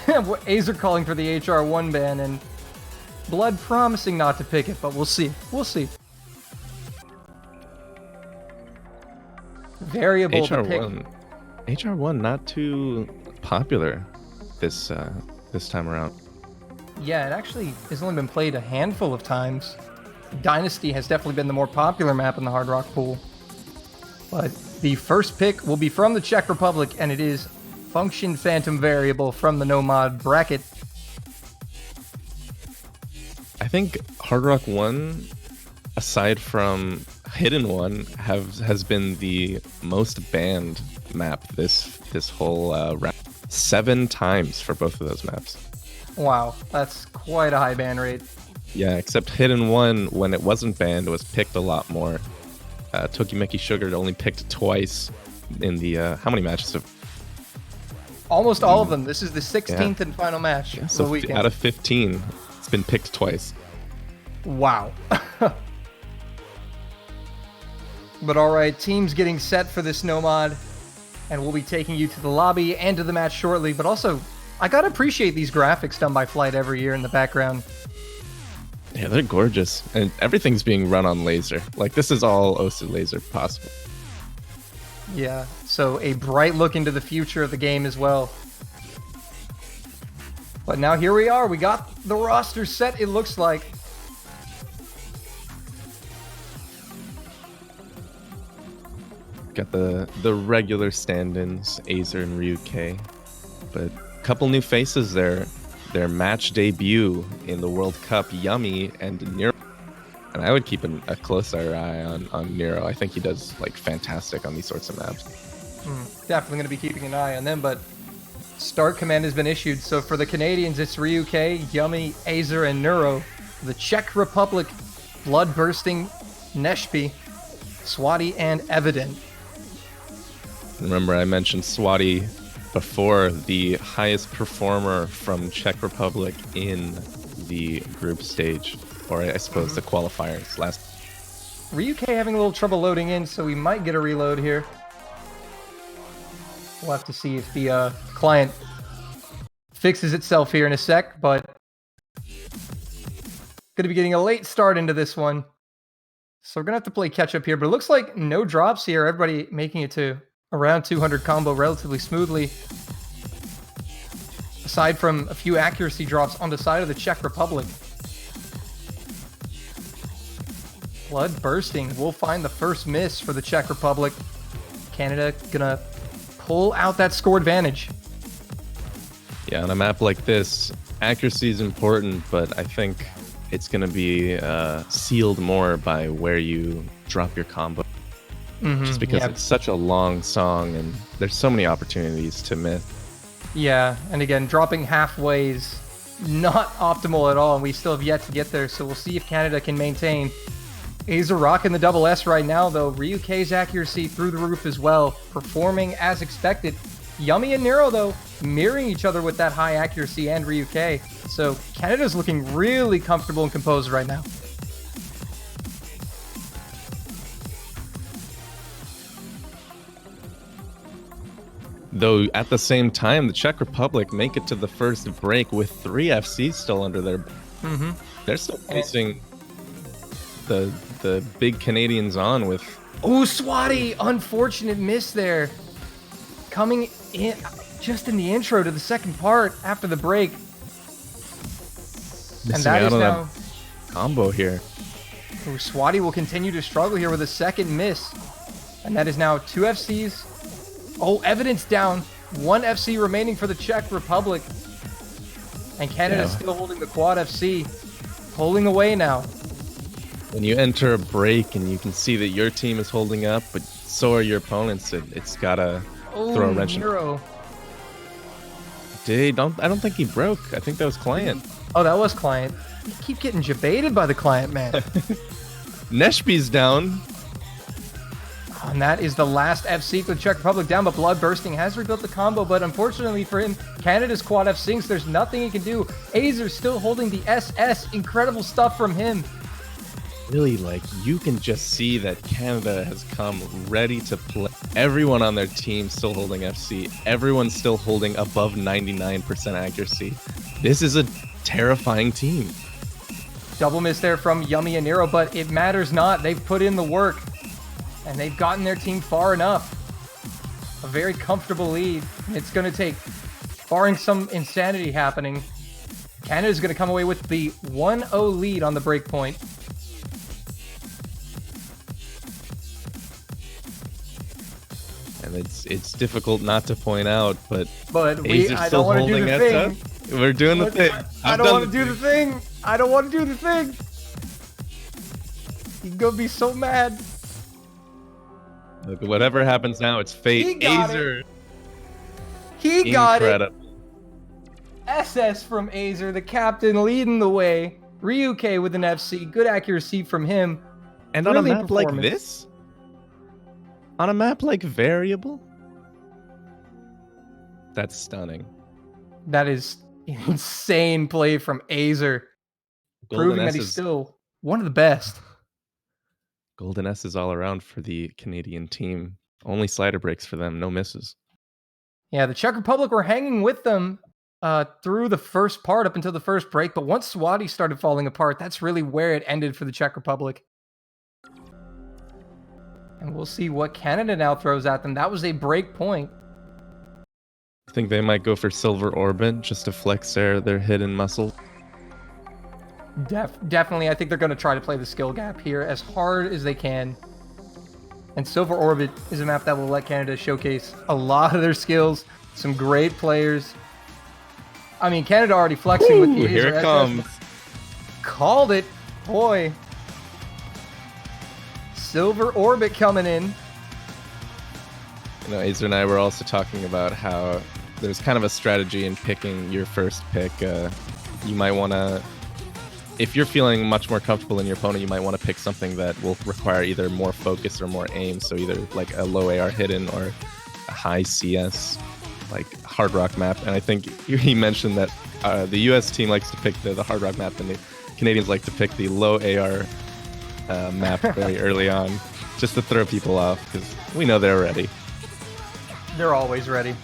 Azer calling for the HR1 ban, and Blood promising not to pick it, but we'll see. We'll see. Variable to pick. HR1 not too popular this time around. Yeah, it actually has only been played a handful of times. Dynasty has definitely been the more popular map in the Hard Rock pool. But the first pick will be from the Czech Republic, and it is Function Phantom Variable from the No Mod bracket. I think Hard Rock 1, aside from Hidden 1, has been the most banned map this whole round. 7 times for both of those maps. Wow, that's quite a high ban rate. Yeah, except Hidden 1, when it wasn't banned, was picked a lot more. Tokimeki Sugar only picked twice in the how many matches have Almost all of them. This is the 16th and final match of so the weekend. out of 15, it's been picked twice. Wow. But all right, teams getting set for this no mod, and we'll be taking you to the lobby and to the match shortly. But also, I gotta appreciate these graphics done by Flight every year in the background. Yeah, they're gorgeous, and everything's being run on laser. Like, this is all OSU laser possible. Yeah, so a bright look into the future of the game as well. But now here we are. We got the roster set, it looks like. Got the regular stand-ins, Azer and Ryuke. But a couple new faces there. Their match debut in the World Cup, Yummy and Nero. And I would keep a closer eye on Nero. I think he does like fantastic on these sorts of maps. Definitely going to be keeping an eye on them, but start command has been issued. So for the Canadians, it's Ryuke, Yummy, Azer, and Neuro. The Czech Republic, Bloodbursting, Neshpi, Swati, and Evident. Remember, I mentioned Swati before, the highest performer from Czech Republic in the group stage, or I suppose the qualifiers last. Ryuke having a little trouble loading in, so we might get a reload here. We'll have to see if the client fixes itself here in a sec, but going to be getting a late start into this one. So we're going to have to play catch up here, but it looks like no drops here. Everybody making it to around 200 combo relatively smoothly. Aside from a few accuracy drops on the side of the Czech Republic. Blood bursting will find the first miss for the Czech Republic. Canada gonna pull out that score advantage. Yeah, on a map like this, accuracy is important, but I think it's going to be sealed more by where you drop your combo. Just because it's such a long song and there's so many opportunities to miss. Yeah, and again, dropping halfway is not optimal at all, and we still have yet to get there, so we'll see if Canada can maintain. Azer rocking the double S right now, though. Ryukei's accuracy through the roof as well, performing as expected. Yummy and Nero, though, mirroring each other with that high accuracy and Ryukei. So Canada's looking really comfortable and composed right now. Though at the same time, the Czech Republic make it to the first break with 3 FCs still under their belt. They're still facing the big Canadians on with... Oh, Swati! Unfortunate miss there. Coming in just in the intro to the second part after the break. And that is now... that combo here. Oh, Swati will continue to struggle here with a second miss. And that is now 2 FCs. Oh, evidence down. 1 FC remaining for the Czech Republic. And Canada still holding the quad FC. Pulling away now. When you enter a break and you can see that your team is holding up, but so are your opponents, it's gotta throw a wrench in. Nero. I don't think he broke. I think that was Client. Oh, that was Client. You keep getting jebaited by the Client, man. Neshby's down. And that is the last FC for the Czech Republic down, but Blood Bursting has rebuilt the combo, but unfortunately for him, Canada's quad F sinks. There's nothing he can do. Azer's still holding the SS. Incredible stuff from him. Really, like, you can just see that Canada has come ready to play. Everyone on their team still holding FC. Everyone's still holding above 99% accuracy. This is a terrifying team. Double miss there from Yummy and Nero, but it matters not. They've put in the work, and they've gotten their team far enough. A very comfortable lead. It's going to take, barring some insanity happening, Canada's going to come away with the 1-0 lead on the break point. And it's difficult not to point out, but I don't want to do the thing. We're doing the thing. I don't want to do the thing. I don't want to do the thing. He's gonna be so mad. Look, whatever happens now, it's fate. He got Azer. it. He got it. Incredible. SS from Azer, the captain, leading the way. Ryukei with an FC. Good accuracy from him. And on a Brilliant map like performance. this? On a map like Variable? That's stunning. That is insane play from Azer. Proving that he's still one of the best. Golden S is all around for the Canadian team. Only slider breaks for them, no misses. Yeah, the Czech Republic were hanging with them through the first part up until the first break, but once Swati started falling apart, that's really where it ended for the Czech Republic. And we'll see what Canada now throws at them. That was a break point. I think they might go for Silver Orbit just to flex their hidden muscle. Definitely, I think they're going to try to play the skill gap here as hard as they can. And Silver Orbit is a map that will let Canada showcase a lot of their skills. Some great players. I mean, Canada already flexing with the Azer. Here it comes. Called it. Boy. Silver Orbit coming in. You know, Azer and I were also talking about how there's kind of a strategy in picking your first pick. You might want to, if you're feeling much more comfortable in your opponent, you might want to pick something that will require either more focus or more aim. So either like a low AR hidden or a high CS, like Hard Rock map. And I think he mentioned that the US team likes to pick the Hard Rock map and the Canadians like to pick the low AR map very early on, just to throw people off, because we know they're ready. They're always ready.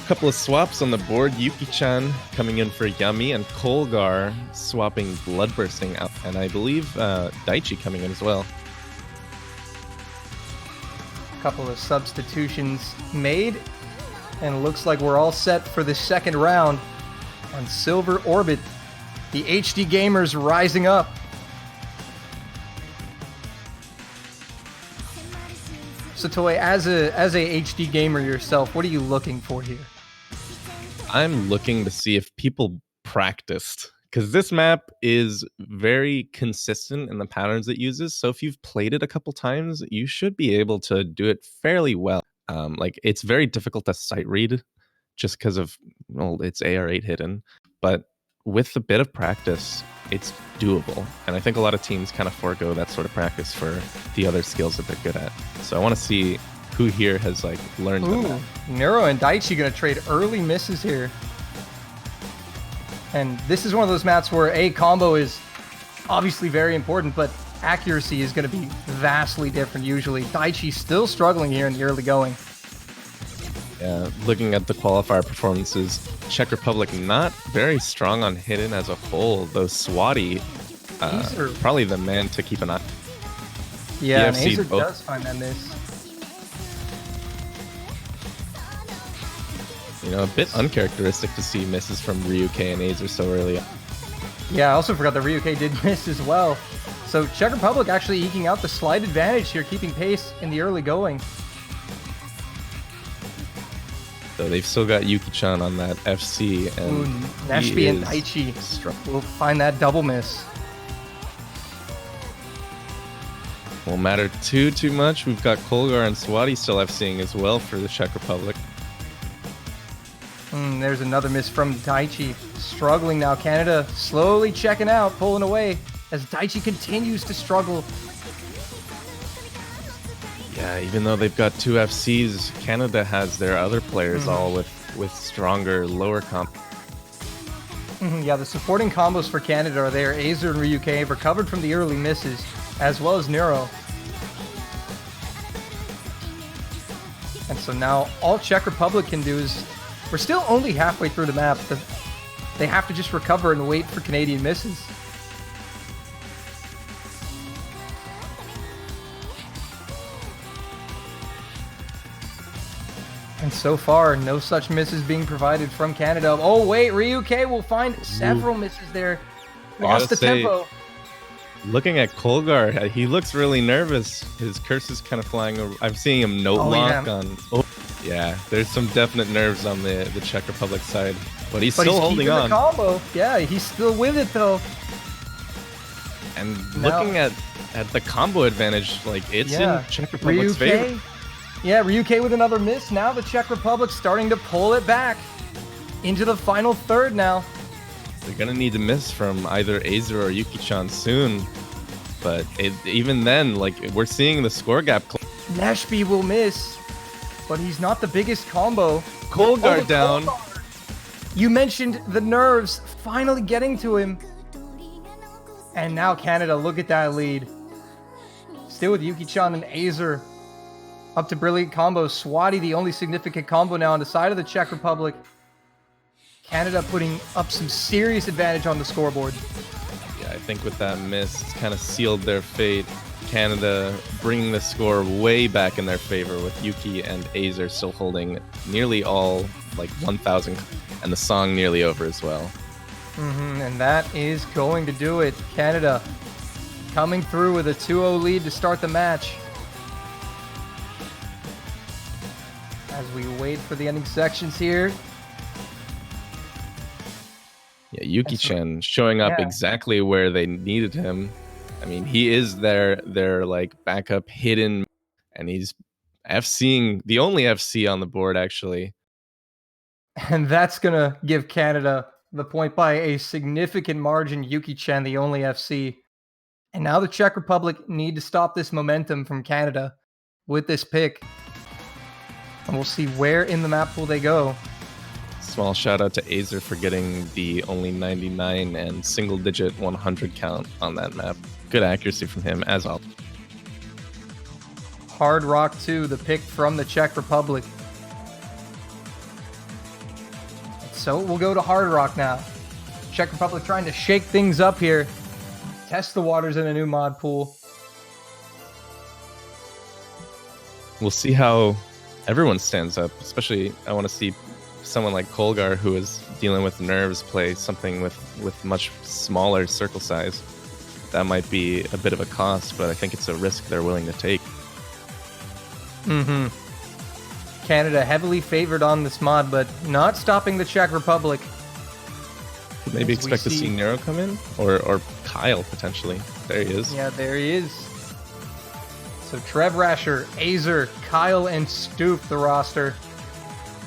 A couple of swaps on the board. Yuki-chan coming in for Yummy, and Kolgar swapping Bloodbursting out, and I believe Daichi coming in as well. A couple of substitutions made, and it looks like we're all set for the second round on Silver Orbit. The HD gamers rising up. So Toy, as a HD gamer yourself, what are you looking for here? I'm looking to see if people practiced, because this map is very consistent in the patterns it uses. So if you've played it a couple times, you should be able to do it fairly well. Like, it's very difficult to sight read just because of, well, it's AR8 hidden, but with a bit of practice, it's doable. And I think a lot of teams kind of forego that sort of practice for the other skills that they're good at. So I want to see who here has like learned the map. Neuro and Daichi gonna trade early misses here. And this is one of those maps where a combo is obviously very important, but accuracy is going to be vastly different usually. Daichi's still struggling here in the early going. Yeah, looking at the qualifier performances, Czech Republic not very strong on hidden as a whole, though Swati, probably the man to keep an eye. Yeah, and EFC Azer both. does find that miss. You know, a bit uncharacteristic to see misses from Ryuke and Azer so early. Yeah, I also forgot that Ryuke did miss as well. So Czech Republic actually eking out the slight advantage here, keeping pace in the early going. So they've still got Yuki-chan on that FC, and Nashby and Daichi will find that double miss. Won't matter too much. We've got Kolgar and Swati still FCing as well for the Czech Republic. There's another miss from Daichi. Struggling now. Canada slowly checking out, pulling away as Daichi continues to struggle. Yeah, even though they've got 2 FCs, Canada has their other players all with stronger, lower comp. Yeah, the supporting combos for Canada are there. Azer and Ryuke have recovered from the early misses, as well as Neuro. And so now all Czech Republic can do is, we're still only halfway through the map. They have to just recover and wait for Canadian misses. And so far, no such misses being provided from Canada. Oh wait, Ryuke will find several misses there. Lost the tempo. Looking at Kolgar, he looks really nervous. His curse is kind of flying over. I'm seeing him note lock on. Oh, yeah, there's some definite nerves on the Czech Republic side, but he's still holding on. The combo. Yeah, he's still with it though. And looking at the combo advantage, like it's in Czech Republic's favor. Yeah, Ryuke with another miss. Now the Czech Republic starting to pull it back into the final third now. They're gonna need to miss from either Azer or Yuki-chan soon, but even then, like, we're seeing the score gap. Nashby will miss, but he's not the biggest combo. Kolgar down. You mentioned the nerves finally getting to him. And now Canada, look at that lead. Still with Yuki-chan and Azer. Up to brilliant combos. Swati, the only significant combo now on the side of the Czech Republic. Canada putting up some serious advantage on the scoreboard. Yeah, I think with that miss, it's kind of sealed their fate. Canada bringing the score way back in their favor with Yuki and Azer still holding nearly all, like 1,000, and the song nearly over as well. And that is going to do it. Canada coming through with a 2-0 lead to start the match. As we wait for the ending sections here. Yeah, Yuki-chan showing up exactly where they needed him. I mean, he is their like backup hidden, and he's FCing, the only FC on the board actually. And that's gonna give Canada the point by a significant margin. Yuki-chan, the only FC. And now the Czech Republic need to stop this momentum from Canada with this pick. And we'll see where in the map will they go. Small shout out to Azer for getting the only 99 and single digit 100 count on that map. Good accuracy from him, as always. Hard Rock 2, the pick from the Czech Republic. So we'll go to Hard Rock now. Czech Republic trying to shake things up here. Test the waters in a new mod pool. We'll see how everyone stands up, especially I want to see someone like Kolgar, who is dealing with nerves, play something with much smaller circle size. That might be a bit of a cost, but I think it's a risk they're willing to take. Mm-hmm. Canada heavily favored on this mod, but not stopping the Czech Republic. Could maybe As we expect to see see- Nero come in, or Kyle potentially. There he is. Yeah, there he is. So Trev Rasher, Azer, Kyle, and Stoop, the roster.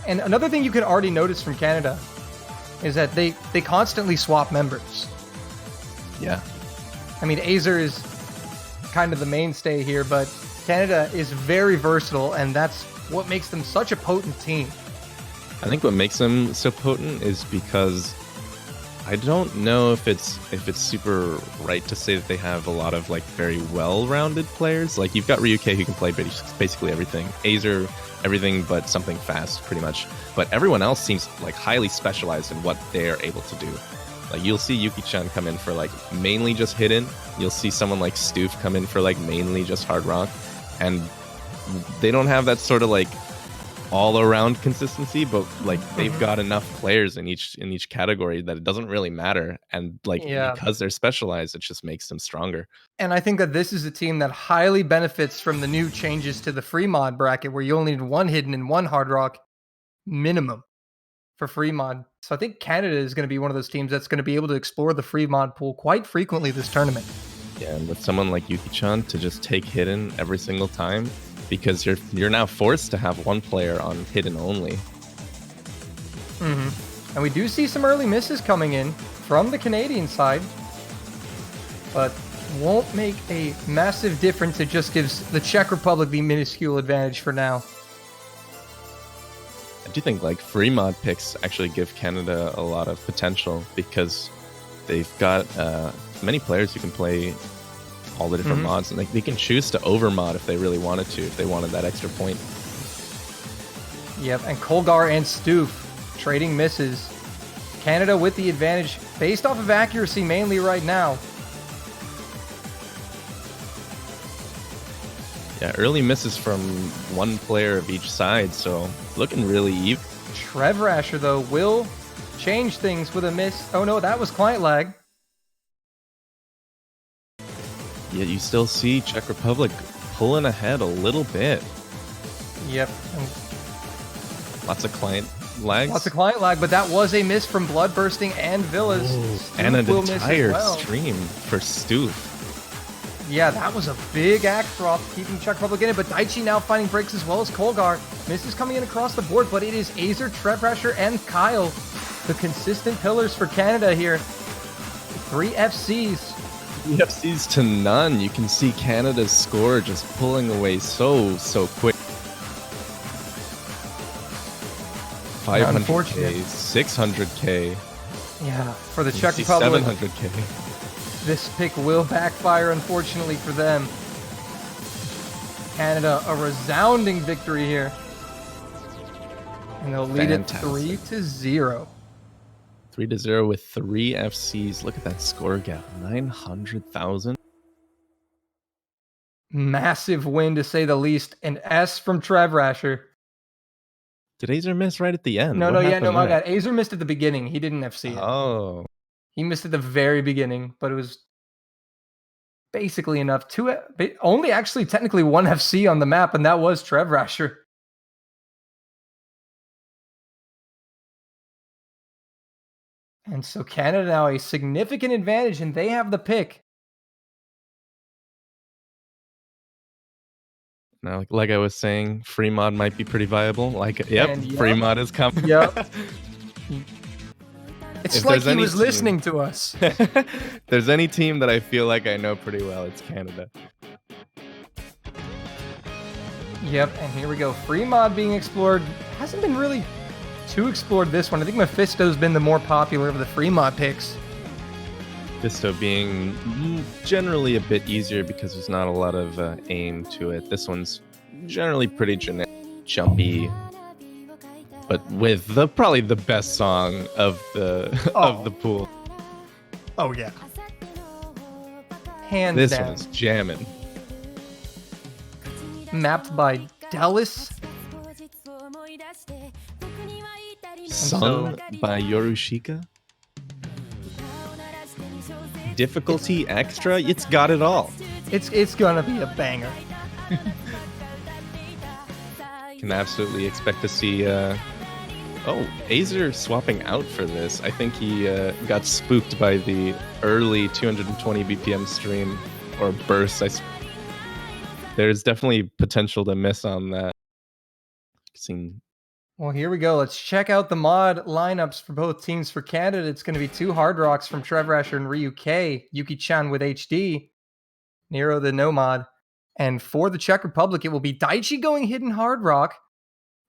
And another thing you can already notice from Canada is that they constantly swap members. Yeah. I mean, Azer is kind of the mainstay here, but Canada is very versatile, and that's what makes them such a potent team. I think what makes them so potent is because I don't know if it's super right to say that they have a lot of like very well-rounded players. Like you've got Ryuke who can play basically everything. Azer, everything but something fast, pretty much. But everyone else seems like highly specialized in what they are able to do. Like you'll see Yuki-chan come in for like mainly just hidden. You'll see someone like Stoof come in for like mainly just hard rock, and they don't have that sort of like all-around consistency, but like they've got enough players in each category that it doesn't really matter, and like because they're specialized, it just makes them stronger. And I think that this is a team that highly benefits from the new changes to the free mod bracket, where you only need one hidden and one hard rock minimum for free mod. So I think Canada is going to be one of those teams that's going to be able to explore the free mod pool quite frequently this tournament. Yeah, and with someone like Yuki-chan to just take hidden every single time, because you're now forced to have one player on hidden only. Mm-hmm. And we do see some early misses coming in from the Canadian side, but won't make a massive difference. It just gives the Czech Republic the minuscule advantage for now. I do think like free mod picks actually give Canada a lot of potential, because they've got many players who can play all the different mods, and they can choose to over mod if they really wanted to, if they wanted that extra point. Yep, and Kolgar and Stoof trading misses. Canada with the advantage based off of accuracy mainly right now. Yeah, early misses from one player of each side, so looking really even. Trev Rasher, though, will change things with a miss. Oh no, that was client lag. Yet you still see Czech Republic pulling ahead a little bit. Yep. Lots of client lags. Lots of client lag, but that was a miss from Bloodbursting and Villas. And an will miss as entire well. stream for Stoof. Yeah, that was a big axe drop, keeping Czech Republic in it, but Daichi now finding breaks as well as Kolgar. Misses coming in across the board, but it is Azer, Trev Rasher, and Kyle, the consistent pillars for Canada here. 3 FCs. EFCs to none. You can see Canada's score just pulling away so quick. 500k, 600k. Yeah, for the Czech Republic. 700k. This pick will backfire, unfortunately, for them. Canada, a resounding victory here. And they'll lead Fantastic. it 3-0. 3-0 with 3 FCs. Look at that score gap. 900,000. Massive win, to say the least. An S from Trev Rasher. Did Azer miss right at the end? No, What my happened there? bad. Azer missed at the beginning. He didn't FC it. Oh. He missed at the very beginning, but it was basically enough. Only actually technically 1 FC on the map, and that was Trev Rasher. And so Canada now a significant advantage, and they have the pick. Now, like I was saying, free mod might be pretty viable. Like, And free yep. mod is coming. Yep. It's If like there's he any was team- listening to us. If there's any team that I feel like I know pretty well, it's Canada. Yep, and here we go. Free mod being explored. Hasn't been really too explored this one. I think Mephisto's been the more popular of the free mod picks. Fisto being generally a bit easier because there's not a lot of aim to it. This one's generally pretty generic, jumpy, but with probably the best song of the of the pool. Oh, yeah. Hands This down. one's jamming. Mapped by Dallas. Sung by Yorushika. Difficulty extra, it's got it all. It's gonna be a banger. can absolutely expect to see. Azer swapping out for this. I think he got spooked by the early 220 BPM stream or burst. There's definitely potential to miss on that. Seen. Well, here we go. Let's check out the mod lineups for both teams. For Canada, it's going to be 2 Hard Rocks from Trevor Asher and Ryu K, Yuki-chan with HD, Nero the Nomad. And for the Czech Republic, it will be Daichi going Hidden Hard Rock,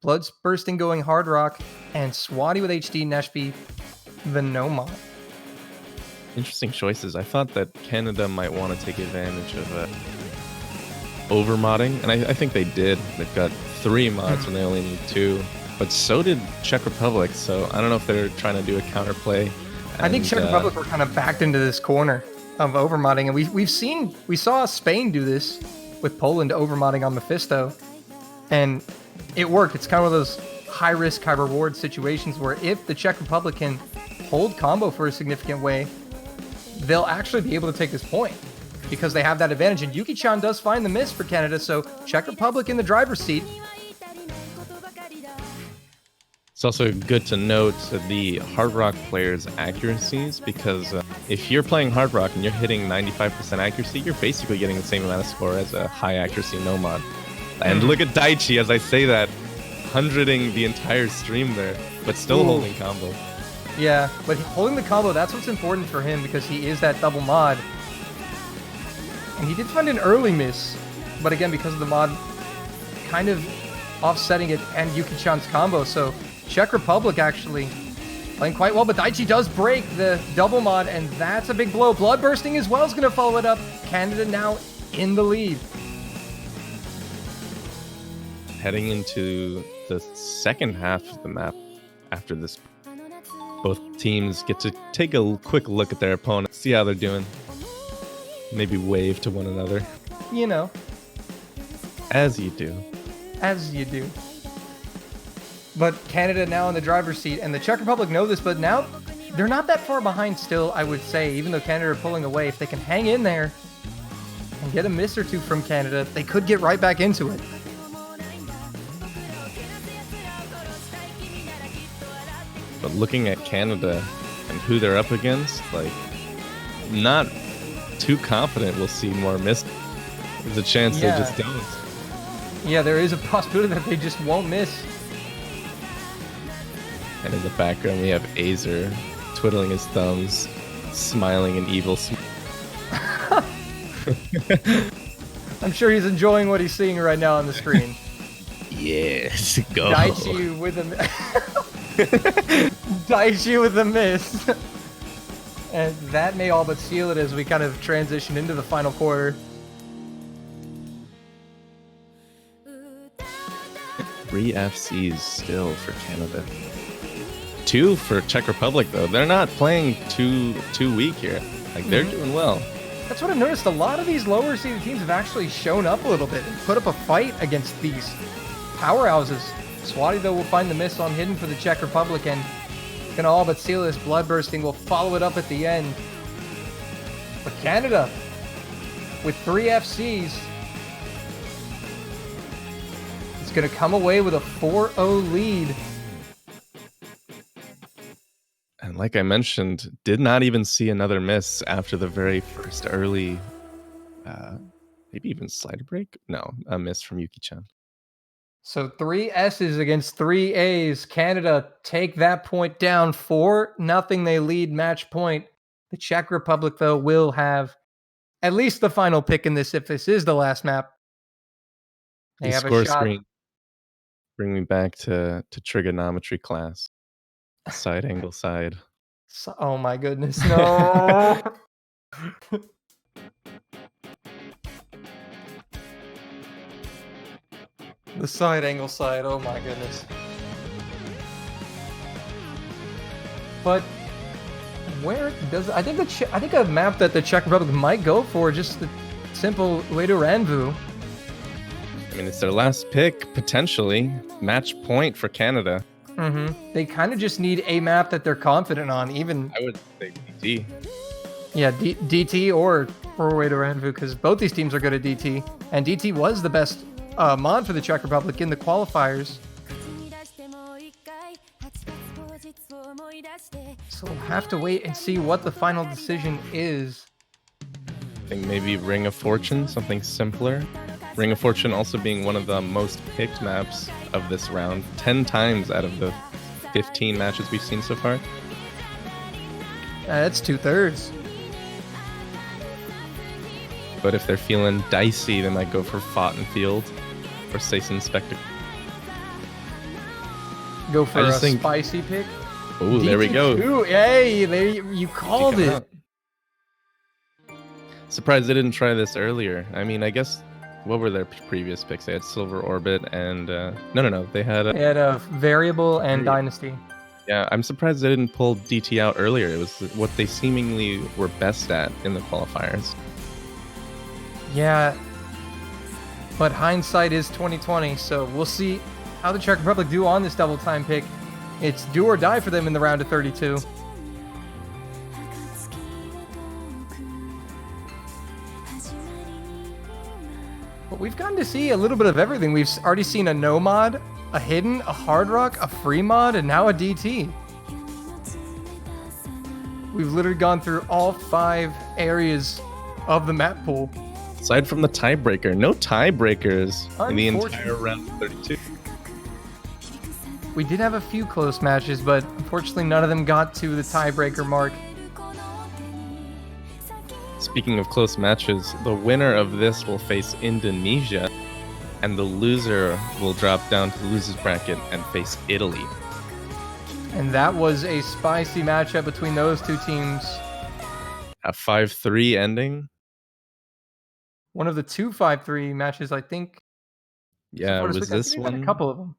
Bloods Bursting going Hard Rock, and Swati with HD, Neshby the Nomad. Interesting choices. I thought that Canada might want to take advantage of overmodding, and I think they did. They've got 3 mods when they only need 2. But so did Czech Republic, so I don't know if they're trying to do a counterplay. I think Czech Republic were kind of backed into this corner of overmodding, and we saw Spain do this with Poland overmodding on Mephisto, and it worked. It's kind of one of those high risk, high reward situations where if the Czech Republic can hold combo for a significant way, they'll actually be able to take this point because they have that advantage. And Yuki-chan does find the miss for Canada, so Czech Republic in the driver's seat. It's also good to note the Hard Rock players' accuracies, because if you're playing Hard Rock and you're hitting 95% accuracy, you're basically getting the same amount of score as a high accuracy Nomad. And look at Daichi, as I say that, 100ing the entire stream there, but still holding combo. Yeah, but holding the combo, that's what's important for him because he is that double mod. And he did find an early miss, but again, because of the mod kind of offsetting it and Yuki-chan's combo, so Czech Republic actually playing quite well, but Daichi does break the double mod, and that's a big blow. Blood Bursting as well is going to follow it up. Canada now in the lead. Heading into the second half of the map after this, both teams get to take a quick look at their opponent, see how they're doing, maybe wave to one another. You know. As you do. As you do. But Canada now in the driver's seat, and the Czech Republic know this, but now they're not that far behind still, I would say, even though Canada are pulling away. If they can hang in there and get a miss or 2 from Canada, they could get right back into it. But looking at Canada and who they're up against, like, not too confident we'll see more miss. There's a chance they just don't. Yeah, there is a possibility that they just won't miss. And in the background, we have Azer twiddling his thumbs, smiling an evil I'm sure he's enjoying what he's seeing right now on the screen. Yes, go. Daichi with a Daichi with a miss. And that may all but seal it as we kind of transition into the final quarter. 3 FCs still for Canada. 2 for Czech Republic, though. They're not playing too weak here. Like, they're doing well. That's what I've noticed. A lot of these lower seeded teams have actually shown up a little bit and put up a fight against these powerhouses. Swati, though, will find the miss on Hidden for the Czech Republic, and gonna all but seal this. Blood Bursting will follow it up at the end. But Canada, with 3 FCs, is gonna come away with a 4-0 lead. And like I mentioned, did not even see another miss after the very first early, maybe even slider break? No, a miss from Yuki-chan. So 3 S's against 3 A's. Canada take that point down 4-0. They lead match point. The Czech Republic, though, will have at least the final pick in this if this is the last map. They The have score a shot. screen bring me back to trigonometry class. Side angle side. Oh my goodness, no. The side angle side, oh my goodness. But where does I think a map that the Czech Republic might go for, just the simple way to Ranvu. I mean, it's their last pick, potentially. Match point for Canada. Mm-hmm. They kind of just need a map that they're confident on, even... I would say DT. Yeah, DT or way to Ranvu, because both these teams are good at DT. And DT was the best mod for the Czech Republic in the qualifiers. So we'll have to wait and see what the final decision is. I think maybe Ring of Fortune, something simpler. Ring of Fortune also being one of the most picked maps of this round, 10 times out of the 15 matches we've seen so far. That's 2/3. But if they're feeling dicey, they might go for Fountain Field or Saison Spectacle. Go for a spicy pick. Oh, there we go. DT2. Hey, there you called it. Surprised they didn't try this earlier. I mean, I guess, what were their previous picks? They had Silver Orbit and... No. They had a Variable and Dynasty. Yeah, I'm surprised they didn't pull DT out earlier. It was what they seemingly were best at in the qualifiers. Yeah, but hindsight is 2020, so we'll see how the Czech Republic do on this double time pick. It's do or die for them in the round of 32. But we've gotten to see a little bit of everything. We've already seen a no mod, a hidden, a hard rock, a free mod, and now a DT. We've literally gone through all 5 areas of the map pool. Aside from the tiebreaker, no tiebreakers in the entire round of 32. We did have a few close matches, but unfortunately none of them got to the tiebreaker mark. Speaking of close matches, the winner of this will face Indonesia, and the loser will drop down to the loser's bracket and face Italy. And that was a spicy matchup between those two teams. A 5-3 ending. One of the 2 5-3 matches, I think. Yeah, it was this one. A couple of them.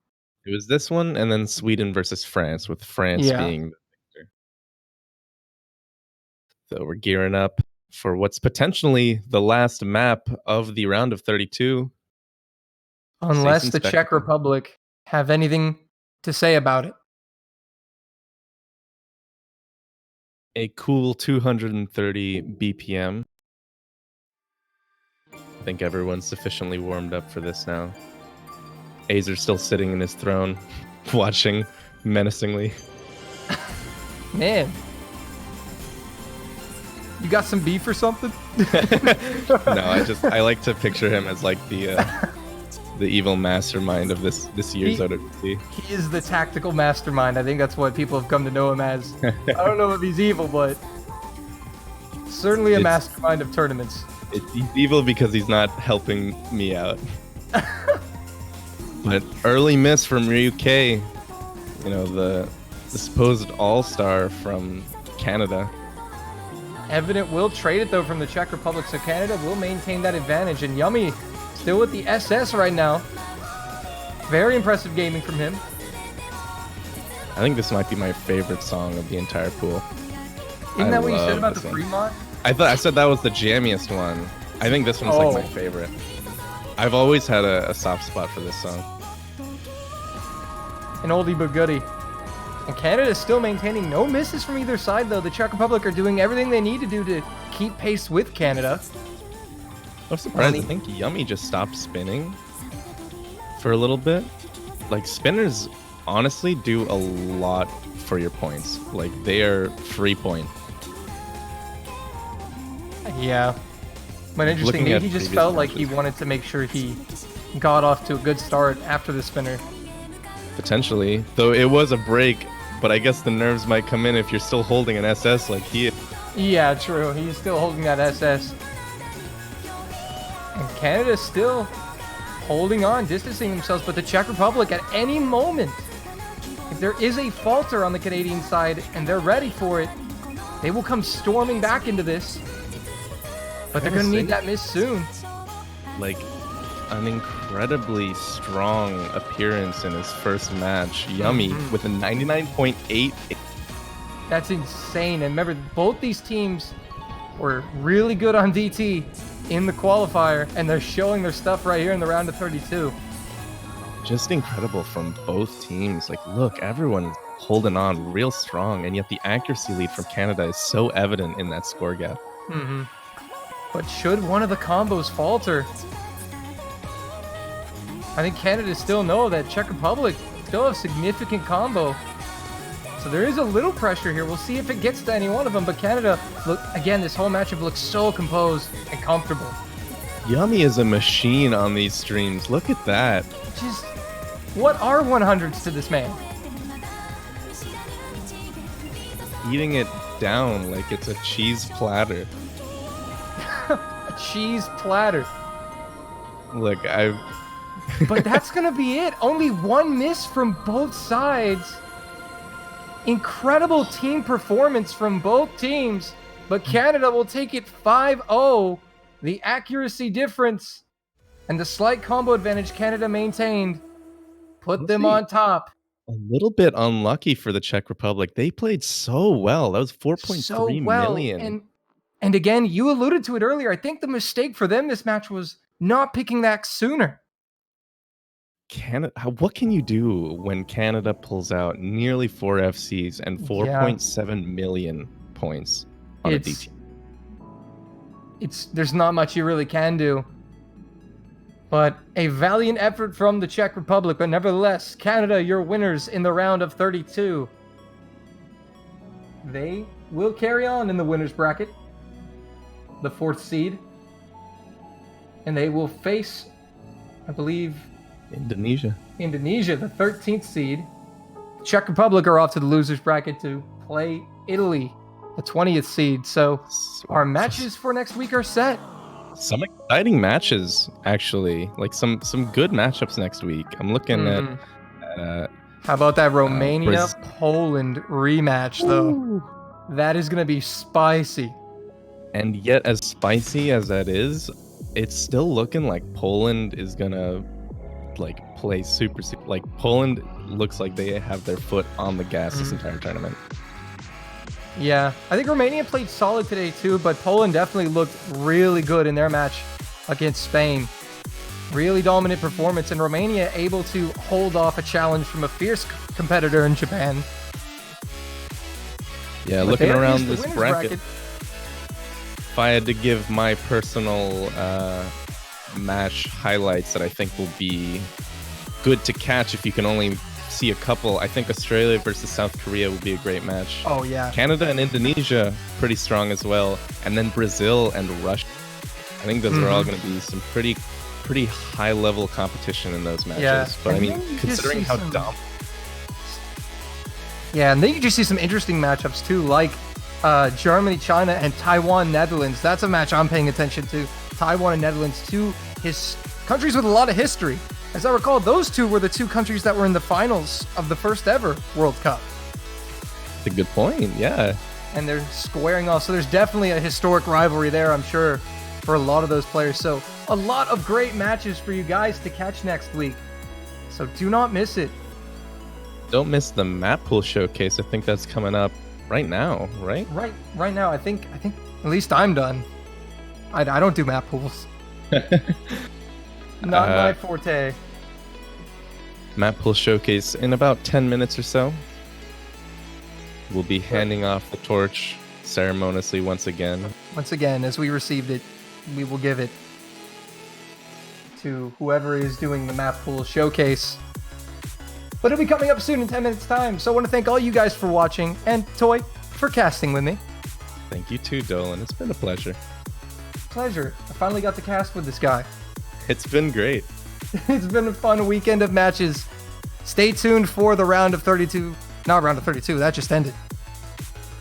It was this one, and then Sweden versus France, with France being the victor. So we're gearing up for what's potentially the last map of the round of 32. Unless the Czech Republic have anything to say about it. A cool 230 BPM. I think everyone's sufficiently warmed up for this now. Azer's still sitting in his throne, watching menacingly. Man. You got some beef or something? No, I like to picture him as like the evil mastermind of this year's OWC. He is the tactical mastermind. I think that's what people have come to know him as. I don't know if he's evil, but certainly a mastermind of tournaments. He's evil because he's not helping me out. But early miss from Ryu K, the supposed all-star from Canada. Evident will trade it though from the Czech Republic, so Canada will maintain that advantage. And Yummy still with the SS right now. Very impressive gaming from him. I think this might be my favorite song of the entire pool. Isn't that what you said about the free mod? I said that was the jammiest one. I think this one's like my favorite. I've always had a soft spot for this song. An oldie but goodie. And Canada is still maintaining no misses from either side, though. The Czech Republic are doing everything they need to do to keep pace with Canada. I'm surprised. I think Yummy just stopped spinning for a little bit. Like, spinners honestly do a lot for your points. Like, they are free point. Yeah. But interesting, maybe he just felt like he wanted to make sure he got off to a good start after the spinner. Potentially. Though it was a break, but I guess the nerves might come in if you're still holding an SS like he is. Yeah, true. He's still holding that SS. And Canada's still holding on, distancing themselves, but the Czech Republic at any moment, if there is a falter on the Canadian side and they're ready for it, they will come storming back into this. But they're going to need that miss soon. Like, an incredibly strong appearance in his first match. Yummy with a 99.8. That's insane. And remember, both these teams were really good on DT in the qualifier, and they're showing their stuff right here in the round of 32. Just incredible from both teams. Like, look, everyone's holding on real strong, and yet the accuracy lead from Canada is so evident in that score gap. But should one of the combos falter, I think Canada still know that Czech Republic still have significant combo. So there is a little pressure here. We'll see if it gets to any one of them. But Canada, look, again, this whole matchup looks so composed and comfortable. Yummy is a machine on these streams. Look at that. Just, what are 100s to this man? Eating it down like it's a cheese platter. A cheese platter. Look, But that's going to be it. Only one miss from both sides. Incredible team performance from both teams. But Canada will take it 5-0. The accuracy difference and the slight combo advantage Canada maintained put them on top. a little bit unlucky for the Czech Republic. They played so well. That was 4.3 million. And again, you alluded to it earlier. I think the mistake for them this match was not picking that sooner. Canada, what can you do when Canada pulls out nearly 4 FCs and 4.7 million points on a DT? There's not much you really can do. But a valiant effort from the Czech Republic. But nevertheless, Canada, your winners in the round of 32. They will carry on in the winners bracket, the 4th seed. And they will face, I believe, Indonesia, the 13th seed. Czech Republic are off to the losers bracket to play Italy, the 20th seed. So our matches for next week are set. Some exciting matches, actually. Like some good matchups next week. I'm looking at how about that Romania-Poland rematch, though? Ooh. That is going to be spicy. And yet, as spicy as that is, it's still looking like Poland is going to play super. Like, Poland looks like they have their foot on the gas this entire tournament. Yeah, I think Romania played solid today too, but Poland definitely looked really good in their match against Spain. Really dominant performance, and Romania able to hold off a challenge from a fierce competitor in Japan. Yeah, but looking around this bracket, if I had to give my personal match highlights that I think will be good to catch if you can only see a couple, I think Australia versus South Korea will be a great match. Oh yeah. Canada and Indonesia pretty strong as well, and then Brazil and Russia. I think those are all going to be some pretty high level competition in those matches. Yeah. But I mean, considering how dumb. Yeah, and then you just see some interesting matchups too, like Germany, China, and Taiwan, Netherlands. That's a match I'm paying attention to. Taiwan and Netherlands, two countries with a lot of history. As I recall, those two were the two countries that were in the finals of the first ever World Cup. That's a good point, yeah. And they're squaring off, so there's definitely a historic rivalry there, I'm sure, for a lot of those players. So a lot of great matches for you guys to catch next week. So do not miss it. Don't miss the map pool showcase. I think that's coming up right now, right? Right now. I think at least I'm done. I don't do map pools. Not my forte. Map pool showcase in about 10 minutes or so. We'll be handing off the torch ceremoniously once again. Once again, as we received it, we will give it to whoever is doing the map pool showcase. But it'll be coming up soon in 10 minutes time. So I want to thank all you guys for watching, and Toy for casting with me. Thank you too, Dolan. It's been a pleasure. Pleasure. I finally got to cast with this guy. It's been great. It's been a fun weekend of matches. Stay tuned for the round of 32. Not round of 32. That just ended.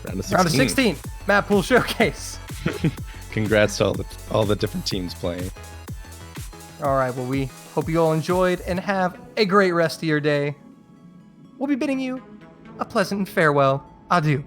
Round of 16. Round of 16. Map pool showcase. Congrats to all the different teams playing. All right. Well, we hope you all enjoyed and have a great rest of your day. We'll be bidding you a pleasant farewell. Adieu.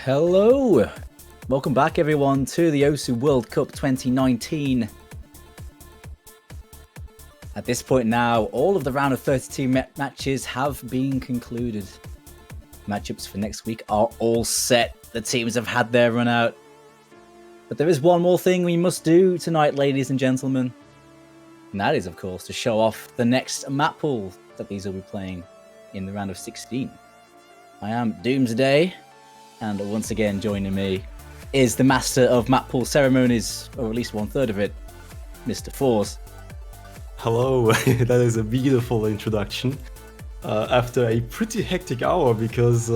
Hello! Welcome back everyone to the Osu World Cup 2019. At this point now, all of the round of 32 matches have been concluded. Matchups for next week are all set. The teams have had their run out. But there is one more thing we must do tonight, ladies and gentlemen. And that is, of course, to show off the next map pool that these will be playing in the round of 16. I am Doomsday. And once again, joining me is the master of map pool ceremonies, or at least 1/3 of it, Mr. Fours. Hello, that is a beautiful introduction. After a pretty hectic hour, because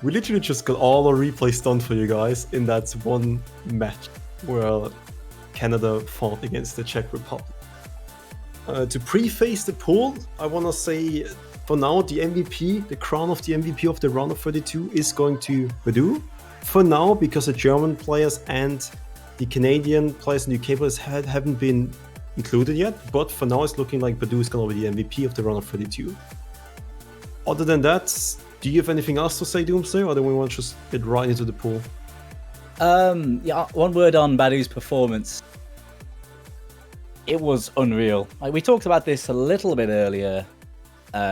we literally just got all our replays done for you guys in that one match where Canada fought against the Czech Republic. To preface the pool, I want to say, for now, the MVP, the crown of the MVP of the round of 32 is going to Badu. For now, because the German players and the Canadian players and UK players haven't been included yet, but for now it's looking like Badu is going to be the MVP of the round of 32. Other than that, do you have anything else to say, Doomsday, or do we want to just get right into the pool? Yeah, one word on Badu's performance. It was unreal. Like, we talked about this a little bit earlier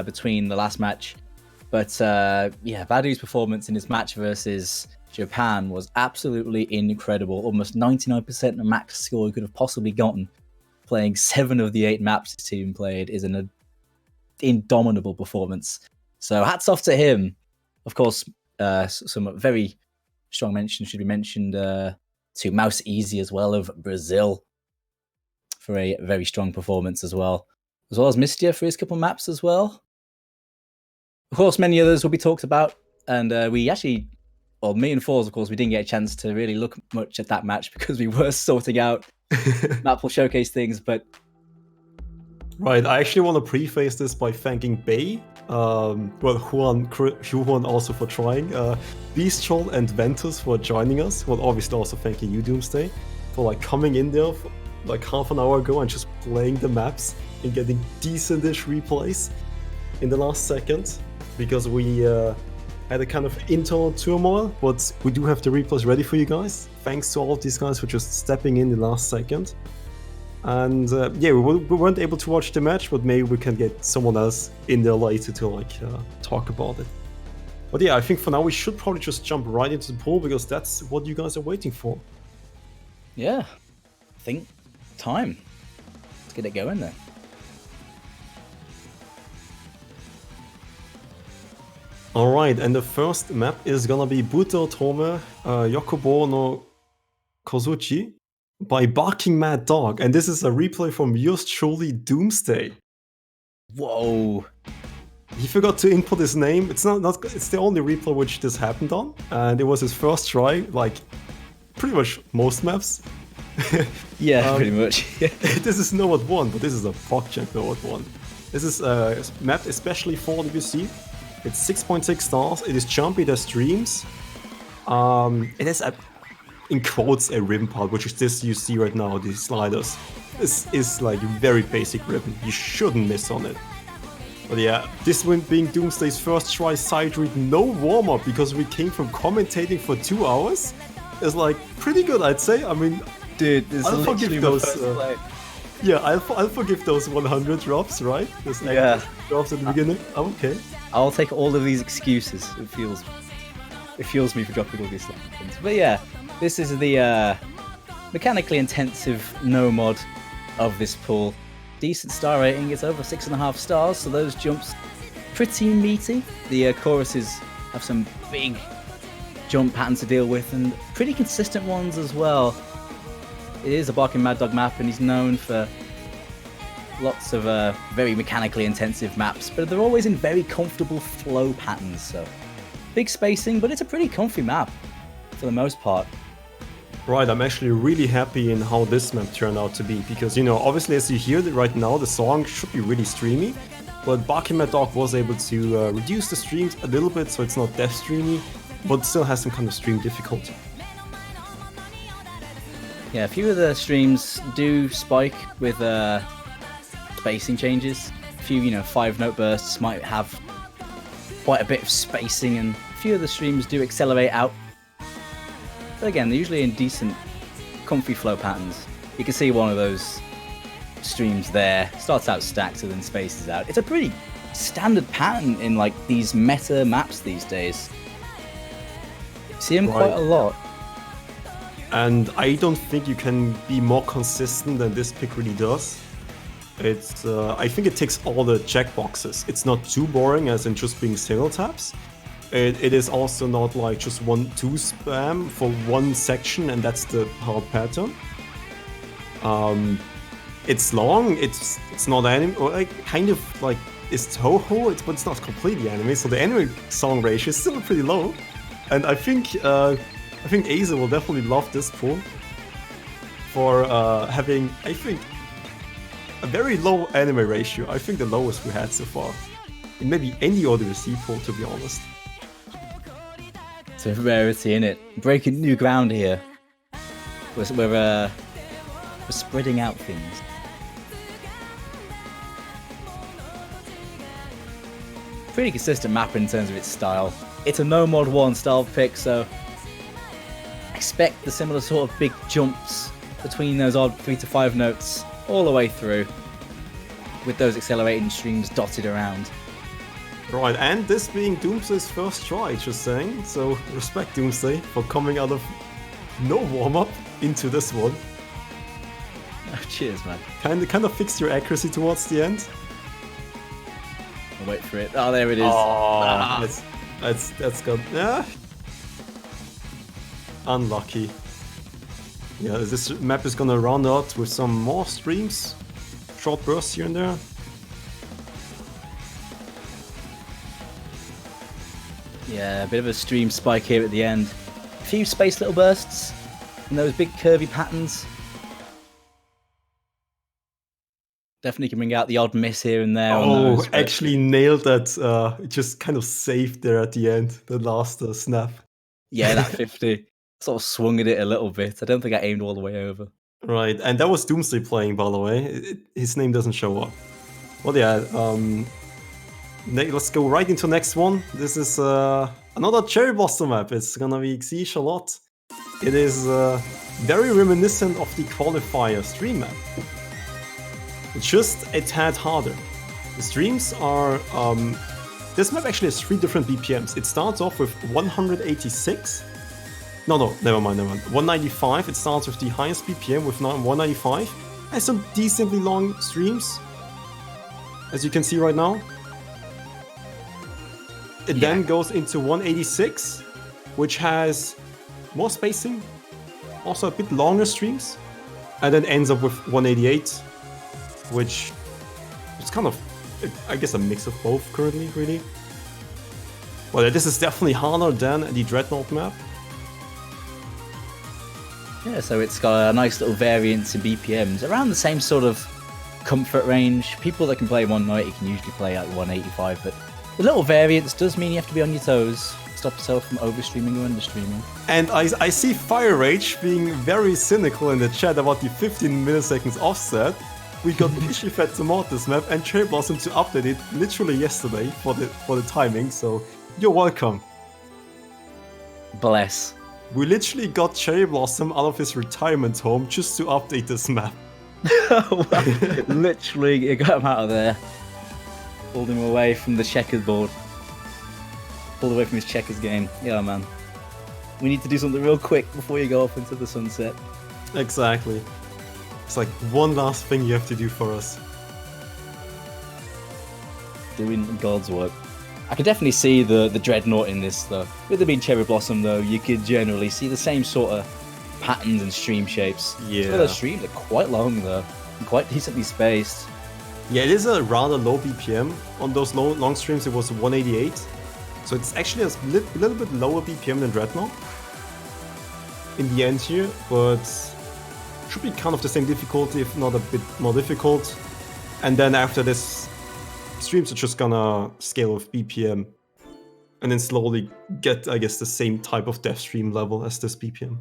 between the last match, but yeah, Badu's performance in his match versus Japan was absolutely incredible. Almost 99% the max score he could have possibly gotten playing 7 of the 8 maps his team played is an indomitable performance. So hats off to him. Of course, some very strong mentions should be mentioned to Mouse Easy as well of Brazil for a very strong performance as well as Mistia for his couple maps as well. Of course, many others will be talked about, and we actually, well, me and Falls, of course, we didn't get a chance to really look much at that match because we were sorting out map showcase things, but... Right, I actually want to preface this by thanking Bay, Juan also for trying, Beastral and Ventus for joining us, well, obviously also thanking you, Doomsday, for like coming in there for, like half an hour ago and just playing the maps and getting decent-ish replays in the last second, because we had a kind of internal turmoil, but we do have the replays ready for you guys. Thanks to all of these guys for just stepping in the last second. And yeah, we weren't able to watch the match, but maybe we can get someone else in there later to like talk about it. But yeah, I think for now we should probably just jump right into the pool because that's what you guys are waiting for. Yeah, I think time. Let's get it going then. Alright, and the first map is gonna be Buto Tome Yokobo no Kozuchi by Barking Mad Dog, and this is a replay from yours truly, Doomsday. Whoa. He forgot to input his name. It's it's the only replay which this happened on, and it was his first try, like pretty much most maps. Yeah, pretty much. This is no at 1, but this is a project no at 1. This is a map especially for WC. It's 6.6 stars. It is jumpy, it has streams. It has in quotes a ribbon part, which is this you see right now, these sliders. This is like very basic ribbon. You shouldn't miss on it. But yeah, this one being Doomsday's first try side read, no warm-up, because we came from commentating for 2 hours. It's like pretty good, I'd say. I mean, dude, this I'll is forgive those. Yeah, I'll forgive those 100 drops, right? Those drops at the beginning. I'm okay. I'll take all of these excuses. It fuels me for dropping all these things. But yeah, this is the mechanically intensive no mod of this pool. Decent star rating. It's over 6.5 stars, so those jumps pretty meaty. The choruses have some big jump patterns to deal with and pretty consistent ones as well. It is a Barking Mad Dog map, and he's known for lots of very mechanically intensive maps, but they're always in very comfortable flow patterns, so big spacing, but it's a pretty comfy map for the most part. Right, I'm actually really happy in how this map turned out to be, because, you know, obviously as you hear it right now, the song should be really streamy, but Barking Mad Dog was able to reduce the streams a little bit, so it's not death streamy, but still has some kind of stream difficulty. Yeah, a few of the streams do spike with spacing changes. A few, 5-note bursts might have quite a bit of spacing, and a few of the streams do accelerate out. But again, they're usually in decent, comfy flow patterns. You can see one of those streams there. Starts out stacked and then spaces out. It's a pretty standard pattern in like these meta maps these days. You see them quite a lot. And I don't think you can be more consistent than this pick really does. It's, I think it ticks all the checkboxes. It's not too boring as in just being single taps. It is also not like just 1-2 spam for one section and that's the hard pattern. It's long, it's not anime, or like kind of like it's Toho, but it's not completely anime, so the anime song ratio is still pretty low. And I think Aza will definitely love this pool for having, I think, a very low anime ratio. I think the lowest we had so far in maybe any ODC pool, to be honest. It's a rarity, innit? Breaking new ground here. We're spreading out things. Pretty consistent map in terms of its style. It's a no mod 1 style pick, so expect the similar sort of big jumps between those odd 3 to 5 notes all the way through, with those accelerating streams dotted around. Right, and this being Doomsday's first try, just saying, so respect Doomsday for coming out of no warm-up into this one. Cheers, man. Kind of fixed your accuracy towards the end. I'll wait for it. Oh, there it is. Oh, that's good. Yeah. Unlucky. Yeah, this map is gonna round out with some more streams. Short bursts here and there. Yeah, a bit of a stream spike here at the end. A few spaced little bursts and those big curvy patterns. Definitely can bring out the odd miss here and there. On Oh, those, but actually nailed that. It just kind of saved there at the end, the last snap. yeah, that 50 sort of swung at it a little bit. I don't think I aimed all the way over. Right, and that was Doomsday playing, by the way. His name doesn't show up. Well, yeah, let's go right into next one. This is another Cherry Blossom map. It's gonna be Siege a lot. It is very reminiscent of the Qualifier stream map. It's just a tad harder. The streams are... this map actually has 3 different BPMs. It starts off with 186. No, never mind. 195. It starts with the highest BPM with 195. Has some decently long streams, as you can see right now. It then goes into 186, which has more spacing, also a bit longer streams, and then ends up with 188, which is kind of, I guess, a mix of both currently, really. Well, this is definitely harder than the Dreadnought map. Yeah, so it's got a nice little variance in BPMs, around the same sort of comfort range. People that can play 190 can usually play like 185, but the little variance does mean you have to be on your toes, stop yourself from overstreaming or understreaming. And I see Fire Rage being very cynical in the chat about the 15 milliseconds offset. We got Pishifet to mod this map and Cherry Blossom to update it literally yesterday for the timing, so you're welcome. Bless. We literally got Cherry Blossom out of his retirement home just to update this map. Literally, you got him out of there. Pulled him away from the checkerboard. Pulled away from his checkers game. Yeah, man. We need to do something real quick before you go off into the sunset. Exactly. It's like one last thing you have to do for us. Doing God's work. I could definitely see the Dreadnought in this, though. With it being Cherry Blossom, though, you could generally see the same sort of patterns and stream shapes. Yeah. So those streams are quite long, though, and quite decently spaced. Yeah, it is a rather low BPM. On those long streams, it was 188. So it's actually a little bit lower BPM than Dreadnought in the end here, but should be kind of the same difficulty, if not a bit more difficult. And then after this, streams are just gonna scale with BPM and then slowly get, I guess, the same type of death stream level as this BPM.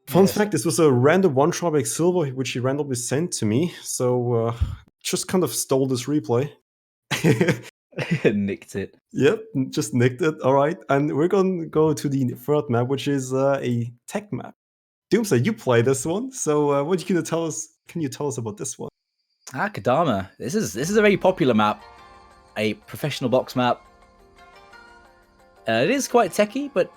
Fun fact, this was a random one-shot by Silver, which he randomly sent to me, so just kind of stole this replay. Nicked it. Yep, just nicked it, alright. And we're gonna go to the third map, which is a tech map. Doomsday, you play this one, so what can you tell us about this one? Kadama. This is a very popular map. A professional box map. It is quite techy, but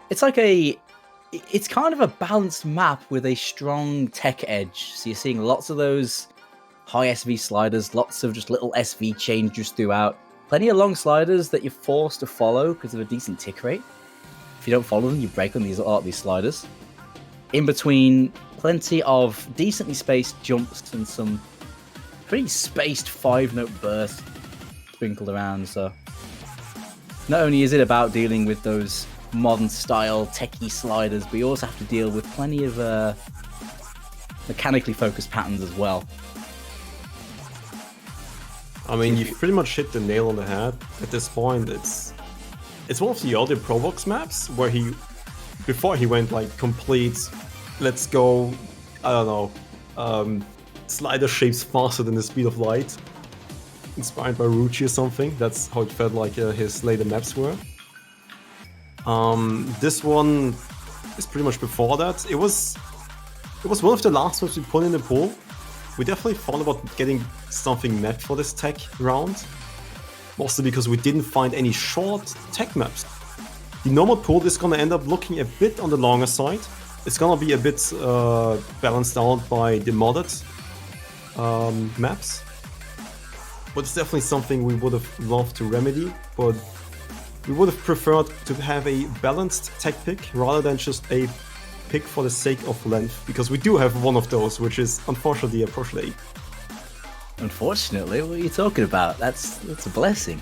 it's like it's kind of a balanced map with a strong tech edge. So you're seeing lots of those high SV sliders, lots of just little SV changes throughout. Plenty of long sliders that you're forced to follow because of a decent tick rate. If you don't follow them, you break on these sliders. In between, plenty of decently spaced jumps and some pretty spaced 5-note bursts sprinkled around. So not only is it about dealing with those modern style techie sliders, but you also have to deal with plenty of mechanically focused patterns as well. I mean, you've pretty much hit the nail on the head at this point. It's one of the other Provox maps where before he went like complete, let's go, I don't know, slider shapes faster than the speed of light, inspired by Ruchi or something. That's how it felt like his later maps were. This one is pretty much before that. It was one of the last ones we put in the pool. We definitely thought about getting something mapped for this tech round, mostly because we didn't find any short tech maps. The normal pool is gonna end up looking a bit on the longer side, It's gonna be a bit balanced out by the modded maps. But it's definitely something we would have loved to remedy, but we would have preferred to have a balanced tech pick rather than just a pick for the sake of length, because we do have one of those, which is unfortunately a push late. Unfortunately, what are you talking about? That's a blessing.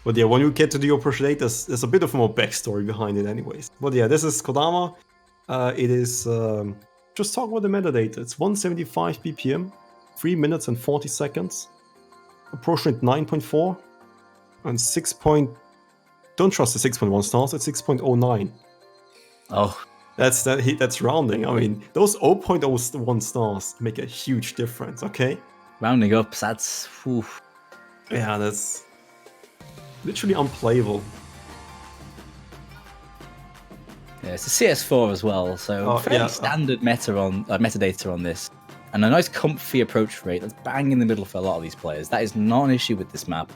But yeah, when you get to the push late, there's a bit of more backstory behind it anyways. But yeah, this is Kodama. It is, just talk about the metadata. It's 175 BPM, 3 minutes and 40 seconds. Approach rate 9.4 and 6. Don't trust the 6.1 stars, it's 6.09. Oh, That's rounding. I mean, those 0.01 stars make a huge difference, okay? rounding up, that's... Whew. Yeah, that's literally unplayable. Yeah, it's a CS4 as well, so fairly standard metadata on this. And a nice comfy approach rate that's bang in the middle for a lot of these players. That is not an issue with this map.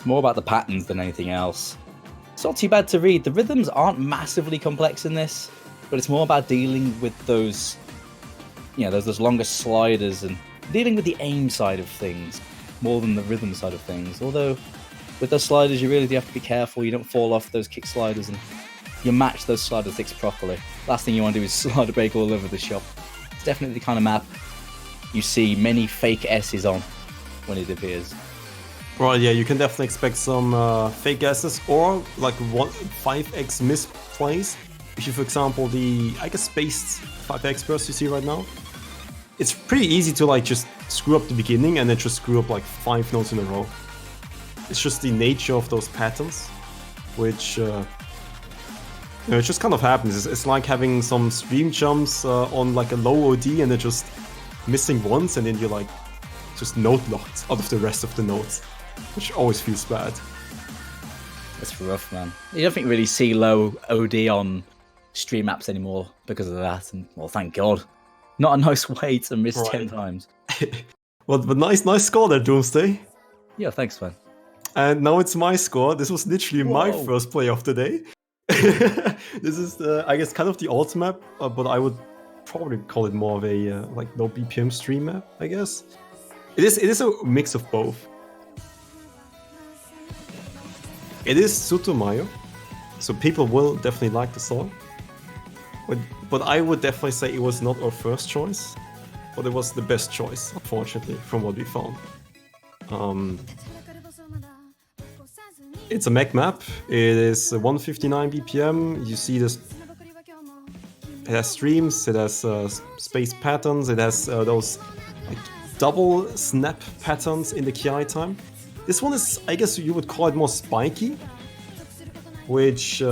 More about the patterns than anything else. It's not too bad to read. The rhythms aren't massively complex in this, but it's more about dealing with those, those longer sliders and dealing with the aim side of things more than the rhythm side of things. Although with those sliders, you really do have to be careful. You don't fall off those kick sliders and you match those slider sticks properly. Last thing you want to do is slider break all over the shop. It's definitely the kind of map you see many fake S's on when it appears. Right, yeah, you can definitely expect some fake S's or like 5x misplays. If you, for example, the, I guess, spaced 5x burst you see right now, it's pretty easy to like just screw up the beginning and then just screw up like 5 notes in a row. It's just the nature of those patterns, which it just kind of happens. It's like having some stream jumps on like a low OD and they're just missing once, and then you're like just note locked out of the rest of the notes, which always feels bad. That's rough, man. You don't think you really see low OD on stream apps anymore because of that, and well, thank God. Not a nice way to miss 10 times. Well, but nice score there, Doomsday. Yeah, thanks, man. And now it's my score. This was literally my first play of the day. This is, I guess, kind of the alt map, but I would probably call it more of a like low BPM stream map, I guess. It is a mix of both. It is Sutomayo, so people will definitely like the song. But I would definitely say it was not our first choice, but it was the best choice, unfortunately, from what we found. It's a mech map. It is 159 BPM. You see this. It has streams. It has space patterns. It has those like, double snap patterns in the KI time. This one is, I guess you would call it more spiky, which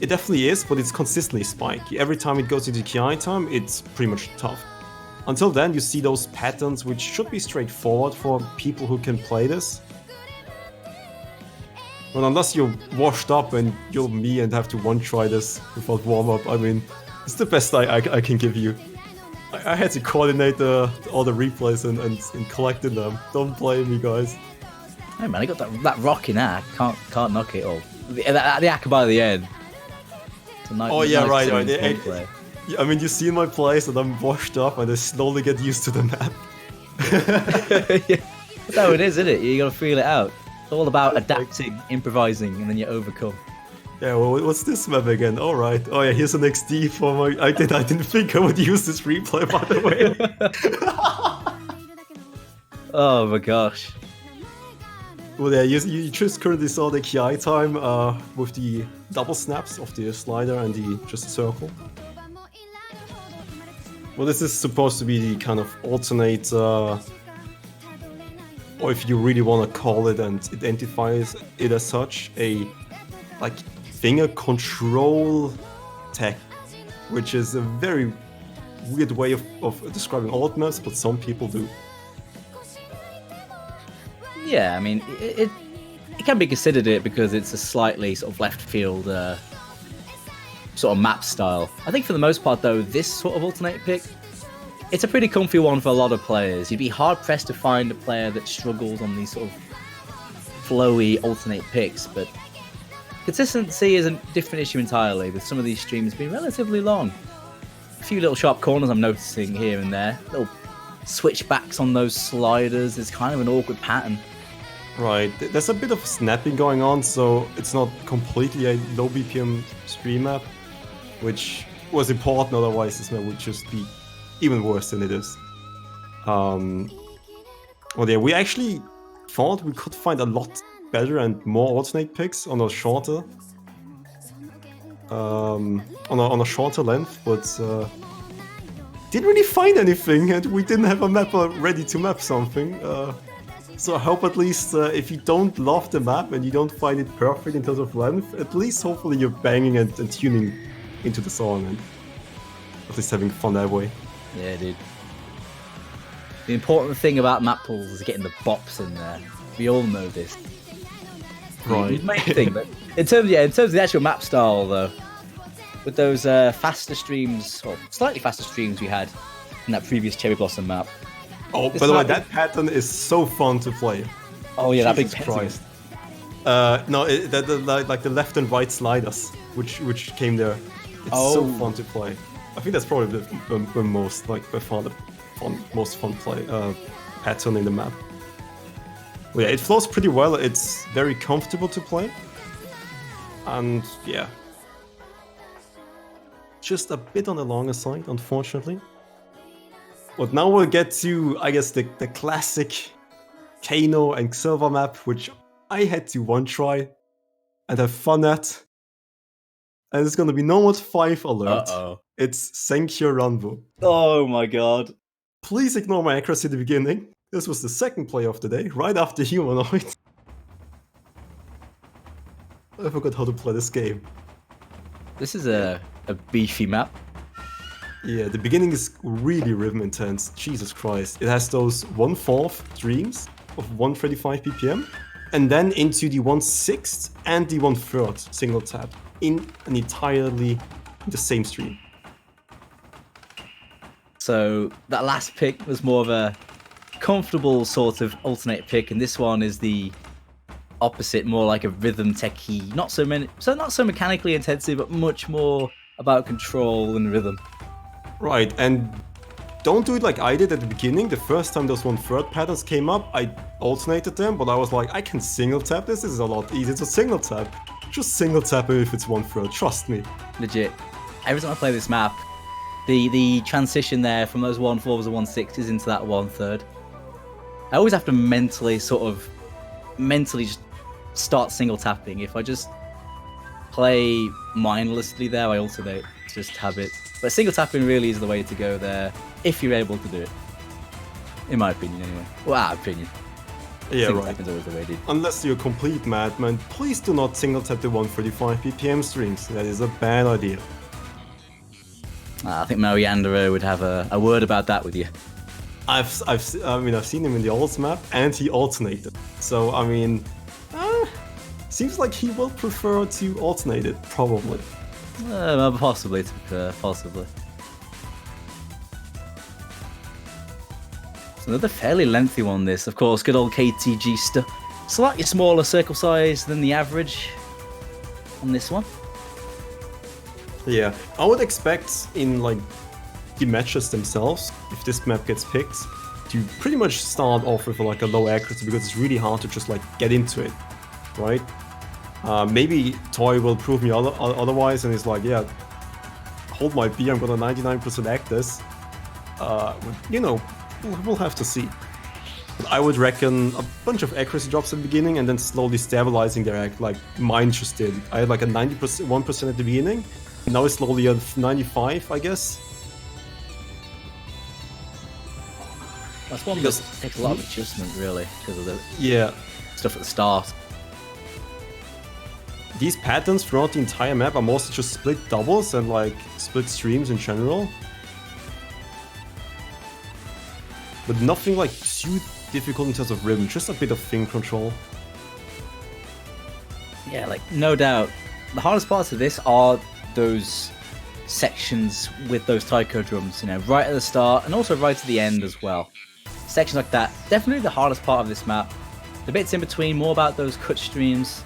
it definitely is, but it's consistently spiky. Every time it goes into KI time, it's pretty much tough. Until then, you see those patterns, which should be straightforward for people who can play this. But unless you're washed up and you're me and have to one-try this without warm-up, I mean, it's the best I can give you. I had to coordinate all the replays and collecting them. Don't blame me, guys. Hey man, I got that rocking act. Can't knock it all. The act by the end. Oh yeah, right. I mean, you see my plays and I'm washed up and I slowly get used to the map. Yeah. That's how it is, isn't it? You gotta feel it out. It's all about adapting, improvising, and then you overcome. Yeah, well, what's this map again? All right. Oh yeah, here's an XD for my. I didn't think I would use this replay, by the way. Oh my gosh. Well, yeah, you just currently saw the KI time with the double snaps of the slider and the just circle. Well, this is supposed to be the kind of alternate, or if you really want to call it and identify it as such, a like finger control tech, which is a very weird way of describing alt maps, but some people do. Yeah, I mean, it can be considered it because it's a slightly sort of left field sort of map style. I think for the most part, though, this sort of alternate pick, it's a pretty comfy one for a lot of players. You'd be hard pressed to find a player that struggles on these sort of flowy alternate picks, but consistency is a different issue entirely, with some of these streams being relatively long. A few little sharp corners I'm noticing here and there, little switchbacks on those sliders. It's kind of an awkward pattern. Right, there's a bit of snapping going on, so it's not completely a low BPM stream map, which was important, otherwise this map would just be even worse than it is. Well, yeah, we actually thought we could find a lot better and more alternate picks on a shorter, on a shorter length, but didn't really find anything, and we didn't have a map ready to map something. So I hope at least if you don't love the map and you don't find it perfect in terms of length, at least hopefully you're banging and tuning into the song and at least having fun that way. Yeah, dude. The important thing about map pools is getting the bops in there. We all know this. Right. The main thing, but in terms of the actual map style, though, with those faster streams, or slightly faster streams we had in that previous Cherry Blossom map. Oh, by the way, that pattern is so fun to play. Oh yeah, Jesus that big Christ. No, like the left and right sliders, which came there. It's so fun to play. I think that's probably the most, like, by far the most fun play pattern in the map. Well, yeah, it flows pretty well. It's very comfortable to play, and yeah, just a bit on the longer side, unfortunately. But now we'll get to, I guess, the classic Kano and Silver map, which I had to one try and have fun at. And it's gonna be Nomad 5 alert. Uh-oh. It's Senkyo Ranbu. Oh my god. Please ignore my accuracy at the beginning. This was the second play of the day, right after Humanoid. I forgot how to play this game. This is a beefy map. Yeah, the beginning is really rhythm intense. Jesus Christ. It has those 1/4 streams of 135 BPM, and then into the 1/6 and the 1/3 single tap in an entirely the same stream. So that last pick was more of a comfortable sort of alternate pick, and this one is the opposite, more like a rhythm techie, not so mechanically intensive, but much more about control and rhythm. Right, and don't do it like I did at the beginning. The first time those 1/3 patterns came up, I alternated them, but I was like, I can single tap this. This is a lot easier to single tap. Just single tap it if it's 1/3, trust me. Legit. Every time I play this map, the transition there from those 1/4s and 1/6s into that 1/3, I always have to mentally just start single tapping. If I just play mindlessly there, I alternate, just habit. But single tapping really is the way to go there, if you're able to do it. In my opinion, anyway. Well, our opinion. Yeah, Single right. tapping's always the way, dude. Unless you're a complete madman, please do not single tap the 135 BPM streams. That is a bad idea. I think Mo Yandere would have a word about that with you. I've seen him in the Alts map, and he alternated. So I mean, seems like he will prefer to alternate it, probably. Possibly, possibly. It's another fairly lengthy one, this. Of course, good old KTG stuff. Slightly smaller circle size than the average on this one. Yeah, I would expect in like the matches themselves, if this map gets picked, to pretty much start off with like a low accuracy, because it's really hard to just like get into it, right? Maybe Toy will prove me otherwise, and he's like, yeah, hold my beer, I'm gonna 99% act this. You know, we'll have to see. But I would reckon a bunch of accuracy drops at the beginning, and then slowly stabilizing their act, like mine just did. I had like a 1% at the beginning, now it's slowly at 95, I guess. That's one that takes a lot of adjustment, really, because of the stuff at the start. These patterns throughout the entire map are mostly just split doubles and like split streams in general. But nothing like too difficult in terms of rhythm, just a bit of finger control. Yeah, like, no doubt. The hardest parts of this are those sections with those taiko drums, you know, right at the start and also right at the end as well. Sections like that, definitely the hardest part of this map. The bits in between, more about those cut streams.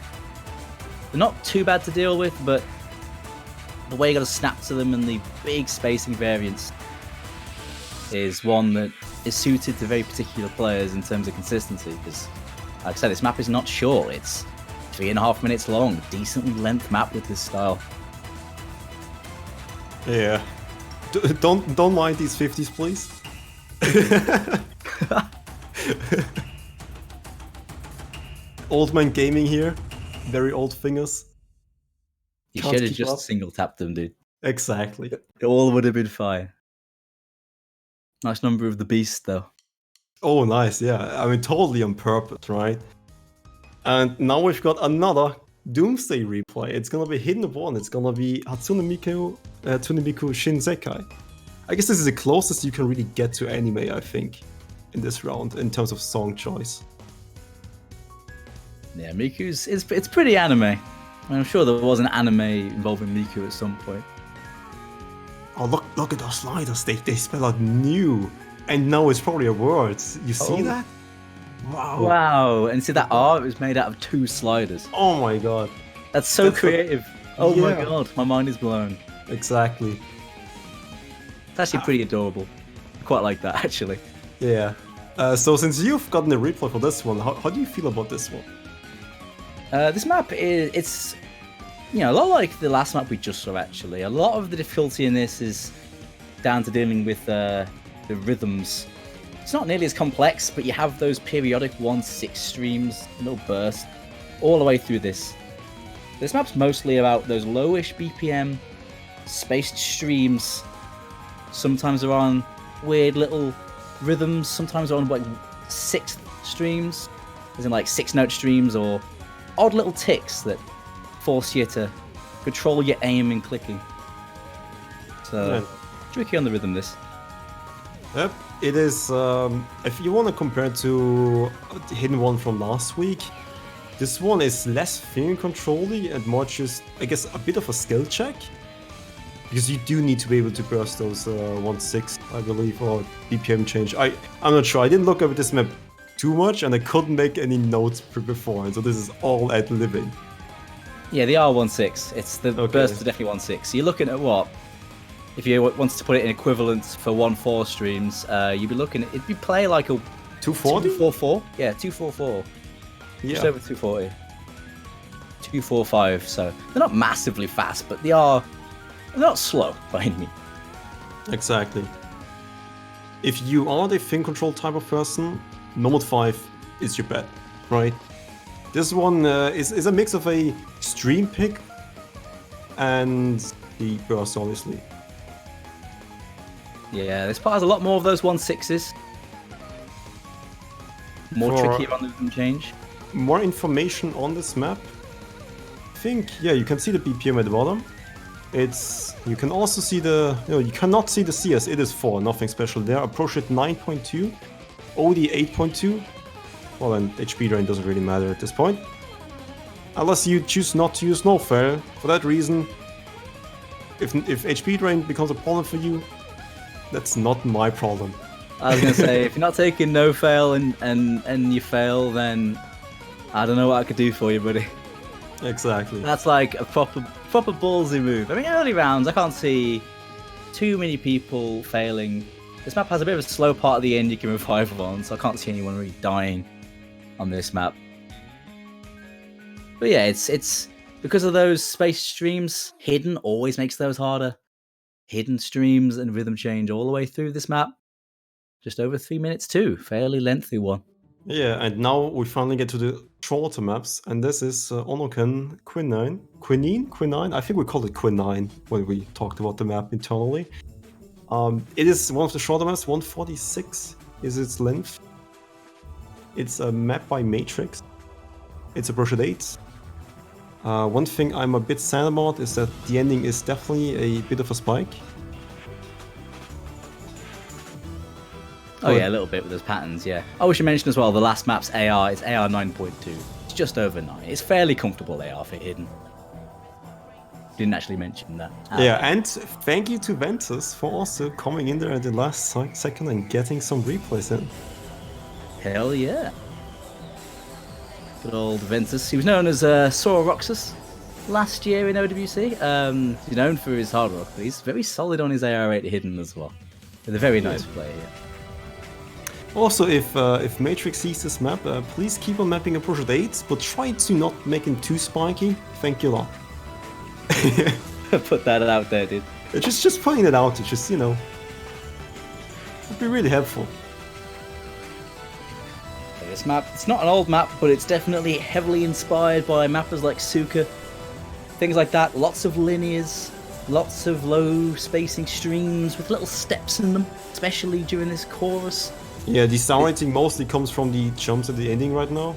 They're not too bad to deal with, but the way you got to snap to them and the big spacing variance is one that is suited to very particular players in terms of consistency. Because, like I said, this map is not short. It's 3.5 minutes long. Decently length map with this style. Yeah. Don't mind these 50s, please. Old man gaming here. Very old fingers. You Can't should have keep just up. single tapped them, dude. Exactly. It all would have been fine. Nice number of the beast, though. Oh, nice. Yeah. I mean, totally on purpose, right? And now we've got another Doomsday replay. It's gonna be Hidden One. It's gonna be Hatsune Miku Shinsekai. I guess this is the closest you can really get to anime, I think, in this round in terms of song choice. Yeah, Miku's it's pretty anime. I'm sure there was an anime involving Miku at some point. Oh, look at those sliders. They spell out new, and now it's probably a word. You see Oh. that? Wow. Wow, and see that art was made out of 2 sliders. Oh my god. That's so That's creative. Oh my Yeah. god, my mind is blown. Exactly. It's actually pretty adorable. I quite like that, actually. Yeah. So since you've gotten a replay for this one, how do you feel about this one? This map it's a lot like the last map we just saw. Actually, a lot of the difficulty in this is down to dealing with the rhythms. It's not nearly as complex, but you have those periodic 1/6 streams, little bursts, all the way through this. This map's mostly about those lowish BPM, spaced streams. Sometimes they're on weird little rhythms. Sometimes they're on like 6th streams, as in like 6-note streams, or odd little ticks that force you to control your aim and clicking. So, Yeah. tricky on the rhythm, this. Yep, it is. If you want to compare it to the Hidden One from last week, this one is less finger controlly and more just, I guess, a bit of a skill check. Because you do need to be able to burst those 1/6, I believe, or BPM change. I'm not sure. I didn't look at this map too much, and I couldn't make any notes before, so this is all ad libbing. Yeah, they are 1/6. It's the Okay. bursts are definitely 1/6. So you're looking at what? If you wanted to put it in equivalents for 1/4 streams, you'd be looking at, it'd be play like a 240? 244. Yeah, 244. Just Yeah. over 240. 245. So they're not massively fast, but they're not slow by any means. Exactly. If you are the finger control type of person, Nomad 5 is your bet, right? This one is a mix of a stream pick and the burst, obviously. Yeah, this part has a lot more of those 1/6s. More For- tricky on the rhythm change. More information on this map. I think, yeah, you can see the BPM at the bottom. You can also see you cannot see the CS, it is 4, nothing special there. Approach it 9.2, OD 8.2. Well, then HP drain doesn't really matter at this point. Unless you choose not to use no fail. For that reason, if HP drain becomes a problem for you, that's not my problem. I was gonna say, if you're not taking no fail and you fail, then I don't know what I could do for you, buddy. Exactly. That's like a proper ballsy move. I mean, early rounds, I can't see too many people failing. This map has a bit of a slow part at the end you can revive on, so I can't see anyone really dying on this map. But yeah, it's because of those space streams. Hidden always makes those harder. Hidden streams and rhythm change all the way through this map. Just over 3 minutes too. Fairly lengthy one. Yeah, and now we finally get to the shorter maps, and this is Onoken Quinine? I think we called it Quinine when we talked about the map internally. It is one of the shorter maps, 146 is its length. It's a map by Matrix. It's a brush at 8. One thing I'm a bit sad about is that the ending is definitely a bit of a spike. Oh yeah, a little bit with those patterns, yeah. Oh, we should mention as well, the last map's AR, it's AR 9.2. It's just over 9. It's fairly comfortable AR for Hidden. Didn't actually mention that. Yeah, and thank you to Ventus for also coming in there at the last second and getting some replays in. Hell yeah. Good old Ventus. He was known as Sauroxus last year in OWC. He's known for his hard rock, but he's very solid on his AR8 hidden as well. With a very nice player. Yeah. Also, if Matrix sees this map, please keep on mapping approach at 8, but try to not make him too spiky. Thank you a lot. Put that out there, dude. Just putting it out, it just, you know, would be really helpful. This map, it's not an old map, but it's definitely heavily inspired by mappers like Suka. Things like that, lots of linears, lots of low spacing streams with little steps in them, especially during this chorus. Yeah, the star rating mostly comes from the jumps at the ending right now.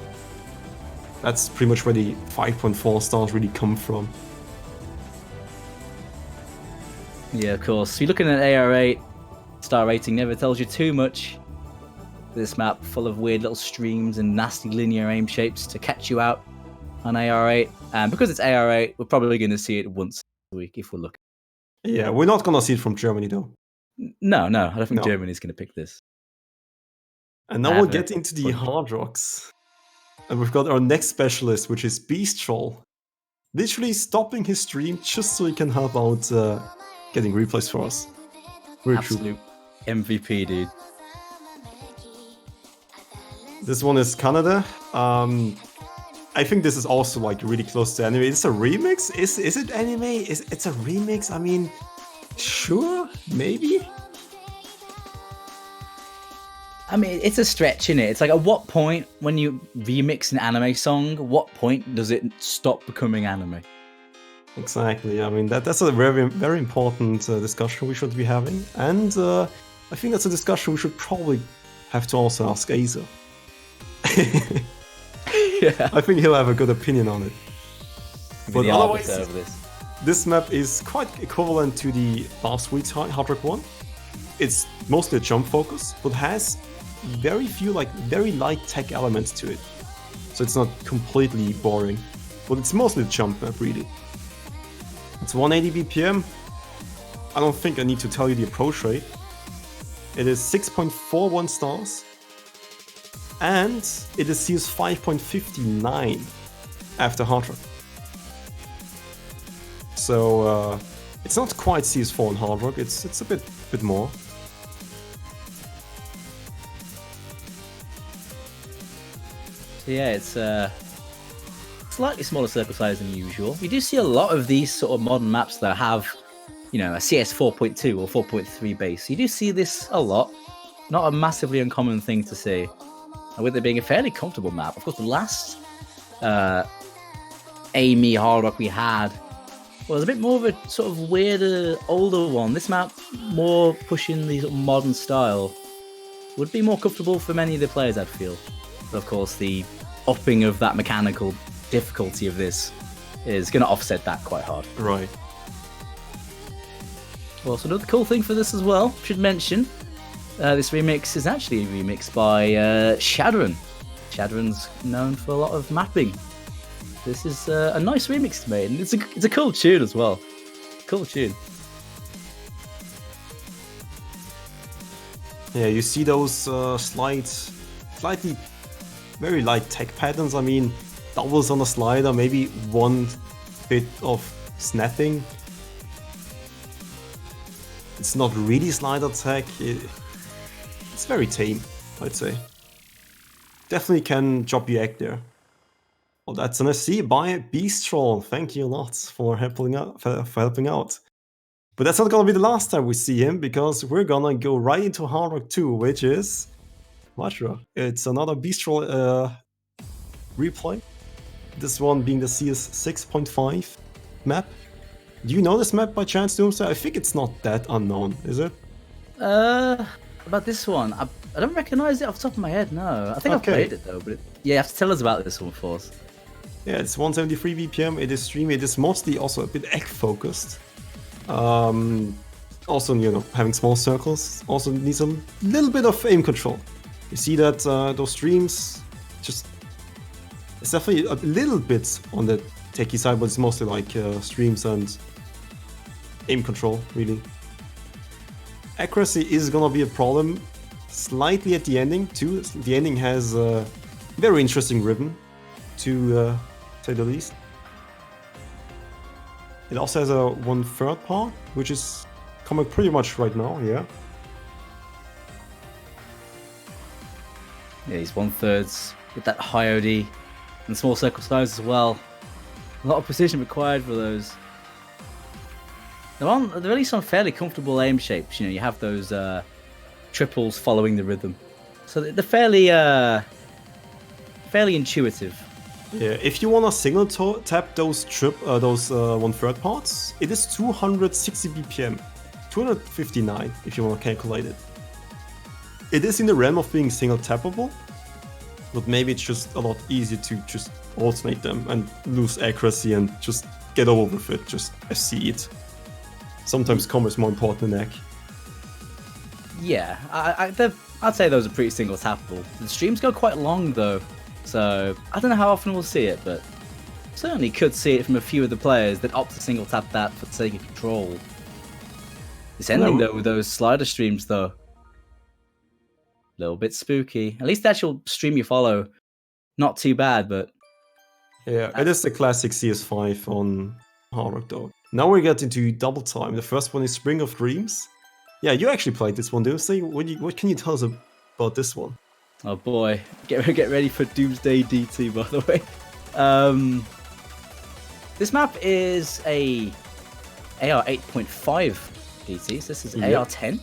That's pretty much where the 5.4 stars really come from. Yeah, of course. You're looking at AR8, star rating never tells you too much. This map full of weird little streams and nasty linear aim shapes to catch you out on AR8. And because it's AR8, we're probably going to see it once a week if we're lucky. Yeah, we're not gonna see it from Germany though. No, I don't think Germany's going to pick this. And now we'll get into the hard rocks. And we've got our next specialist, which is Beast Troll. Literally stopping his stream just so he can help out getting replays for us. Very Absolute MVP, dude. This one is Canada. I think this is also like really close to anime. It's a remix? Is it anime? It's a remix? I mean, sure, maybe? I mean, it's a stretch, innit? It's like, at what point, when you remix an anime song, what point does it stop becoming anime? Exactly. I mean, that's a very, very important discussion we should be having. And I think that's a discussion we should probably have to also ask Aza. Yeah. I think he'll have a good opinion on it. But the otherwise, arbiter of this map is quite equivalent to the last week's Hard Rock one. It's mostly a jump focus, but has very few, like, very light tech elements to it. So it's not completely boring, but it's mostly a jump map, really. It's 180 BPM. I don't think I need to tell you the approach rate. It is 6.41 stars. And it is CS 5.59 after Hard Rock. So it's not quite CS4 on Hard Rock, it's a bit more. So yeah, it's slightly smaller circle size than usual. You do see a lot of these sort of modern maps that have, you know, a CS 4.2 or 4.3 base. You do see this a lot. Not a massively uncommon thing to see. And with it being a fairly comfortable map. Of course, the last Amy Hard Rock we had was a bit more of a sort of weirder, older one. This map, more pushing the sort of modern style, would be more comfortable for many of the players, I'd feel. But of course, the upping of that mechanical difficulty of this is going to offset that quite hard. Right. Well, so another cool thing for this as well, should mention, this remix is actually a remix by Shadran. Shadran's known for a lot of mapping. This is a nice remix to make, and it's a cool tune as well. Cool tune. Yeah, you see those slightly very light tech patterns. I mean, doubles on a slider, maybe one bit of snapping. It's not really slider tech. It's very tame, I'd say. Definitely can drop your egg there. Well, that's an SC by Beast Troll. Thank you a lot for helping out. But that's not gonna be the last time we see him, because we're gonna go right into Hard Rock 2, which is Majra. It's another Beast Troll replay. This one being the CS 6.5 map. Do you know this map by chance, Doomsday? I think it's not that unknown, is it? About this one, I don't recognize it off the top of my head, no. I think I've played it though, but yeah, you have to tell us about this one first. Yeah, it's 173 BPM, it is streamy, it is mostly also a bit egg focused. Also, you know, having small circles also needs a little bit of aim control. You see that those streams, it's definitely a little bit on the techie side, but it's mostly like streams and aim control, really. Accuracy is gonna be a problem slightly at the ending too. The ending has a very interesting ribbon. to say the least. It also has a 1/3 part, which is coming pretty much right now, yeah. Yeah, he's 1/3 with that high OD and small circle size as well. A lot of precision required for those. They're really some fairly comfortable aim shapes. You know, you have those triples following the rhythm, so they're fairly intuitive. Yeah, if you wanna single tap those 1/3 parts, it is 260 BPM, 259 if you wanna calculate it. It is in the realm of being single tappable, but maybe it's just a lot easier to just alternate them and lose accuracy and just get over with it, just FC it. Sometimes combo is more important than egg. Yeah, I'd say those are pretty single tappable. The streams go quite long though, so I don't know how often we'll see it, but certainly could see it from a few of the players that opt to single tap that for the sake of control. This ending though with those slider streams though, a little bit spooky. At least the actual stream you follow, not too bad, but yeah, it is the classic CS5 on Hard Rock though. Now we get into double time. The first one is Spring of Dreams. Yeah, you actually played this one, didn't you? What can you tell us about this one? oh boy, get ready for Doomsday DT, by the way. This map is a AR 8.5 DT, so this is AR 10.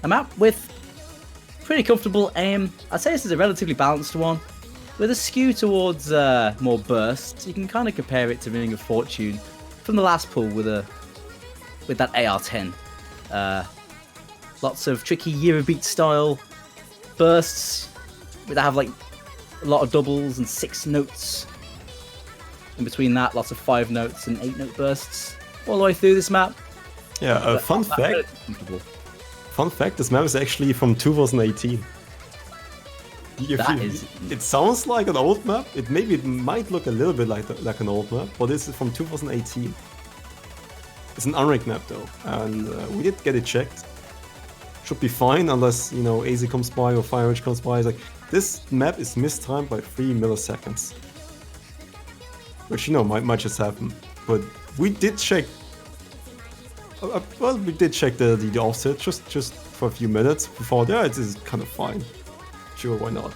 A map with pretty comfortable aim. I'd say this is a relatively balanced one, with a skew towards more bursts. You can kind of compare it to Ring of Fortune from the last pull with that AR-10. Lots of tricky Eurobeat style bursts that have like a lot of doubles and 6 notes. In between that, lots of 5 notes and 8 note bursts all the way through this map. Yeah, fun fact. Fun fact: this map is actually from 2018. It sounds like an old map. It might look a little bit like an old map, but this is from 2018. It's an unranked map though, and we did get it checked. Should be fine unless AZ comes by or FireEdge comes by. It's like this map is mistimed by 3 milliseconds, which might just happen. But we did check. Well, we did check the offset just for a few minutes before. Yeah, it is kind of fine. Sure, why not?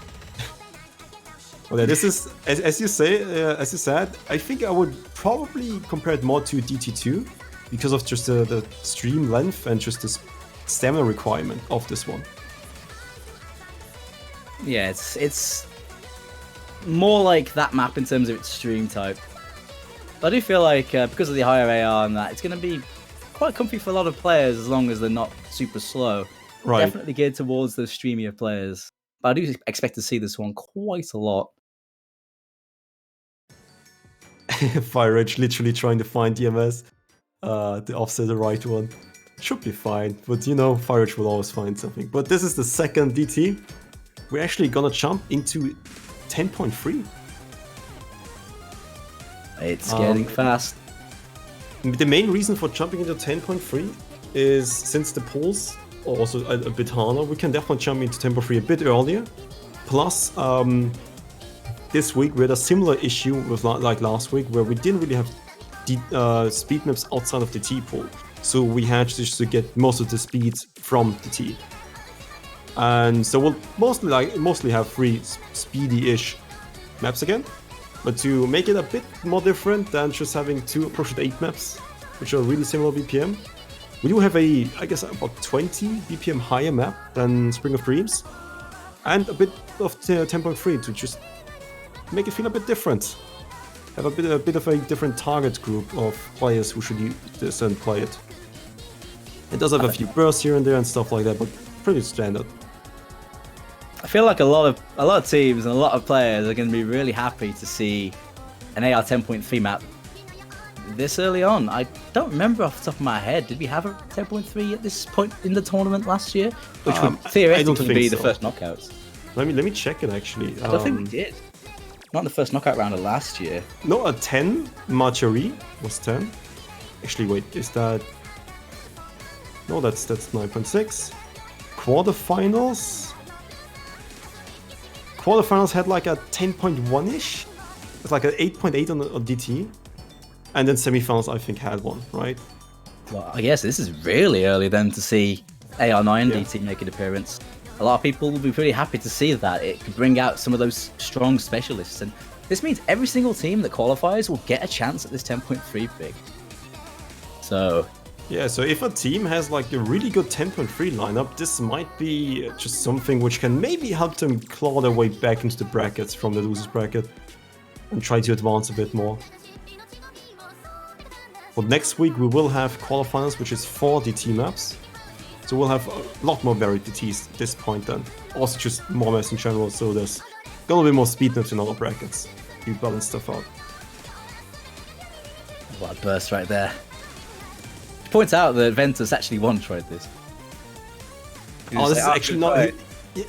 Well, yeah, this is as you said. I think I would probably compare it more to DT2 because of just the stream length and just the stamina requirement of this one. Yeah, it's more like that map in terms of its stream type. But I do feel like because of the higher AR and that, it's going to be quite comfy for a lot of players as long as they're not super slow. Right. Definitely geared towards those streamier players. But I do expect to see this one quite a lot. FireEdge literally trying to find DMS to offset the right one. Should be fine, but FireEdge will always find something. But this is the second DT. We're actually gonna jump into 10.3. It's getting fast. The main reason for jumping into 10.3 is since the polls are also a bit harder, we can definitely jump into 10.3 a bit earlier. Plus, this week we had a similar issue with like last week where we didn't really have speed maps outside of the T pool. So we had just to get most of the speeds from the T. And so we'll mostly have 3 speedy-ish maps again. But to make it a bit more different than just having 2 approach at 8 maps, which are really similar BPM, we do have I guess about 20 BPM higher map than Spring of Dreams, and a bit of 10.3 to just make it feel a bit different. Have a bit of a different target group of players who should use this and play it. It does have a few bursts here and there and stuff like that, but pretty standard. I feel like a lot of teams and a lot of players are going to be really happy to see an AR 10.3 map this early on. I don't remember off the top of my head. Did we have a 10.3 at this point in the tournament last year? Which would theoretically be the first knockouts. Let me check it actually. I don't think we did. Not in the first knockout round of last year. No, a 10 Marjorie was 10. Actually, wait, is that? No, that's 9.6. Quarterfinals. quarterfinals had like a 10.1-ish. It's like an 8.8 on DT. And then semifinals, I think, had one, right? Well, I guess this is really early then to see AR9 and Yeah. DT make an appearance. A lot of people will be pretty happy to see that. It could bring out some of those strong specialists. And this means every single team that qualifies will get a chance at this 10.3 pick. So, Yeah, so if a team has like a really good 10.3 lineup, this might be just something which can maybe help them claw their way back into the brackets from the losers bracket and try to advance a bit more. But next week we will have qualifinals, which is 4 DT maps. So we'll have a lot more varied DTs at this point then. Also just more maps in general, so there's gonna be more speed maps in other brackets. You balance stuff out. what a burst right there. Points out that Ventus actually one-tried this. Oh, this is actually not...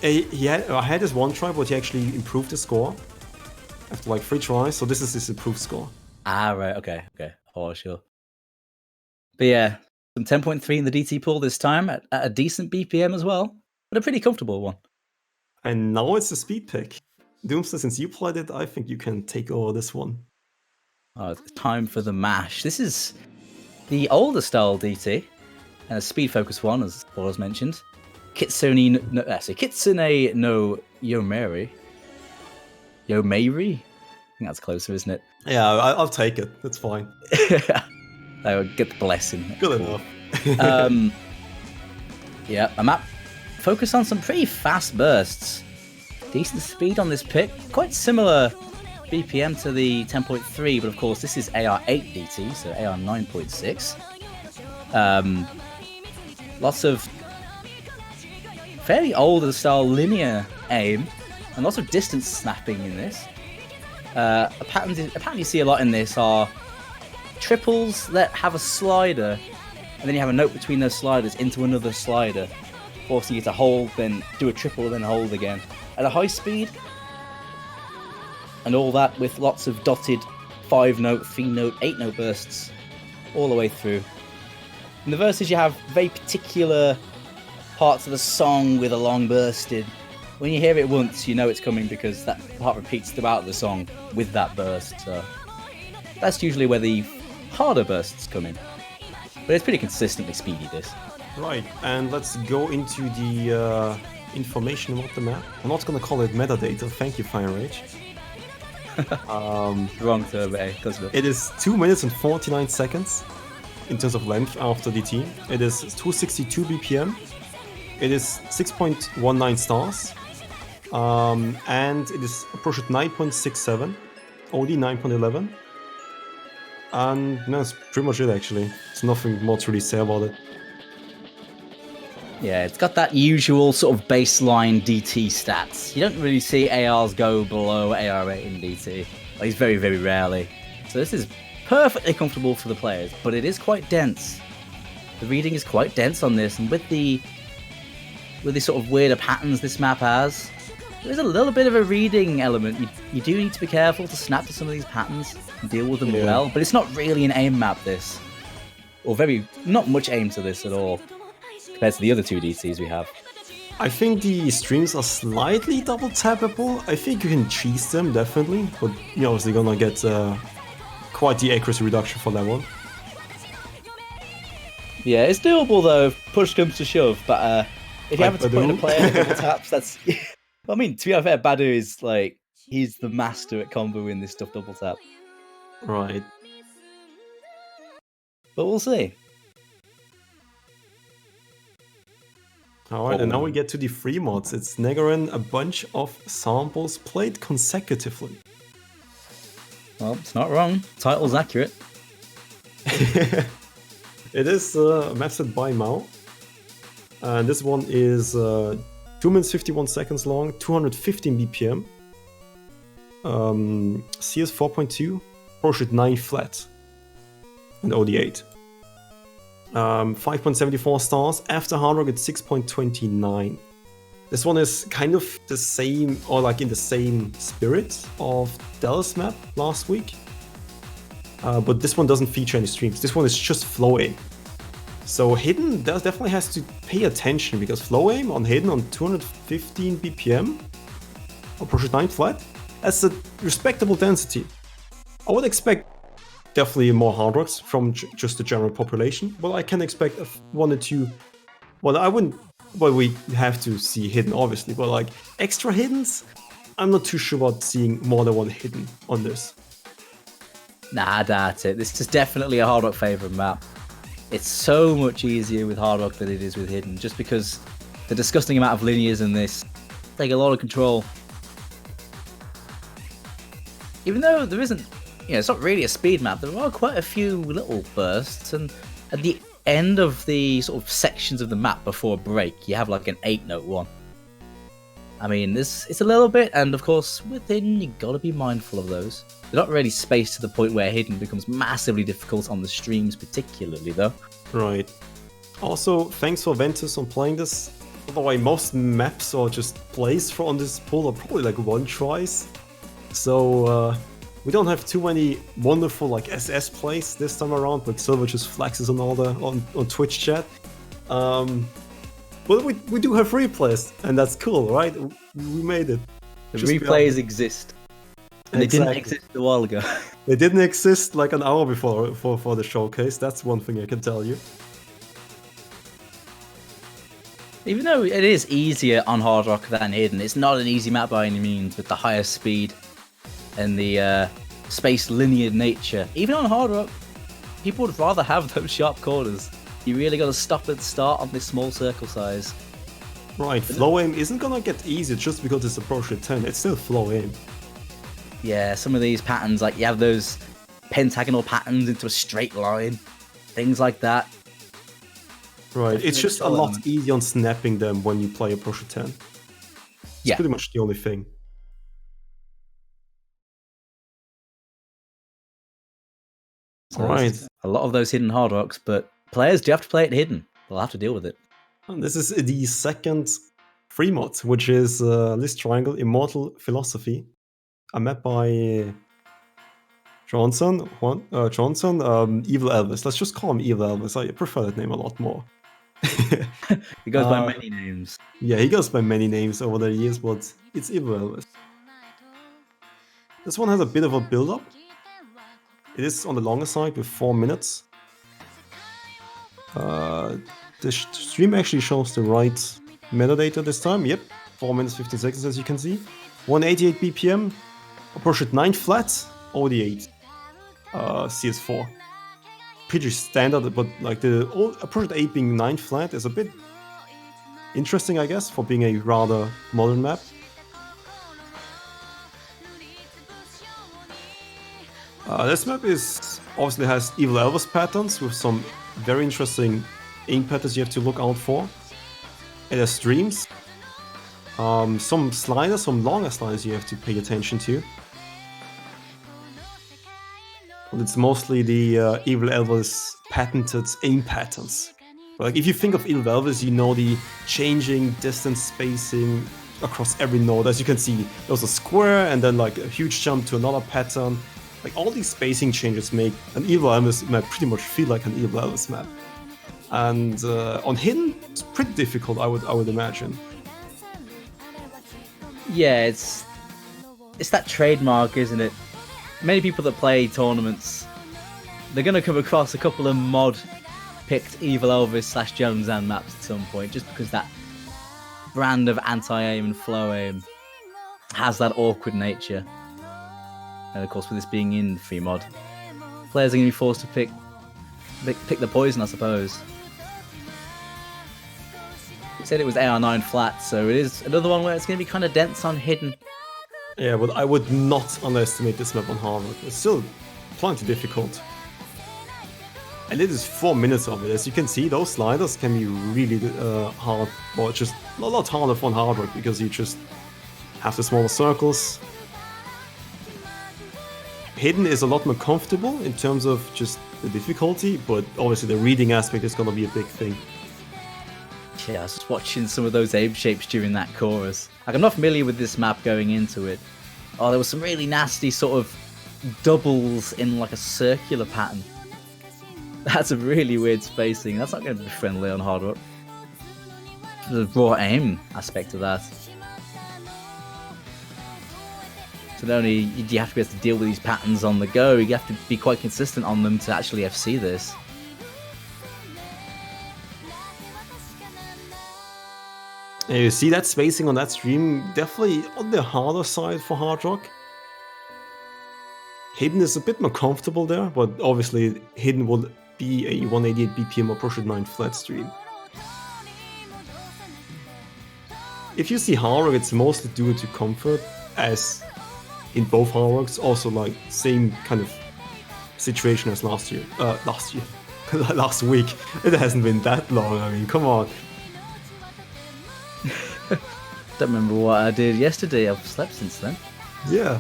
I had his one try, but he actually improved the score after like 3 tries, so this is his improved score. Ah, right, okay. Oh, sure. But yeah, some 10.3 in the DT pool this time at a decent BPM as well, but a pretty comfortable one. And now it's a speed pick. Doomster, since you played it, I think you can take over this one. Oh, it's time for the mash. This is the older style DT, and a speed focus one, as Paul has mentioned. Kitsune no Yomairi. Yomairi? I think that's closer, isn't it? Yeah, I'll take it. That's fine. I would get the blessing. Good enough. Yeah, a map focused on some pretty fast bursts. Decent speed on this pick. Quite similar BPM to the 10.3, but of course this is AR8 DT, so AR 9.6. Lots of fairly older style linear aim, and lots of distance snapping in this. A pattern you see a lot in this are triples that have a slider, and then you have a note between those sliders into another slider, forcing you to hold, then do a triple, then hold again at a high speed. And all that with lots of dotted 5-note, 3-note, 8-note bursts all the way through. In the verses, you have very particular parts of the song with a long burst in. When you hear it once, you know it's coming because that part repeats throughout the song with that burst. So that's usually where the harder bursts come in. But it's pretty consistently speedy, this. Right, and let's go into the information about the map. I'm not gonna call it metadata, thank you, Fire Rage. Wrong survey, doesn't it? It is 2 minutes and 49 seconds in terms of length after DT. It is 262 BPM. It is 6.19 stars. And it is approached at 9.67, OD 9.11. And no, that's pretty much it actually. There's nothing more to really say about it. Yeah, it's got that usual sort of baseline DT stats. You don't really see ARs go below AR8 in DT. At least very, very rarely. So this is perfectly comfortable for the players, but it is quite dense. The reading is quite dense on this, and with the sort of weirder patterns this map has, there's a little bit of a reading element. You do need to be careful to snap to some of these patterns and deal with them well, but it's not really an aim map, this. Or not much aim to this at all, compared to the other two DTs we have. I think the streams are slightly double tappable. I think you can cheese them, definitely, but you're obviously gonna get quite the accuracy reduction for that one. Yeah, it's doable though, if push comes to shove, but if you Like happen to put in a Badu? player with double taps, that's... I mean, to be fair, Badu is like, he's the master at comboing this stuff double tap. Right. But we'll see. Alright, and now we get to the free mods. It's Negarin, a bunch of samples played consecutively. Well, it's not wrong. Title's accurate. It is map set by Mao. And this one is 2 minutes 51 seconds long, 215 BPM. CS 4.2, approach at 9 flat. And OD8. 5.74 stars. After hard rock, it's 6.29. This one is kind of the same, or like in the same spirit of Dallas map last week. But this one doesn't feature any streams. This one is just flow aim. So Hidden definitely has to pay attention, because flow aim on Hidden on 215 BPM approach 9 flat. That's a respectable density. I would expect definitely more hard rocks from just the general population, but I can expect one or two. Well, I wouldn't. Well, we have to see hidden, obviously, but like extra hiddens, I'm not too sure about seeing more than one hidden on this. Nah, that's it. This is definitely a Hard Rock favorite map. It's so much easier with Hard Rock than it is with Hidden, just because the disgusting amount of linears in this take a lot of control. Even though there isn't, it's not really a speed map, there are quite a few little bursts, and at the end of the sort of sections of the map before a break, you have like an 8-note one. I mean, it's a little bit, and of course, with Hidden, you gotta be mindful of those. They're not really spaced to the point where Hidden becomes massively difficult on the streams, particularly, though. Right. Also, thanks for Ventus on playing this. By the way, most maps or just plays on this pool are probably like one tries. So, we don't have too many wonderful like SS plays this time around, but Silver just flexes on all on Twitch chat. But we do have replays, and that's cool, right? We made it. The Just replays exist. And they didn't exist a while ago. They didn't exist like an hour before for the showcase, that's one thing I can tell you. Even though it is easier on Hard Rock than Hidden, it's not an easy map by any means, with the higher speed and the spaced linear nature. Even on Hard Rock, people would rather have those sharp corners. You really got to stop at the start on this small circle size. Right, flow aim isn't gonna get easier just because it's approach at 10, it's still flow aim. Yeah, some of these patterns, like you have those pentagonal patterns into a straight line, things like that. Right, it's just a lot easier on snapping them when you play approach at 10. It's Yeah. pretty much the only thing. So Alright, there's a lot of those hidden Hard Rocks, but players do have to play it hidden. They'll have to deal with it. and this is the second free mod, which is List Triangle Immortal Philosophy. A map by Johnson, Evil Elvis. Let's just call him Evil Elvis. I prefer that name a lot more. It goes by many names. Yeah, he goes by many names over the years, but it's Evil Elvis. This one has a bit of a build-up. It is on the longer side with 4 minutes. The stream actually shows the right metadata this time. Yep, 4 minutes 15 seconds as you can see. 188 BPM. Approach at 9 flat, OD8. CS4. Pretty standard, but like the approach at 8 being 9 flat is a bit interesting, I guess, for being a rather modern map. This map obviously has Evil Elvis patterns with some very interesting aim patterns you have to look out for. It has streams, some sliders, some longer sliders you have to pay attention to. But it's mostly the Evil Elvis patented aim patterns. Like if you think of Evil Elvis, you know the changing distance spacing across every node. As you can see, there's a square and then like a huge jump to another pattern. Like all these spacing changes make an Evil Elvis map pretty much feel like an Evil Elvis map. And on Hidden, it's pretty difficult, I would imagine. Yeah, it's that trademark, isn't it? Many people that play tournaments, they're gonna come across a couple of mod-picked Evil Elvis / Jones and maps at some point, just because that brand of anti-aim and flow aim has that awkward nature. And of course, with this being in free mod, players are gonna be forced to pick the poison, I suppose. You said it was AR9 flat, so it is another one where it's gonna be kind of dense on Hidden. Yeah, but I would not underestimate this map on hard mode. It's still plenty difficult. And it is 4 minutes of it. As you can see, those sliders can be really hard, or just a lot harder on hard mode because you just have the smaller circles. Hidden is a lot more comfortable in terms of just the difficulty, but obviously the reading aspect is going to be a big thing. Yeah, I was just watching some of those aim shapes during that chorus. Like, I'm not familiar with this map going into it. Oh, there was some really nasty sort of doubles in like a circular pattern. That's a really weird spacing. That's not going to be friendly on hard rock. The raw aim aspect of that. So not only do you have to be able to deal with these patterns on the go, you have to be quite consistent on them to actually FC this. Yeah, you see that spacing on that stream, definitely on the harder side for Hard Rock. Hidden is a bit more comfortable there, but obviously Hidden will be a 188 BPM approach at 9 flat stream. If you see Hard Rock, it's mostly due to comfort, as in both Hard Rocks, also like same kind of situation as last last week. It hasn't been that long, I mean, come on. Don't remember what I did yesterday. I've slept since then. Yeah.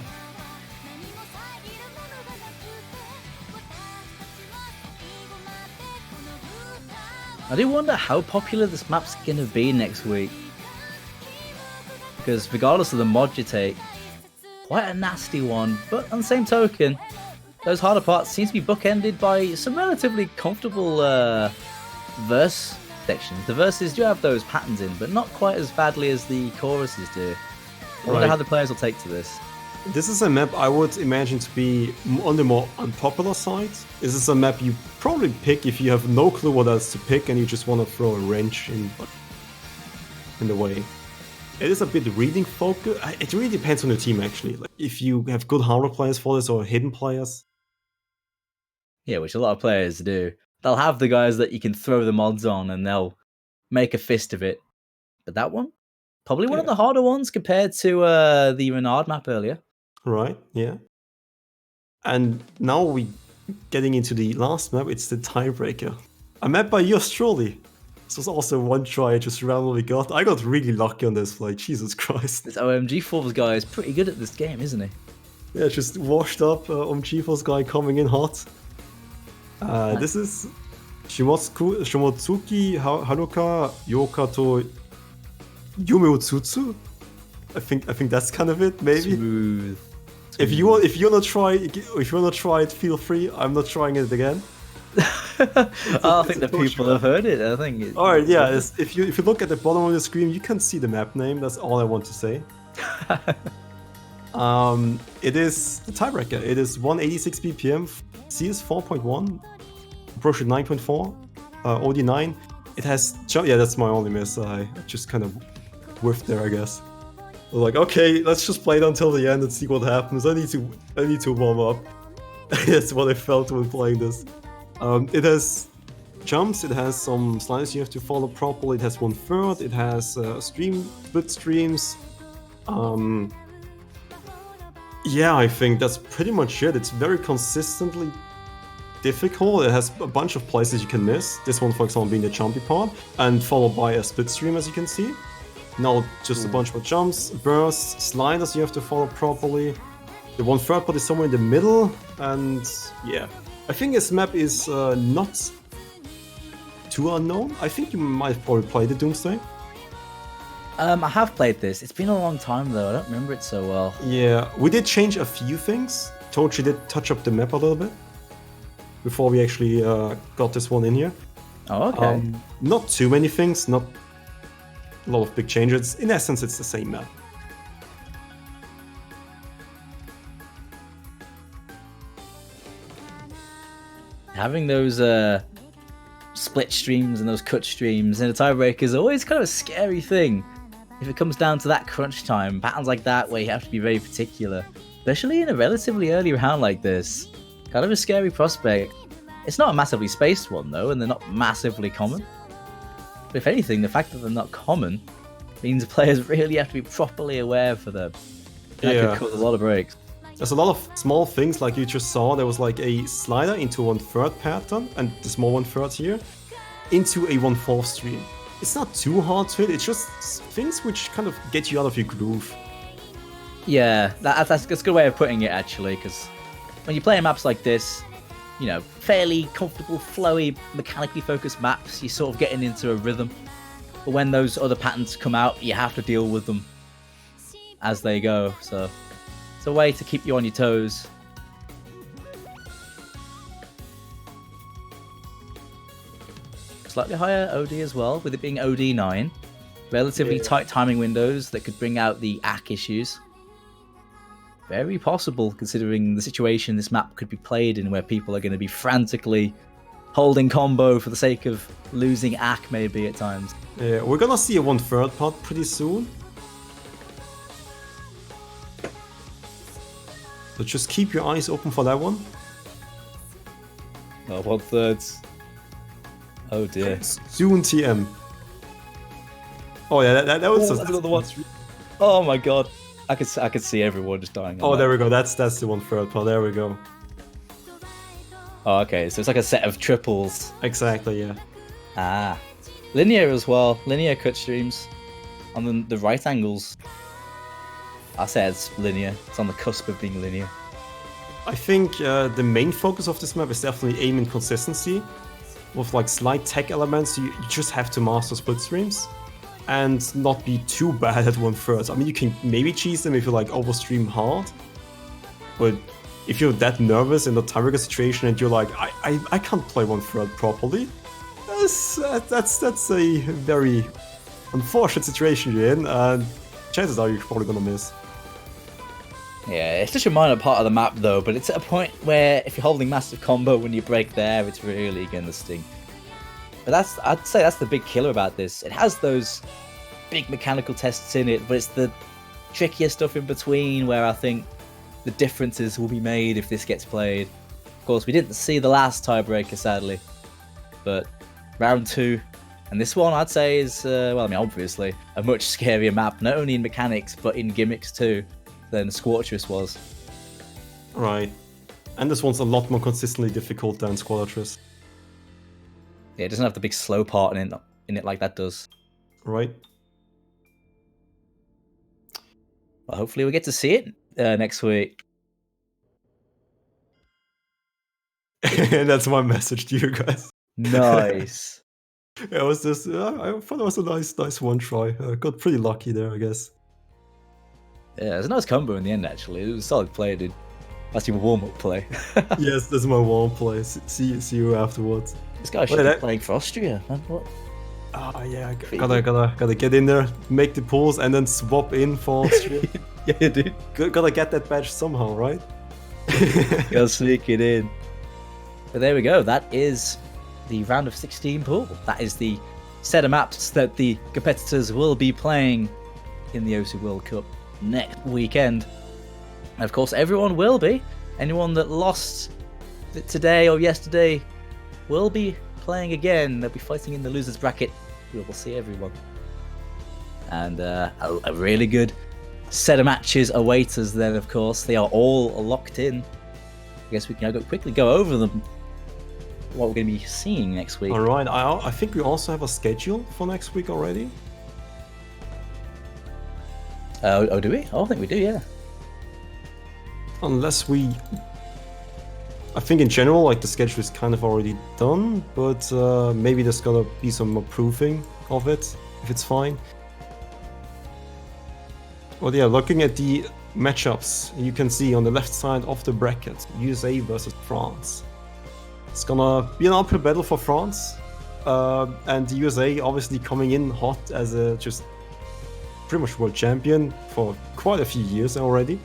I do wonder how popular this map's gonna be next week. Because regardless of the mod you take, quite a nasty one, but on the same token, those harder parts seem to be bookended by some relatively comfortable verse sections. The verses do have those patterns in, but not quite as badly as the choruses do. I wonder how the players will take to this. This is a map I would imagine to be on the more unpopular side. This is a map you probably pick if you have no clue what else to pick and you just want to throw a wrench in the way. It is a bit reading focused. It really depends on the team actually. Like if you have good hard players for this or hidden players. Yeah, which a lot of players do. They'll have the guys that you can throw the mods on and they'll make a fist of it. But that one? Probably one of the harder ones compared to the Renard map earlier. Right, yeah. And now we getting into the last map, it's the Tiebreaker. A map by yours truly. This was also one try I just randomly got. I got really lucky on this, like, Jesus Christ. This OMG Force guy is pretty good at this game, isn't he? Yeah, just washed up OMG Force guy coming in hot. This is Shimotsuki Haruka Yokato Yumeutsutsu. I think that's kind of it, maybe. Smooth. If you wanna try it, feel free. I'm not trying it again. I think the people have heard it. I think. All right, yeah. If you look at the bottom of the screen, you can see the map name. That's all I want to say. It is the Tiebreaker. It is 186 BPM, CS 4.1, approach at 9.4, OD9. It has yeah, that's my only miss. I just kind of whiffed there, I guess. I was like, okay, let's just play it until the end and see what happens. I need to warm up. That's what I felt when playing this. It has jumps, it has some sliders you have to follow properly, it has 1/3, it has split streams. Yeah, I think that's pretty much it. It's very consistently difficult. It has a bunch of places you can miss. This one, for example, being the jumpy part, and followed by a split stream, as you can see. Now just a bunch more jumps, bursts, sliders you have to follow properly. The 1/3 part is somewhere in the middle, and yeah. I think this map is not too unknown. I think you might have probably played it, Doomsday. I have played this. It's been a long time though. I don't remember it so well. Yeah, we did change a few things. Tochi did touch up the map a little bit before we actually got this one in here. Oh, okay. Not too many things, not a lot of big changes. In essence, it's the same map. Having those split streams and those cut streams in a tiebreaker is always kind of a scary thing. If it comes down to that crunch time, patterns like that where you have to be very particular, especially in a relatively early round like this, kind of a scary prospect. It's not a massively spaced one though, and they're not massively common. But if anything, the fact that they're not common means the players really have to be properly aware for them. That could cause a lot of breaks. There's a lot of small things like you just saw. There was like a slider into 1/3 pattern, and the small 1/3 here, into a 1/4 stream. It's not too hard to hit, it's just things which kind of get you out of your groove. Yeah, that's a good way of putting it actually, because when you're playing maps like this, you know, fairly comfortable, flowy, mechanically focused maps, you're sort of getting into a rhythm. But when those other patterns come out, you have to deal with them as they go, so it's a way to keep you on your toes. Slightly higher OD as well, with it being OD9. Relatively tight timing windows that could bring out the ACK issues. very possible considering the situation this map could be played in, where people are going to be frantically holding combo for the sake of losing ACK maybe at times. Yeah, we're gonna see a 1/3 pot pretty soon. So just keep your eyes open for that one. Oh, 1/3. Oh dear. Soon TM. Oh yeah, that was Oh, that's another one. Oh my god. I could see everyone just dying. Oh, there we go. That's the 1/3 pot. There we go. Oh, okay. So it's like a set of triples. Exactly, yeah. Ah. Linear as well. Linear cut streams on the right angles. I say it's linear. It's on the cusp of being linear. I think the main focus of this map is definitely aim and consistency. With like slight tech elements, you just have to master split streams and not be too bad at 1/3. I mean, you can maybe cheese them if you like overstream hard, but if you're that nervous in the tiebreaker situation and you're like, I can't play 1/3 properly, that's a very unfortunate situation you're in, and chances are you're probably gonna miss. Yeah, it's just a minor part of the map though, but it's at a point where if you're holding massive combo when you break there, it's really gonna sting. But I'd say that's the big killer about this. It has those big mechanical tests in it, but it's the trickier stuff in between where I think the differences will be made if this gets played. Of course, we didn't see the last tiebreaker, sadly, but round 2, and this one I'd say is, well, I mean, obviously, a much scarier map, not only in mechanics, but in gimmicks too, than Squattress was. Right. And this one's a lot more consistently difficult than Squattress. Yeah, it doesn't have the big slow part in it like that does. Right. Well, hopefully we get to see it next week. That's my message to you guys. Nice. It was just, I thought it was a nice one try. Got pretty lucky there, I guess. Yeah, it was a nice combo in the end, actually. It was a solid play, dude. That's your warm-up play. Yes, this is my warm play. See you afterwards. This guy should be playing for Austria, man. What? Ah, yeah, gotta get in there, make the pulls, and then swap in for Austria. Yeah, dude. Gotta get that badge somehow, right? Gotta sneak it in. But there we go. That is the round of 16 pool. That is the set of maps that the competitors will be playing in the OC World Cup next weekend. And of course, everyone will be. Anyone that lost today or yesterday will be playing again. They'll be fighting in the losers bracket. We will see everyone. And a really good set of matches await us then, of course. They are all locked in. I guess we can quickly go over them. What we're going to be seeing next week. Alright, I think we also have a schedule for next week already. Oh, do we? Oh, I think we do, yeah. Unless we... I think in general, like, the schedule is kind of already done, but maybe there's gonna be some more proofing of it, if it's fine. Well, yeah, looking at the matchups, you can see on the left side of the bracket, USA versus France. It's gonna be an uphill battle for France, and the USA obviously coming in hot as a just pretty much world champion for quite a few years already.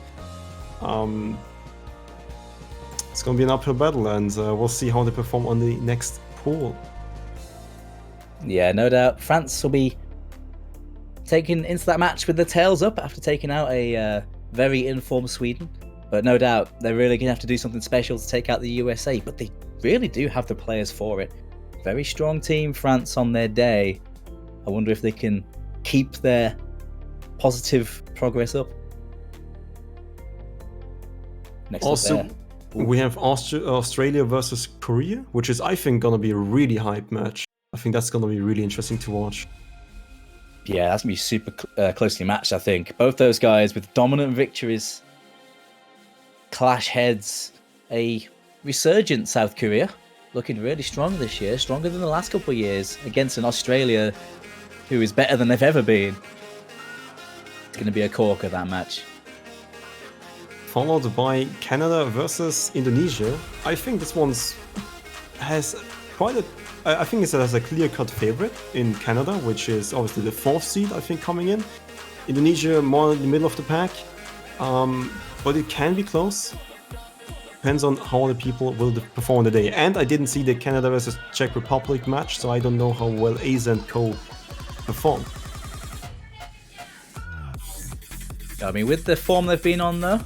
It's gonna be an uphill battle, and we'll see how they perform on the next pool. Yeah, no doubt. France will be taken into that match with their tails up after taking out a very informed Sweden. But no doubt, they're really going to have to do something special to take out the USA. But they really do have the players for it. Very strong team, France, on their day. I wonder if they can keep their positive progress up. Next also, we have Australia versus Korea, which is, I think, going to be a really hype match. I think that's going to be really interesting to watch. Yeah, that's going to be super closely matched, I think. Both those guys with dominant victories. Clash heads. A resurgent South Korea. Looking really strong this year. Stronger than the last couple of years. Against an Australia who is better than they've ever been. It's going to be a corker, that match. Followed by Canada versus Indonesia. I think this one's has quite a... I think it has a clear-cut favorite in Canada, which is obviously the 4th seed, I think, coming in. Indonesia more in the middle of the pack. but it can be close. Depends on how the people will perform on the day. And I didn't see the Canada versus Czech Republic match, so I don't know how well Ace and Co performed. I mean, with the form they've been on, though,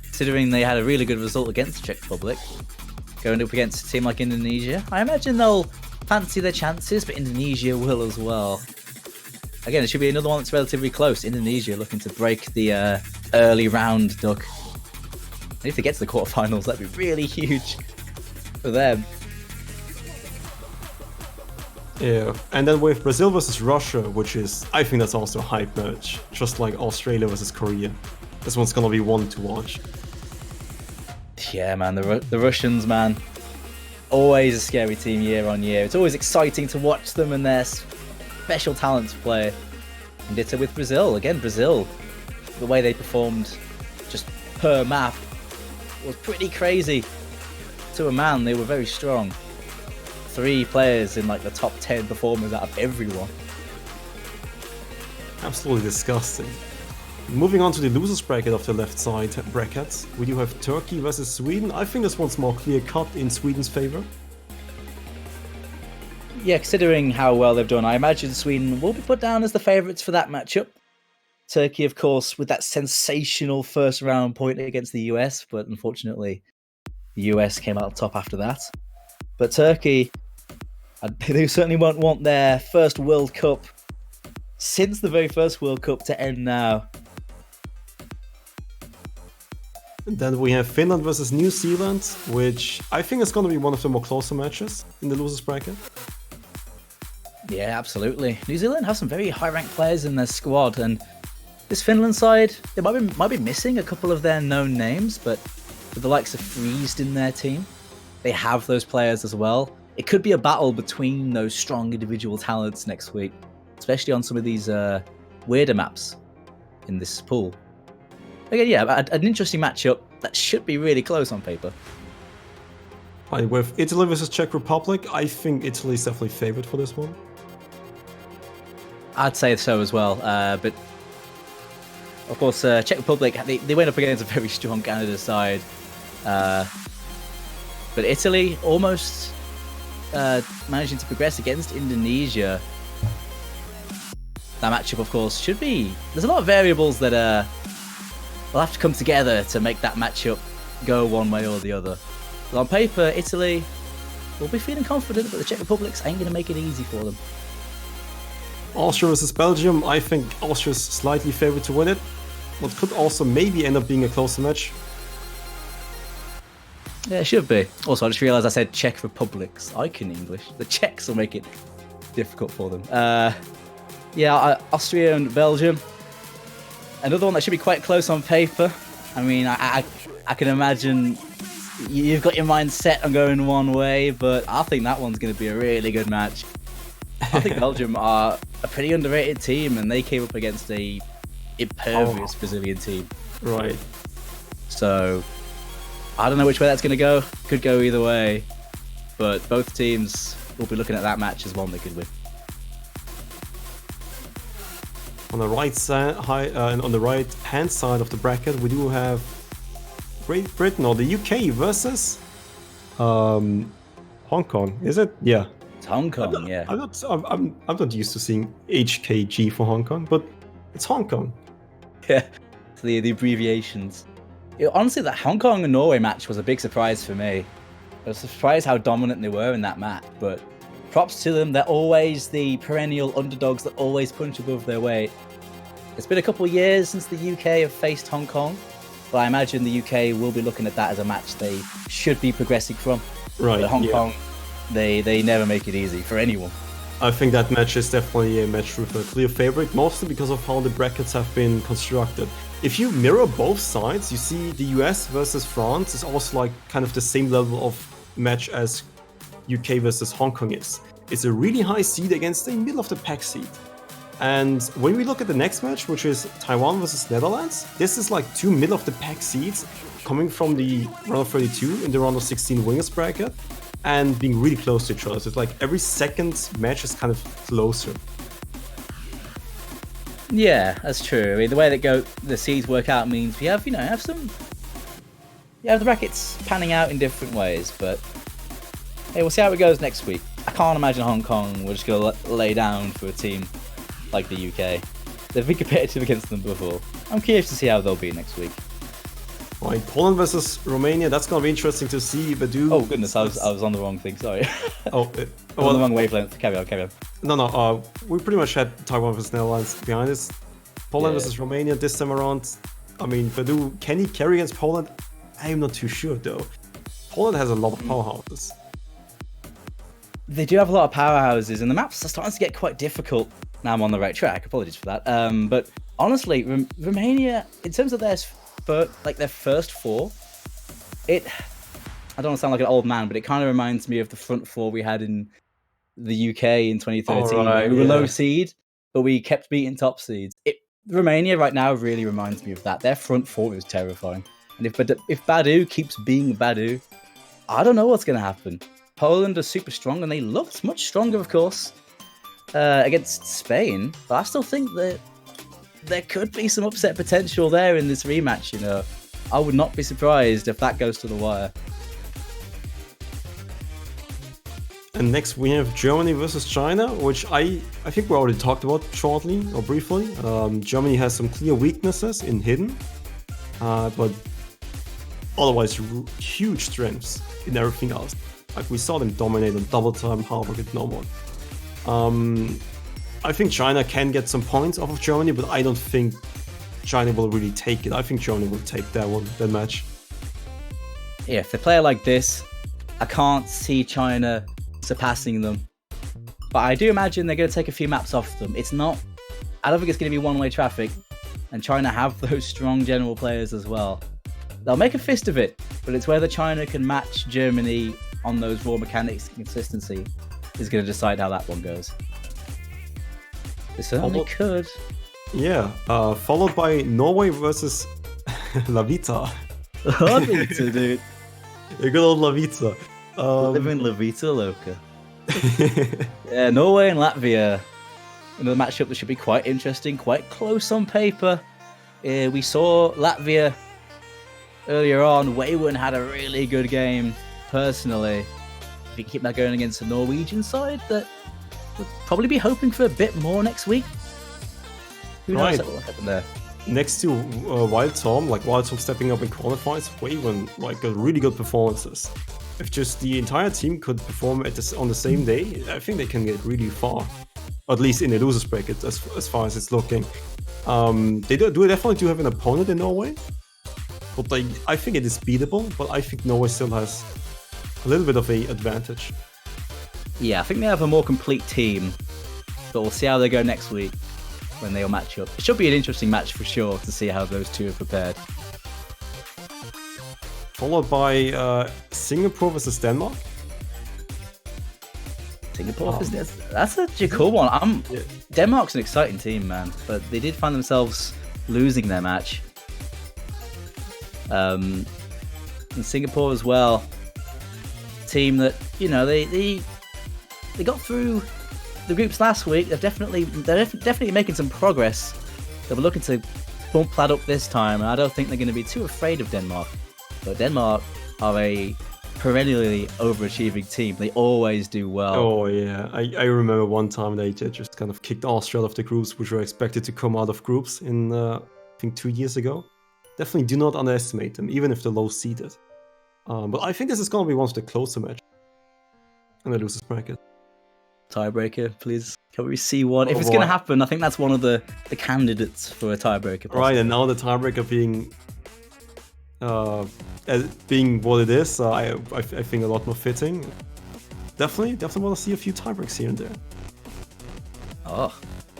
considering they had a really good result against the Czech Republic, going up against a team like Indonesia, I imagine they'll fancy their chances, but Indonesia will as well. Again, it should be another one that's relatively close. Indonesia looking to break the early round duck. And if they get to the quarterfinals, that'd be really huge for them. Yeah, and then with Brazil versus Russia, which is, I think that's also a hype match, just like Australia versus Korea. This one's gonna be one to watch. Yeah, man, the Russians, man, always a scary team year on year. It's always exciting to watch them and their special talents play. And ditto with Brazil. Again, Brazil, the way they performed just per map was pretty crazy. To a man, they were very strong. 3 players in like the top 10 performers out of everyone. Absolutely disgusting. Moving on to the losers bracket of the left side brackets, we do have Turkey versus Sweden. I think this one's more clear cut in Sweden's favor. Yeah, considering how well they've done, I imagine Sweden will be put down as the favourites for that matchup. Turkey, of course, with that sensational first round point against the US, but unfortunately the US came out top after that. But Turkey, they certainly won't want their first World Cup since the very first World Cup to end now. And then we have Finland versus New Zealand, which I think is going to be one of the more closer matches in the losers bracket. Yeah, absolutely. New Zealand have some very high-ranked players in their squad, and this Finland side, they might be missing a couple of their known names, but with the likes of Friesd in their team, they have those players as well. It could be a battle between those strong individual talents next week, especially on some of these weirder maps in this pool. Again, yeah, an interesting matchup that should be really close on paper. Right, with Italy versus Czech Republic, I think Italy is definitely favored for this one. I'd say so as well, but of course, Czech Republic, they went up against a very strong Canada side. But Italy almost managing to progress against Indonesia. That matchup, of course, should be... There's a lot of variables that will have to come together to make that matchup go one way or the other. But on paper, Italy will be feeling confident, but the Czech Republics ain't going to make it easy for them. Austria versus Belgium, I think Austria's slightly favored to win it. What could also maybe end up being a closer match. Yeah, it should be. Also, I just realised I said Czech Republics. I can English. The Czechs will make it difficult for them. Austria and Belgium. Another one that should be quite close on paper. I mean, I can imagine you've got your mind set on going one way, but I think that one's going to be a really good match. I think Belgium are a pretty underrated team, and they came up against a impervious Brazilian team. Right. So I don't know which way that's going to go. Could go either way, but both teams will be looking at that match as one they could win. On the right side, and on the right hand side of the bracket, we do have Great Britain or the UK versus Hong Kong. Is it? Yeah. It's Hong Kong, yeah. I'm not used to seeing HKG for Hong Kong, but it's Hong Kong. Yeah, so the abbreviations. Honestly, that Hong Kong and Norway match was a big surprise for me. I was surprised how dominant they were in that match, but props to them. They're always the perennial underdogs that always punch above their weight. It's been a couple of years since the UK have faced Hong Kong, but I imagine the UK will be looking at that as a match they should be progressing from. Right. But Hong Kong, they never make it easy for anyone. I think that match is definitely a match with a clear favorite, mostly because of how the brackets have been constructed. If you mirror both sides, you see the US versus France is also like kind of the same level of match as UK versus Hong Kong is. It's a really high seed against a middle of the pack seed. And when we look at the next match, which is Taiwan versus Netherlands, this is like 2 middle of the pack seeds coming from the round of 32 in the round of 16 winners bracket and being really close to each other. So it's like every second match is kind of closer. Yeah, that's true. I mean, the way that the seeds work out means we have, the brackets panning out in different ways, but hey, we'll see how it goes next week. I can't imagine Hong Kong will just go lay down for a team like the UK. They've been competitive against them before. I'm curious to see how they'll be next week. Right, Poland versus Romania. That's gonna be interesting to see. Badu. Oh goodness, I was on the wrong thing. Sorry. Oh, on the wrong wavelength. Carry on. No. We pretty much had Taiwan versus Netherlands behind us. Poland Yeah. versus Romania this time around. I mean, Badu, can he carry against Poland? I am not too sure though. Poland has a lot of powerhouses. They do have a lot of powerhouses, and the maps are starting to get quite difficult. Now I'm on the right track. Apologies for that. But honestly, Romania, in terms of their first four, I don't want to sound like an old man, but it kind of reminds me of the front four we had in the UK in 2013. Oh, right, we were yeah. low seed, but we kept beating top seeds. Romania right now really reminds me of that. Their front four is terrifying. And if Badu keeps being Badu, I don't know what's going to happen. Poland are super strong, and they looked much stronger, of course, against Spain. But I still think that there could be some upset potential there in this rematch, I would not be surprised if that goes to the wire. And next we have Germany versus China, which I think we already talked about shortly or briefly. Germany has some clear weaknesses in hidden, but otherwise huge strengths in everything else. Like we saw them dominate on double time, half rocket, no more. I think China can get some points off of Germany, but I don't think China will really take it. I think Germany will take that match. Yeah, if they play like this, I can't see China surpassing them. But I do imagine they're going to take a few maps off them. I don't think it's going to be one-way traffic, and China have those strong general players as well. They'll make a fist of it, but it's whether China can match Germany on those raw mechanics and consistency is going to decide how that one goes. They certainly could. Yeah, followed by Norway versus Lavita. Lavita, dude. A good old Lavita. Living La Vita Loca. Yeah, Norway and Latvia. Another matchup that should be quite interesting, quite close on paper. We saw Latvia earlier on. Wayward had a really good game, personally. If you keep that going against the Norwegian side, that would probably be hoping for a bit more next week. Who knows what will happen there? Next to Wild Tom stepping up in qualifiers, Wayward got really good performances. If just the entire team could perform on the same day, I think they can get really far. At least in the losers bracket, as far as it's looking. They definitely do have an opponent in Norway, but I think it is beatable. But I think Norway still has a little bit of an advantage. Yeah, I think they have a more complete team, but we'll see how they go next week when they'll match up. It should be an interesting match for sure to see how those two are prepared. Followed by Singapore versus Denmark. Singapore versus that's a cool one. Denmark's an exciting team, man, but they did find themselves losing their match. And Singapore as well, team that they got through the groups last week. They're definitely making some progress. They were looking to bump that up this time, and I don't think they're going to be too afraid of Denmark. But Denmark are a perennially overachieving team. They always do well. Oh yeah, I remember one time they just kind of kicked Austria out of the groups, which were expected to come out of groups in I think 2 years ago. Definitely do not underestimate them, even if they're low seeded. But I think this is going to be one of the closer matches in the losers bracket. Tiebreaker, please. Can we see one? If it's going to happen, I think that's one of the candidates for a tiebreaker. Possibly. Right, and now the tiebreaker being what it is, I think a lot more fitting. Definitely want to see a few tiebreaks here and there. Oh,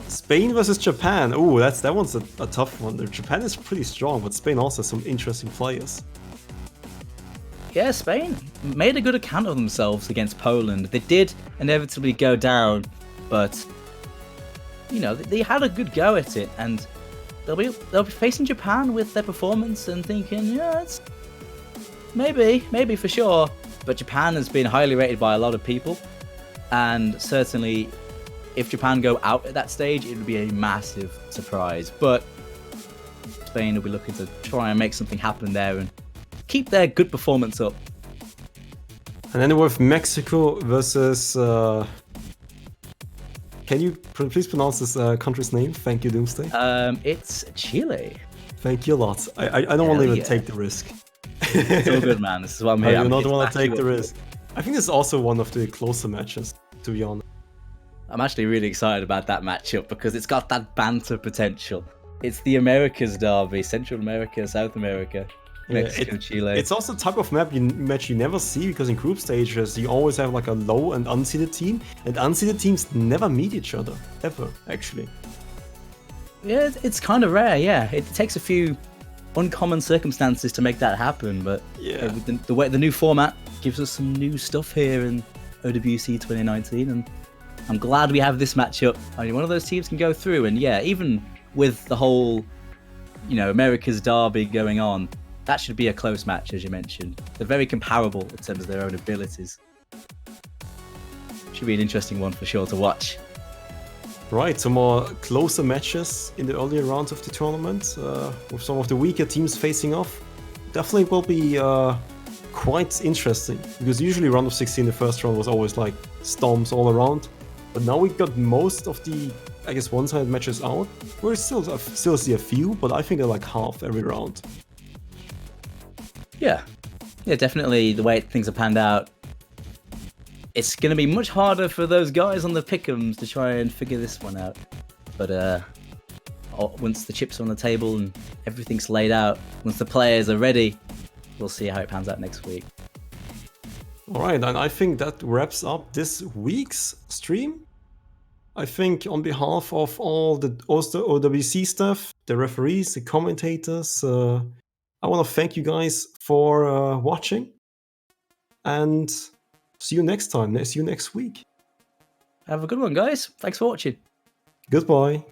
Spain versus Japan. Ooh, that one's a tough one. Japan is pretty strong, but Spain also has some interesting players. Yeah, Spain made a good account of themselves against Poland. They did inevitably go down, but they had a good go at it, and they'll be facing Japan with their performance and thinking, yeah, it's maybe for sure. But Japan has been highly rated by a lot of people, and certainly if Japan go out at that stage, it would be a massive surprise. But Spain will be looking to try and make something happen there and keep their good performance up. And then we have Mexico versus. Can you please pronounce this country's name? Thank you, Doomsday. It's Chile. Thank you a lot. I don't want to even take the risk. It's all good, man. This is what I'm here. I do I'm not here to want back to take you the up. risk. I think this is also one of the closer matches, to be honest. I'm actually really excited about that matchup because it's got that banter potential. It's the Americas derby, Central America, South America, Mexico, Chile. It's also a type of match you never see, because in group stages you always have like a low and unseeded team, and unseeded teams never meet each other, ever, actually. Yeah, it's kind of rare, yeah. It takes a few uncommon circumstances to make that happen, but Yeah. with the new format gives us some new stuff here in OWC 2019, and I'm glad we have this matchup. I mean, one of those teams can go through, and yeah, even with the whole, America's derby going on, that should be a close match, as you mentioned. They're very comparable in terms of their own abilities. Should be an interesting one for sure to watch. Right, some more closer matches in the earlier rounds of the tournament, with some of the weaker teams facing off. Definitely will be quite interesting, because usually round of 16, the first round was always like storms all around. But now we got most of the, I guess, one-sided matches out. We still see a few, but I think they're like half every round. Yeah, definitely the way things are panned out. It's going to be much harder for those guys on the pick'ems to try and figure this one out. But once the chips are on the table and everything's laid out, once the players are ready, we'll see how it pans out next week. Alright, and I think that wraps up this week's stream. I think on behalf of all the OWC staff, the referees, the commentators, I want to thank you guys for watching. And see you next time. See you next week. Have a good one, guys. Thanks for watching. Goodbye.